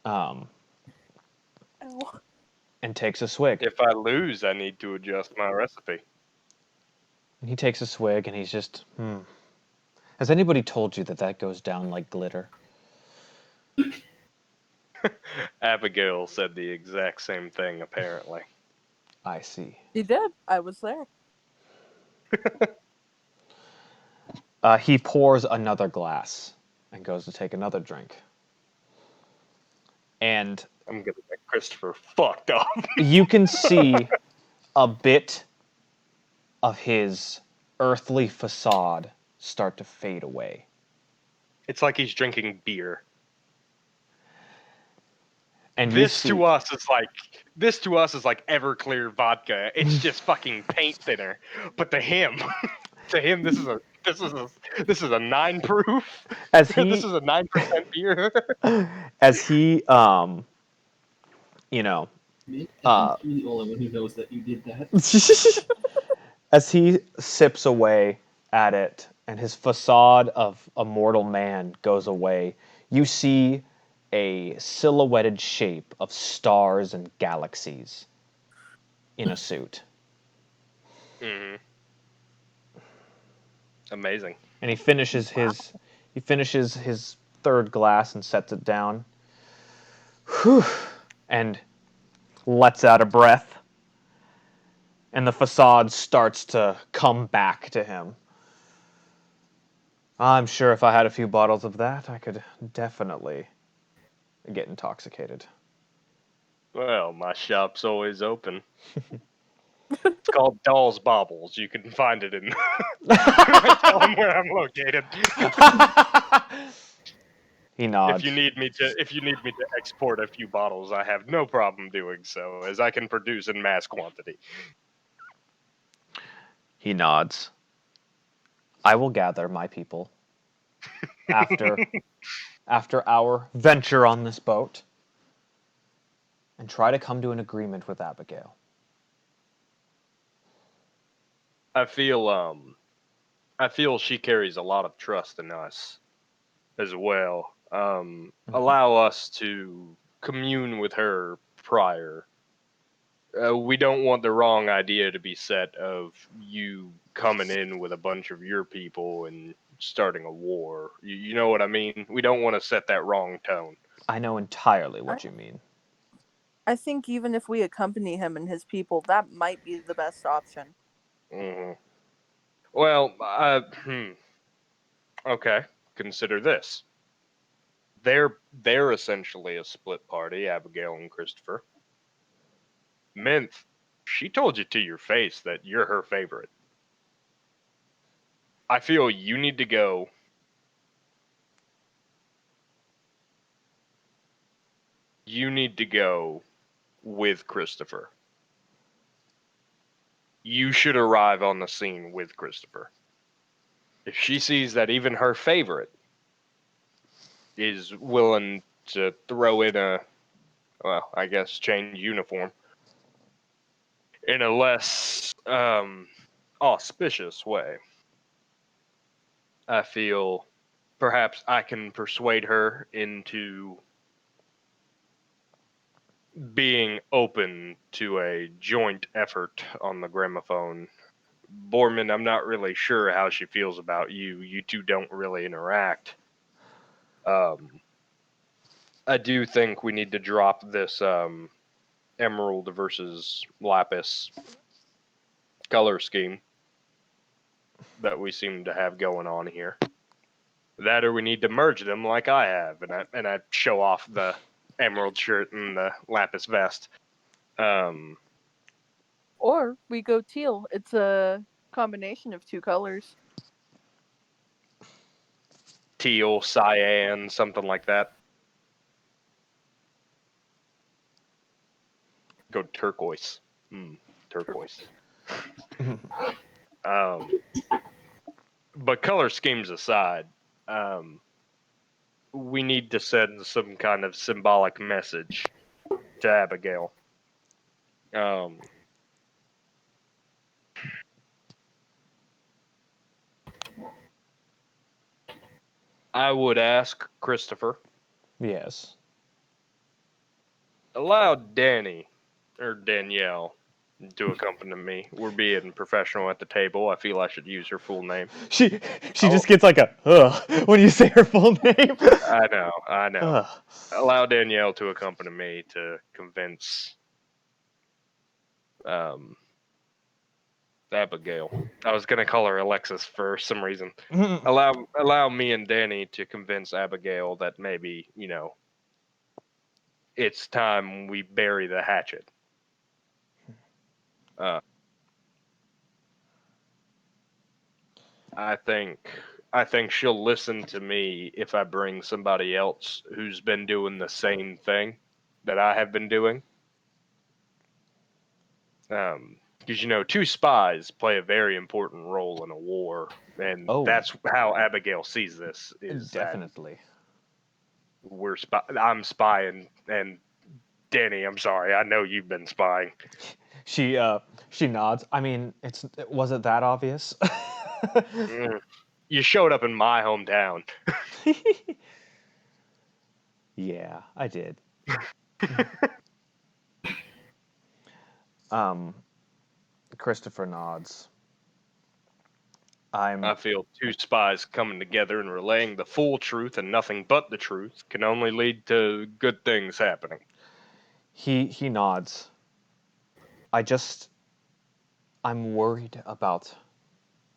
[SPEAKER 3] Ow.
[SPEAKER 2] and takes a swig.
[SPEAKER 1] If I lose, I need to adjust my recipe.
[SPEAKER 2] And he takes a swig, and he's just, Has anybody told you that that goes down like glitter?
[SPEAKER 1] Abigail said the exact same thing, apparently.
[SPEAKER 2] I see.
[SPEAKER 3] He did. I was there.
[SPEAKER 2] He pours another glass and goes to take another drink. And
[SPEAKER 1] I'm gonna get Christopher fucked up.
[SPEAKER 2] you can see a bit of his earthly facade start to fade away.
[SPEAKER 1] It's like he's drinking beer.
[SPEAKER 2] And
[SPEAKER 1] This to us is like Everclear vodka. It's just fucking paint thinner. But to him, this is a 9 proof.
[SPEAKER 2] as
[SPEAKER 1] This
[SPEAKER 2] he
[SPEAKER 1] is a 9% beer.
[SPEAKER 2] as he you know
[SPEAKER 4] He's
[SPEAKER 2] Uh,
[SPEAKER 4] really the only one who knows that you did that.
[SPEAKER 2] as he sips away at it and his facade of a mortal man goes away, you see a silhouetted shape of stars and galaxies in a suit.
[SPEAKER 1] Mm-hmm. Amazing.
[SPEAKER 2] And he finishes his third glass and sets it down. Whew, and lets out a breath. And the facade starts to come back to him. I'm sure if I had a few bottles of that, I could definitely get intoxicated.
[SPEAKER 1] Well, my shop's always open. It's called Doll's Baubles. You can find it in. Tell them where I'm located.
[SPEAKER 2] He nods.
[SPEAKER 1] If you need me to export a few bottles, I have no problem doing so, as I can produce in mass quantity.
[SPEAKER 2] He nods. I will gather my people after our venture on this boat and try to come to an agreement with Abigail.
[SPEAKER 1] I feel she carries a lot of trust in us as well. Allow us to commune with her prior. We don't want the wrong idea to be set of you coming in with a bunch of your people and starting a war. You know what I mean? We don't want to set that wrong tone.
[SPEAKER 2] I know entirely what you mean.
[SPEAKER 3] I think even if we accompany him and his people, that might be the best option.
[SPEAKER 1] Mm-hmm. Well, okay. Consider this. They're essentially a split party, Abigail and Christopher. Minth, she told you to your face that you're her favorite. I feel you need to go you need to go with Christopher. You should arrive on the scene with Christopher. If she sees that even her favorite is willing to throw in I guess, change uniform in a less auspicious way, I feel perhaps I can persuade her into being open to a joint effort on the gramophone. Borman, I'm not really sure how she feels about you. You two don't really interact. I do think we need to drop this emerald versus lapis color scheme that we seem to have going on here. That or we need to merge them like I have, and I show off the emerald shirt and the lapis vest.
[SPEAKER 3] Or we go teal. It's a combination of two colors.
[SPEAKER 1] Teal, cyan, something like that. Go turquoise. Turquoise. But color schemes aside, we need to send some kind of symbolic message to Abigail. I would ask Christopher,
[SPEAKER 2] Yes.
[SPEAKER 1] allow Danny or Danielle to accompany me. We're being professional at the table. I feel I should use her full name.
[SPEAKER 2] She just gets like a when you say her full name.
[SPEAKER 1] I know.
[SPEAKER 2] Ugh.
[SPEAKER 1] Allow Danielle to accompany me to convince Abigail. I was gonna call her Alexis for some reason. Allow me and Danny to convince Abigail that maybe, it's time we bury the hatchet. I think she'll listen to me if I bring somebody else who's been doing the same thing that I have been doing. Because two spies play a very important role in a war, and that's how Abigail sees this. Is
[SPEAKER 2] definitely
[SPEAKER 1] that I'm spying, and Danny, I'm sorry, I know you've been spying.
[SPEAKER 2] She nods. I mean, was it that obvious?
[SPEAKER 1] You showed up in my hometown.
[SPEAKER 2] Yeah, I did. Christopher nods.
[SPEAKER 1] I feel two spies coming together and relaying the full truth and nothing but the truth can only lead to good things happening.
[SPEAKER 2] He nods. I'm worried about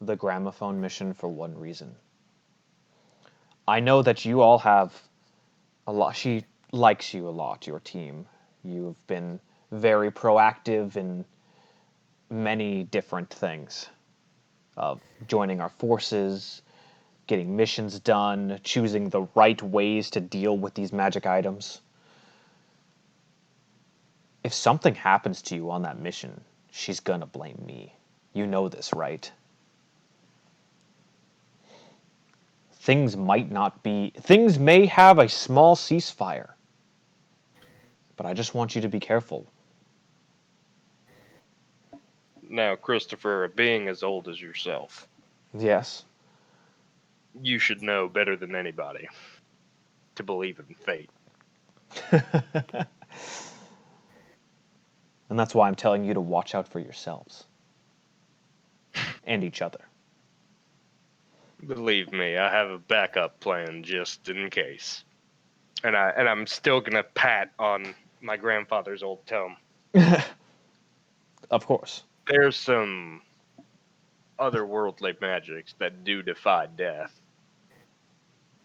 [SPEAKER 2] the gramophone mission for one reason. I know that you all have a lot. She likes you a lot, your team. You've been very proactive in many different things of joining our forces, getting missions done, choosing the right ways to deal with these magic items. If something happens to you on that mission, she's gonna blame me. You know this, right? Things may have a small ceasefire, but I just want you to be careful.
[SPEAKER 1] Now, Christopher, a being as old as yourself,
[SPEAKER 2] Yes.
[SPEAKER 1] you should know better than anybody to believe in fate.
[SPEAKER 2] And that's why I'm telling you to watch out for yourselves. And each other.
[SPEAKER 1] Believe me, I have a backup plan just in case. And I'm still gonna pat on my grandfather's old tome.
[SPEAKER 2] Of course.
[SPEAKER 1] There's some otherworldly magics that do defy death.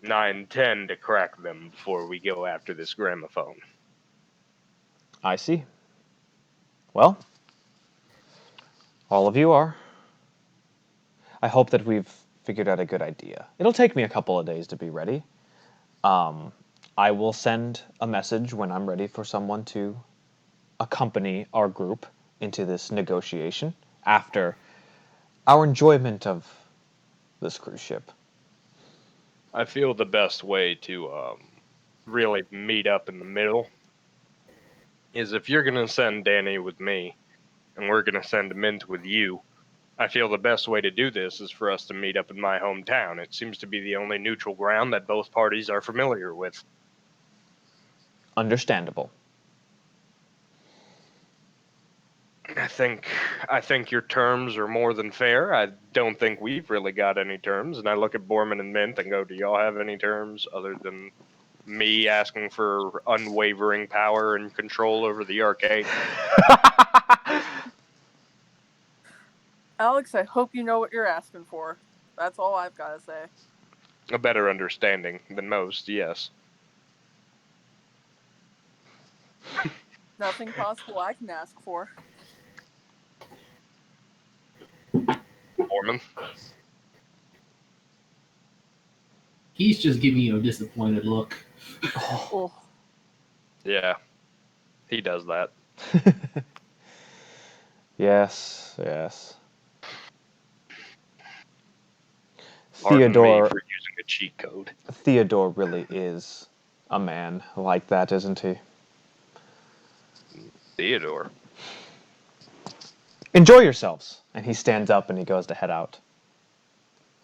[SPEAKER 1] And I intend to crack them before we go after this gramophone.
[SPEAKER 2] I see. Well, all of you are. I hope that we've figured out a good idea. It'll take me a couple of days to be ready. I will send a message when I'm ready for someone to accompany our group into this negotiation after our enjoyment of this cruise ship.
[SPEAKER 1] I feel the best way to really meet up in the middle is if you're going to send Danny with me and we're going to send Mint with you. I feel the best way to do this is for us to meet up in my hometown. It seems to be the only neutral ground that both parties are familiar with.
[SPEAKER 2] Understandable.
[SPEAKER 1] I think your terms are more than fair. I don't think we've really got any terms, and I look at Borman and Mint and go, do y'all have any terms other than me asking for unwavering power and control over the arcade?
[SPEAKER 3] Alex, I hope you know what you're asking for. That's all I've got to say.
[SPEAKER 1] A better understanding than most, yes.
[SPEAKER 3] Nothing possible I can ask for.
[SPEAKER 1] Borman?
[SPEAKER 4] He's just giving you a disappointed look.
[SPEAKER 3] Oh,
[SPEAKER 1] Yeah, he does that.
[SPEAKER 2] Yes, yes.
[SPEAKER 1] Pardon me
[SPEAKER 2] Theodore
[SPEAKER 1] for using a cheat code.
[SPEAKER 2] Theodore really is a man like that, isn't he?
[SPEAKER 1] Theodore.
[SPEAKER 2] Enjoy yourselves. And he stands up and he goes to head out.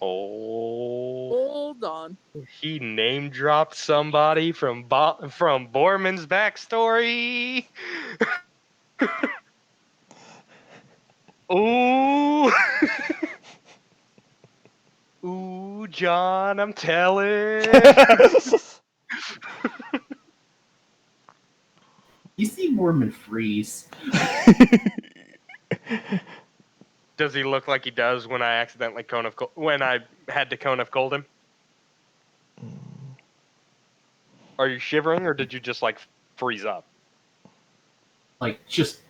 [SPEAKER 1] Oh,
[SPEAKER 3] hold on.
[SPEAKER 1] he name dropped somebody from Borman's backstory. Ooh. Ooh, John, I'm telling.
[SPEAKER 4] You see Mormon freeze.
[SPEAKER 1] Does he look like he does when I accidentally when I had to cone of cold him? Are you shivering, or did you just like freeze up?
[SPEAKER 4] Like, just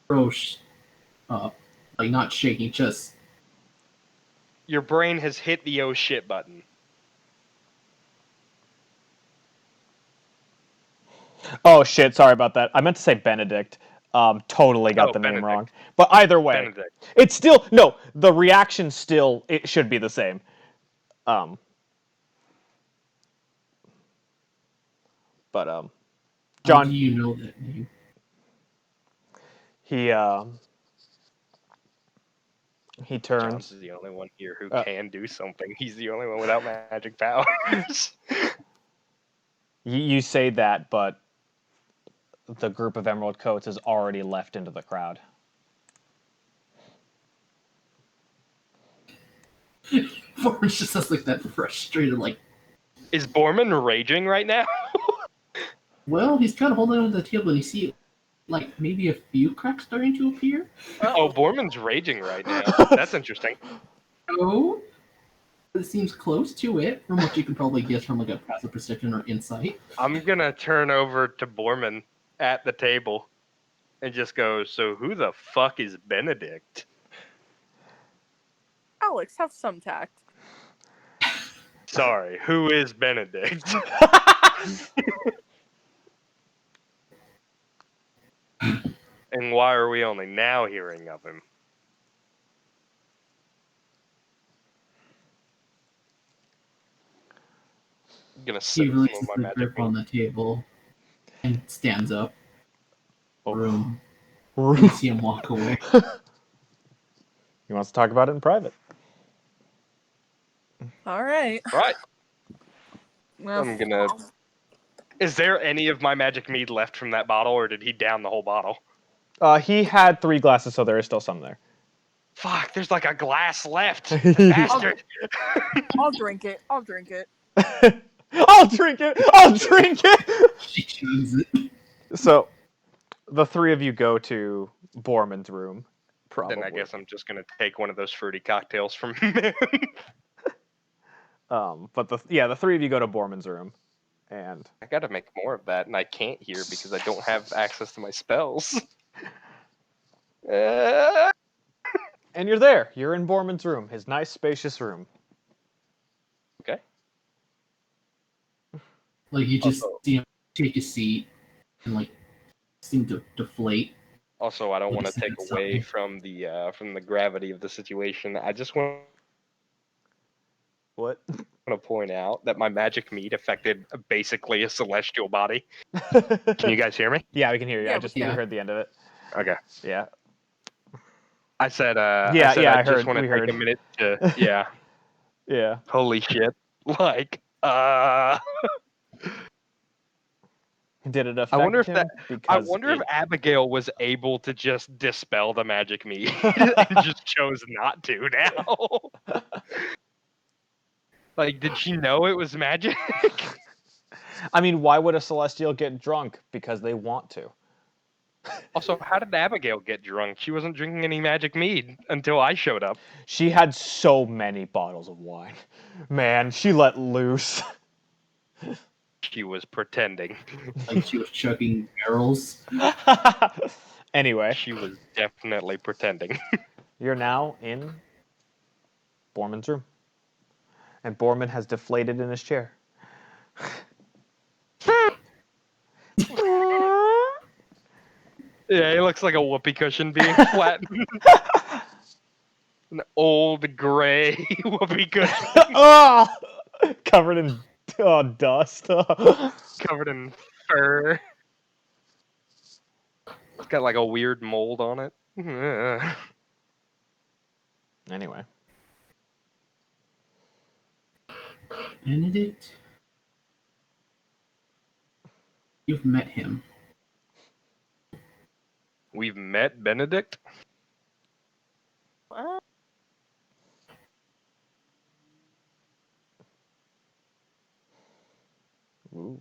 [SPEAKER 4] froze up. Like, not shaking, just...
[SPEAKER 1] Your brain has hit the oh shit button.
[SPEAKER 2] Oh shit, sorry about that. I meant to say Benedict. Totally got
[SPEAKER 1] Oh,
[SPEAKER 2] the name
[SPEAKER 1] Benedict.
[SPEAKER 2] wrong. But either way,
[SPEAKER 1] Benedict.
[SPEAKER 2] it's still no, the reaction still it should be the same. But
[SPEAKER 4] How
[SPEAKER 2] John,
[SPEAKER 4] do you know that name?
[SPEAKER 2] he
[SPEAKER 1] John's
[SPEAKER 2] turns.
[SPEAKER 1] the only one here who can do something. He's the only one without magic powers.
[SPEAKER 2] You say that, but the group of Emerald Coats has already left into the crowd.
[SPEAKER 4] Forrest just has like that frustrated, like,
[SPEAKER 1] Is Borman raging right now?
[SPEAKER 4] well, he's kind of holding on to the table and you see, like, maybe a few cracks starting to appear.
[SPEAKER 1] Oh, Borman's raging right now. That's interesting.
[SPEAKER 4] Oh, it seems close to it, from what you can probably guess from like a passive perception or insight.
[SPEAKER 1] I'm gonna turn over to Borman at the table and just go, so who the fuck is Benedict?
[SPEAKER 3] Alex, have some tact.
[SPEAKER 1] Sorry, who is Benedict? And why are we only now hearing of him? I'm gonna
[SPEAKER 4] He
[SPEAKER 1] sip some
[SPEAKER 4] releases
[SPEAKER 1] of my
[SPEAKER 4] the
[SPEAKER 1] magic
[SPEAKER 4] grip on the table and stands up. Room. You see him walk away.
[SPEAKER 2] He wants to talk about it in private.
[SPEAKER 3] All right.
[SPEAKER 1] Right.
[SPEAKER 3] Well,
[SPEAKER 1] I'm gonna. Is there any of my magic mead left from that bottle, or did he down the whole bottle?
[SPEAKER 2] He had 3 glasses, so there is still some there.
[SPEAKER 1] Fuck, there's like a glass left. Bastard.
[SPEAKER 3] I'll drink it. I'll drink it.
[SPEAKER 2] I'll drink it. I'll drink it.
[SPEAKER 4] She chooses it.
[SPEAKER 2] So, the 3 of you go to Borman's room. Probably.
[SPEAKER 1] Then I guess I'm just gonna take one of those fruity cocktails from him.
[SPEAKER 2] But the 3 of you go to Borman's room, and
[SPEAKER 1] I gotta make more of that, and I can't here because I don't have access to my spells.
[SPEAKER 2] and you're there. You're in Borman's room, his nice, spacious room.
[SPEAKER 1] Okay.
[SPEAKER 4] Like you just
[SPEAKER 1] Also-
[SPEAKER 4] see him take a seat and like seem to deflate.
[SPEAKER 1] Also, I don't want to
[SPEAKER 4] Listen
[SPEAKER 1] take
[SPEAKER 4] to
[SPEAKER 1] away
[SPEAKER 4] something.
[SPEAKER 1] from the gravity of the situation. I just want
[SPEAKER 2] What?
[SPEAKER 1] to point out that my magic meat affected basically a celestial body. Can you guys hear me?
[SPEAKER 2] Yeah, we can hear you.
[SPEAKER 3] Yeah,
[SPEAKER 2] We
[SPEAKER 4] can.
[SPEAKER 2] heard the end of it.
[SPEAKER 1] Okay.
[SPEAKER 2] Yeah.
[SPEAKER 1] I said
[SPEAKER 2] Yeah, yeah,
[SPEAKER 1] I
[SPEAKER 2] I
[SPEAKER 1] just
[SPEAKER 2] heard.
[SPEAKER 1] want to
[SPEAKER 2] We
[SPEAKER 1] take
[SPEAKER 2] heard.
[SPEAKER 1] a minute to yeah.
[SPEAKER 2] Yeah.
[SPEAKER 1] Holy shit. Like
[SPEAKER 2] Did it affect
[SPEAKER 1] I wonder if
[SPEAKER 2] him?
[SPEAKER 1] I
[SPEAKER 2] Because
[SPEAKER 1] wonder if
[SPEAKER 2] it...
[SPEAKER 1] Abigail was able to just dispel the magic meat and just chose not to now. Like, did she know it was magic?
[SPEAKER 2] I mean, why would a Celestial get drunk? Because they want to.
[SPEAKER 1] Also, how did Abigail get drunk? She wasn't drinking any magic mead until I showed up.
[SPEAKER 2] She had so many bottles of wine. Man, she let loose.
[SPEAKER 1] She was pretending.
[SPEAKER 4] Like she was chugging barrels.
[SPEAKER 2] Anyway,
[SPEAKER 1] She was definitely pretending.
[SPEAKER 2] you're now in Borman's room. And Borman has deflated in his chair.
[SPEAKER 1] Yeah, he looks like a whoopee cushion being flattened. An old gray whoopee cushion
[SPEAKER 2] Oh! Covered in dust.
[SPEAKER 1] covered in fur. It's got like a weird mold on it. Ugh.
[SPEAKER 2] Anyway.
[SPEAKER 4] Benedict? You've met him.
[SPEAKER 1] We've met Benedict.
[SPEAKER 3] What?
[SPEAKER 2] Ooh.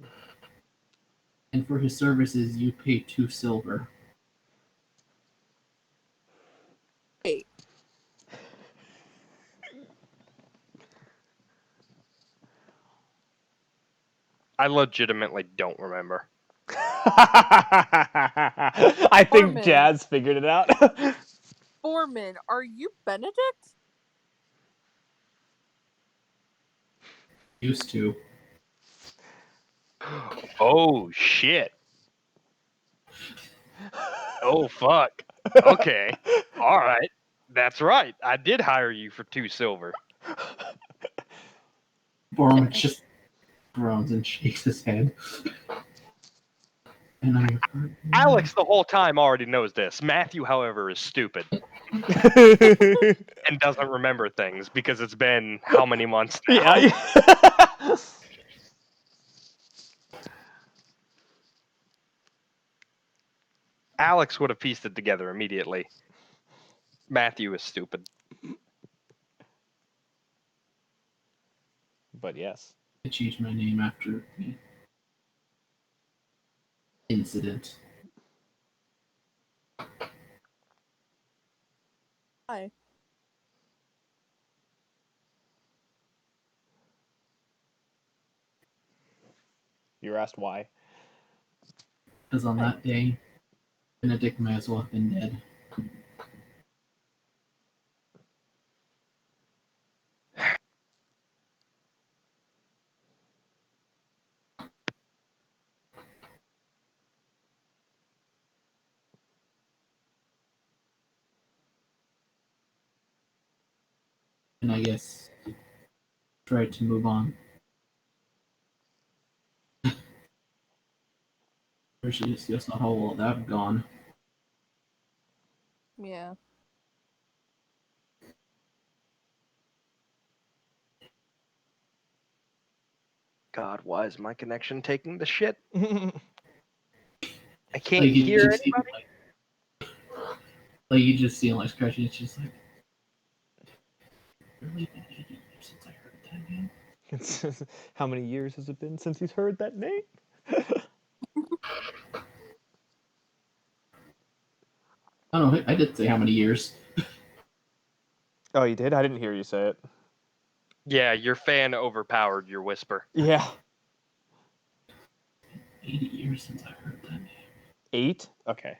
[SPEAKER 4] And for his services, you pay 2 silver.
[SPEAKER 3] Wait.
[SPEAKER 1] I legitimately don't remember.
[SPEAKER 2] I think
[SPEAKER 3] Borman.
[SPEAKER 2] Jazz figured it out.
[SPEAKER 3] Borman, are you Benedict?
[SPEAKER 4] Used to.
[SPEAKER 1] Oh shit. Oh fuck. Okay. All right. That's right. I did hire you for 2 silver.
[SPEAKER 4] Borman just groans and shakes his head. And I'm your partner.
[SPEAKER 1] Alex the whole time already knows this. Matthew, however, is stupid and doesn't remember things because it's been how many months now?
[SPEAKER 2] Yeah.
[SPEAKER 1] Alex would have pieced it together immediately. Matthew is stupid.
[SPEAKER 2] But yes.
[SPEAKER 4] I changed my name after the incident.
[SPEAKER 3] Hi.
[SPEAKER 2] You were asked why.
[SPEAKER 4] Because on that day, Benedict might as well have been dead. And I guess tried to move on. Especially just not how well that have gone.
[SPEAKER 3] Yeah.
[SPEAKER 1] God, why is my connection taking the shit?
[SPEAKER 2] Yeah.
[SPEAKER 1] I can't
[SPEAKER 4] Like you
[SPEAKER 1] hear
[SPEAKER 4] just see,
[SPEAKER 1] anybody.
[SPEAKER 4] like you just see him like scratching. It's just like, really been 80 years since I heard that name.
[SPEAKER 2] How many years has it been since he's heard that name?
[SPEAKER 4] I don't know. I did say how many years.
[SPEAKER 2] Oh, you did? I didn't hear you say it.
[SPEAKER 1] Yeah, your fan overpowered your whisper.
[SPEAKER 2] Yeah.
[SPEAKER 4] 80 years since I heard that name.
[SPEAKER 2] 8? Okay.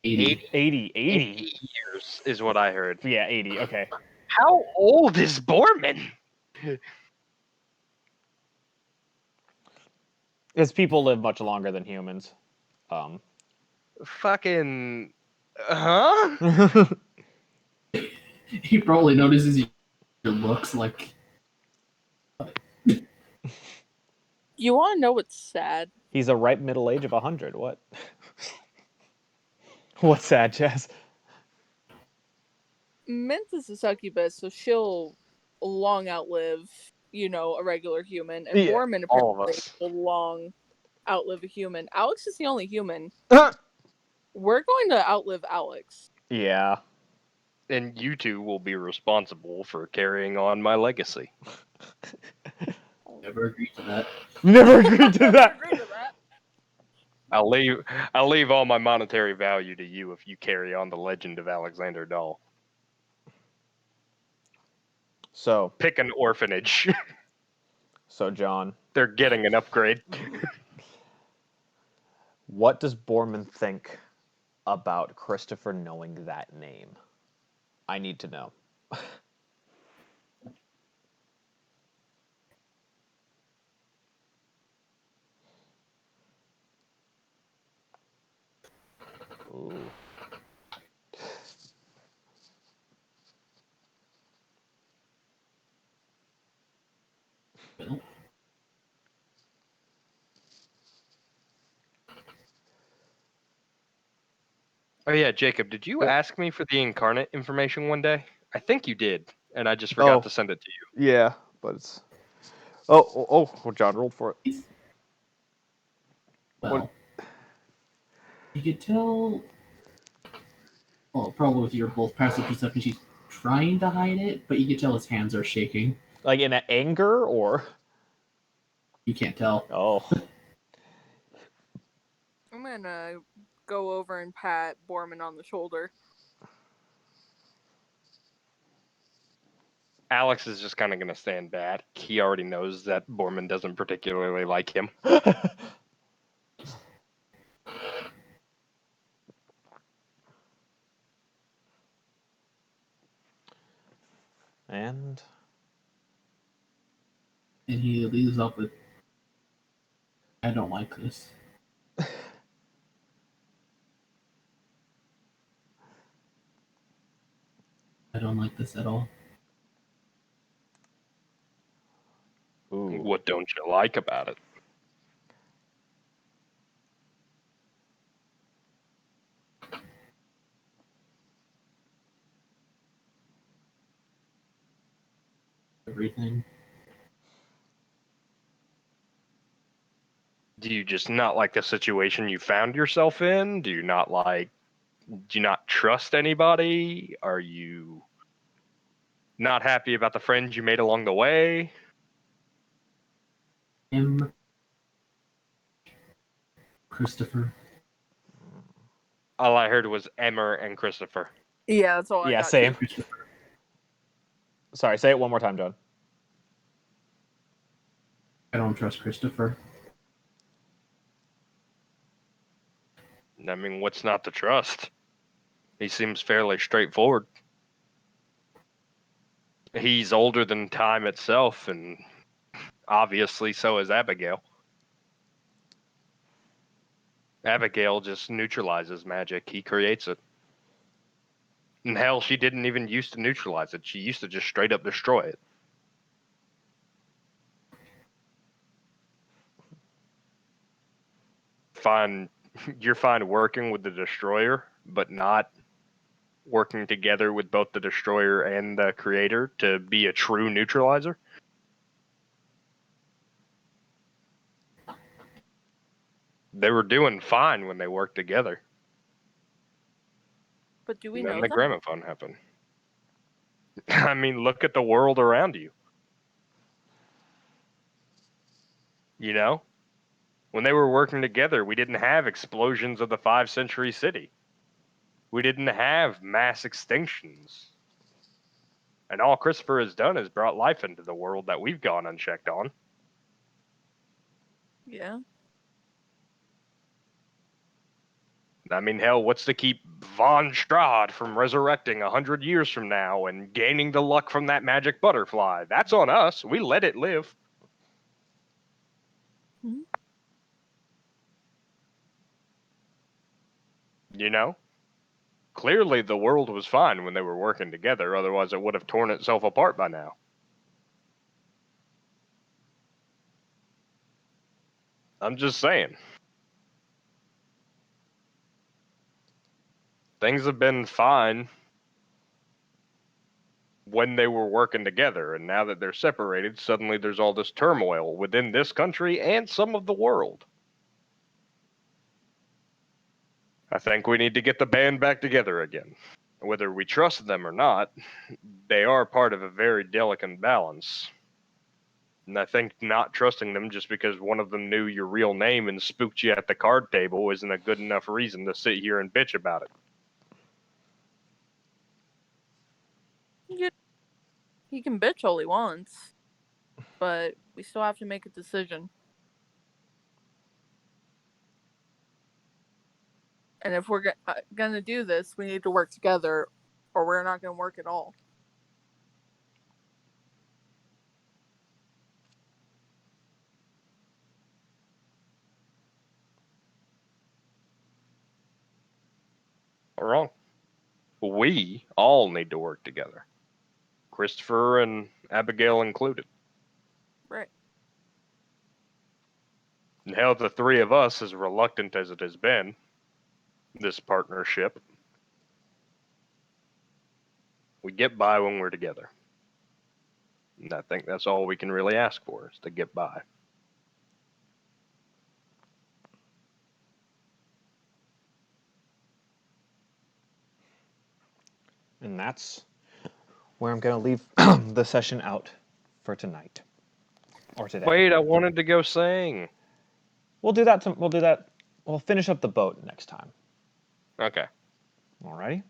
[SPEAKER 4] 80.
[SPEAKER 2] 80.
[SPEAKER 1] 80 years is what I heard.
[SPEAKER 2] Yeah, 80. Okay.
[SPEAKER 1] How old is Borman?
[SPEAKER 2] Because people live much longer than humans.
[SPEAKER 1] Fucking. Huh?
[SPEAKER 4] He probably notices your looks like.
[SPEAKER 3] You want to know what's sad?
[SPEAKER 2] He's a ripe middle age of 100. What? What's sad, Jazz?
[SPEAKER 3] Mint is a succubus, so she'll long outlive, a regular human. And
[SPEAKER 2] Yeah,
[SPEAKER 3] Borman
[SPEAKER 1] all of
[SPEAKER 3] apparently
[SPEAKER 1] us.
[SPEAKER 3] will long outlive a human. Alex is the only human. We're going to outlive Alex.
[SPEAKER 2] Yeah.
[SPEAKER 1] And you two will be responsible for carrying on my legacy.
[SPEAKER 4] Never agreed to that.
[SPEAKER 2] Never agreed to that.
[SPEAKER 3] Agree to that.
[SPEAKER 1] I'll leave all my monetary value to you if you carry on the legend of Alexander Dahl.
[SPEAKER 2] So,
[SPEAKER 1] Pick an orphanage.
[SPEAKER 2] John,
[SPEAKER 1] They're getting an upgrade.
[SPEAKER 2] what does Borman think about Christopher knowing that name? I need to know. Ooh.
[SPEAKER 4] Well,
[SPEAKER 1] Oh yeah, Jacob, did you
[SPEAKER 2] Yep.
[SPEAKER 1] ask me for the incarnate information one day? I think you did, and I just forgot to send it to you.
[SPEAKER 2] Yeah, but it's. Oh, John rolled for it.
[SPEAKER 4] well, you could tell. Well, probably with your both passive perception, she's trying to hide it, but you can tell his hands are shaking.
[SPEAKER 2] Like in anger or?
[SPEAKER 4] You can't tell.
[SPEAKER 2] Oh.
[SPEAKER 3] I'm gonna go over and pat Borman on the shoulder.
[SPEAKER 1] Alex is just kind of going to stand back. He already knows that Borman doesn't particularly like him.
[SPEAKER 2] And
[SPEAKER 4] He leaves off with, I don't like this. I don't like this at all.
[SPEAKER 2] ooh.
[SPEAKER 1] What don't you like about it?
[SPEAKER 4] Everything.
[SPEAKER 1] Do you just not like the situation you found yourself in? Do you not trust anybody? Are you not happy about the friends you made along the way?
[SPEAKER 4] Him. Christopher.
[SPEAKER 1] All I heard was Emmer and Christopher.
[SPEAKER 3] Yeah, that's all I
[SPEAKER 2] Yeah,
[SPEAKER 3] got.
[SPEAKER 2] same.
[SPEAKER 4] Christopher.
[SPEAKER 2] Sorry, say it one more time, John.
[SPEAKER 4] I don't trust Christopher.
[SPEAKER 1] I mean, what's not to trust? He seems fairly straightforward. He's older than time itself, and obviously so is Abigail. Abigail just neutralizes magic. He creates it. And hell, she didn't even used to neutralize it. She used to just straight up destroy it. Fine, you're fine working with the destroyer, but not working together with both the destroyer and the creator to be a true neutralizer. They were doing fine when they worked together.
[SPEAKER 3] But do we
[SPEAKER 1] And then
[SPEAKER 3] know
[SPEAKER 1] the
[SPEAKER 3] that?
[SPEAKER 1] gramophone happened. I mean, look at the world around you. You know? When they were working together, we didn't have explosions of the 5th century city. We didn't have mass extinctions. And all Christopher has done is brought life into the world that we've gone unchecked on.
[SPEAKER 3] Yeah.
[SPEAKER 1] I mean, hell, what's to keep Von Strahd from resurrecting 100 years from now and gaining the luck from that magic butterfly? That's on us. We let it live.
[SPEAKER 3] Hmm.
[SPEAKER 1] You know? Clearly the world was fine when they were working together, otherwise it would have torn itself apart by now. I'm just saying. Things have been fine when they were working together, and now that they're separated, suddenly there's all this turmoil within this country and some of the world. I think we need to get the band back together again. Whether we trust them or not, they are part of a very delicate balance. And I think not trusting them just because one of them knew your real name and spooked you at the card table isn't a good enough reason to sit here and bitch about it.
[SPEAKER 3] He can bitch all he wants, but we still have to make a decision. And if we're gonna do this, we need to work together, or we're not gonna work at all.
[SPEAKER 1] Not wrong. We all need to work together. Christopher and Abigail included.
[SPEAKER 3] Right.
[SPEAKER 1] And hell, the three of us, as reluctant as it has been, this partnership, we get by when we're together. And I think that's all we can really ask for, is to get by.
[SPEAKER 2] And that's where I'm going to leave the session out for tonight. Or today.
[SPEAKER 1] Wait, I wanted to go sing.
[SPEAKER 2] We'll do that. We'll finish up the boat next time.
[SPEAKER 1] Okay.
[SPEAKER 2] Alrighty.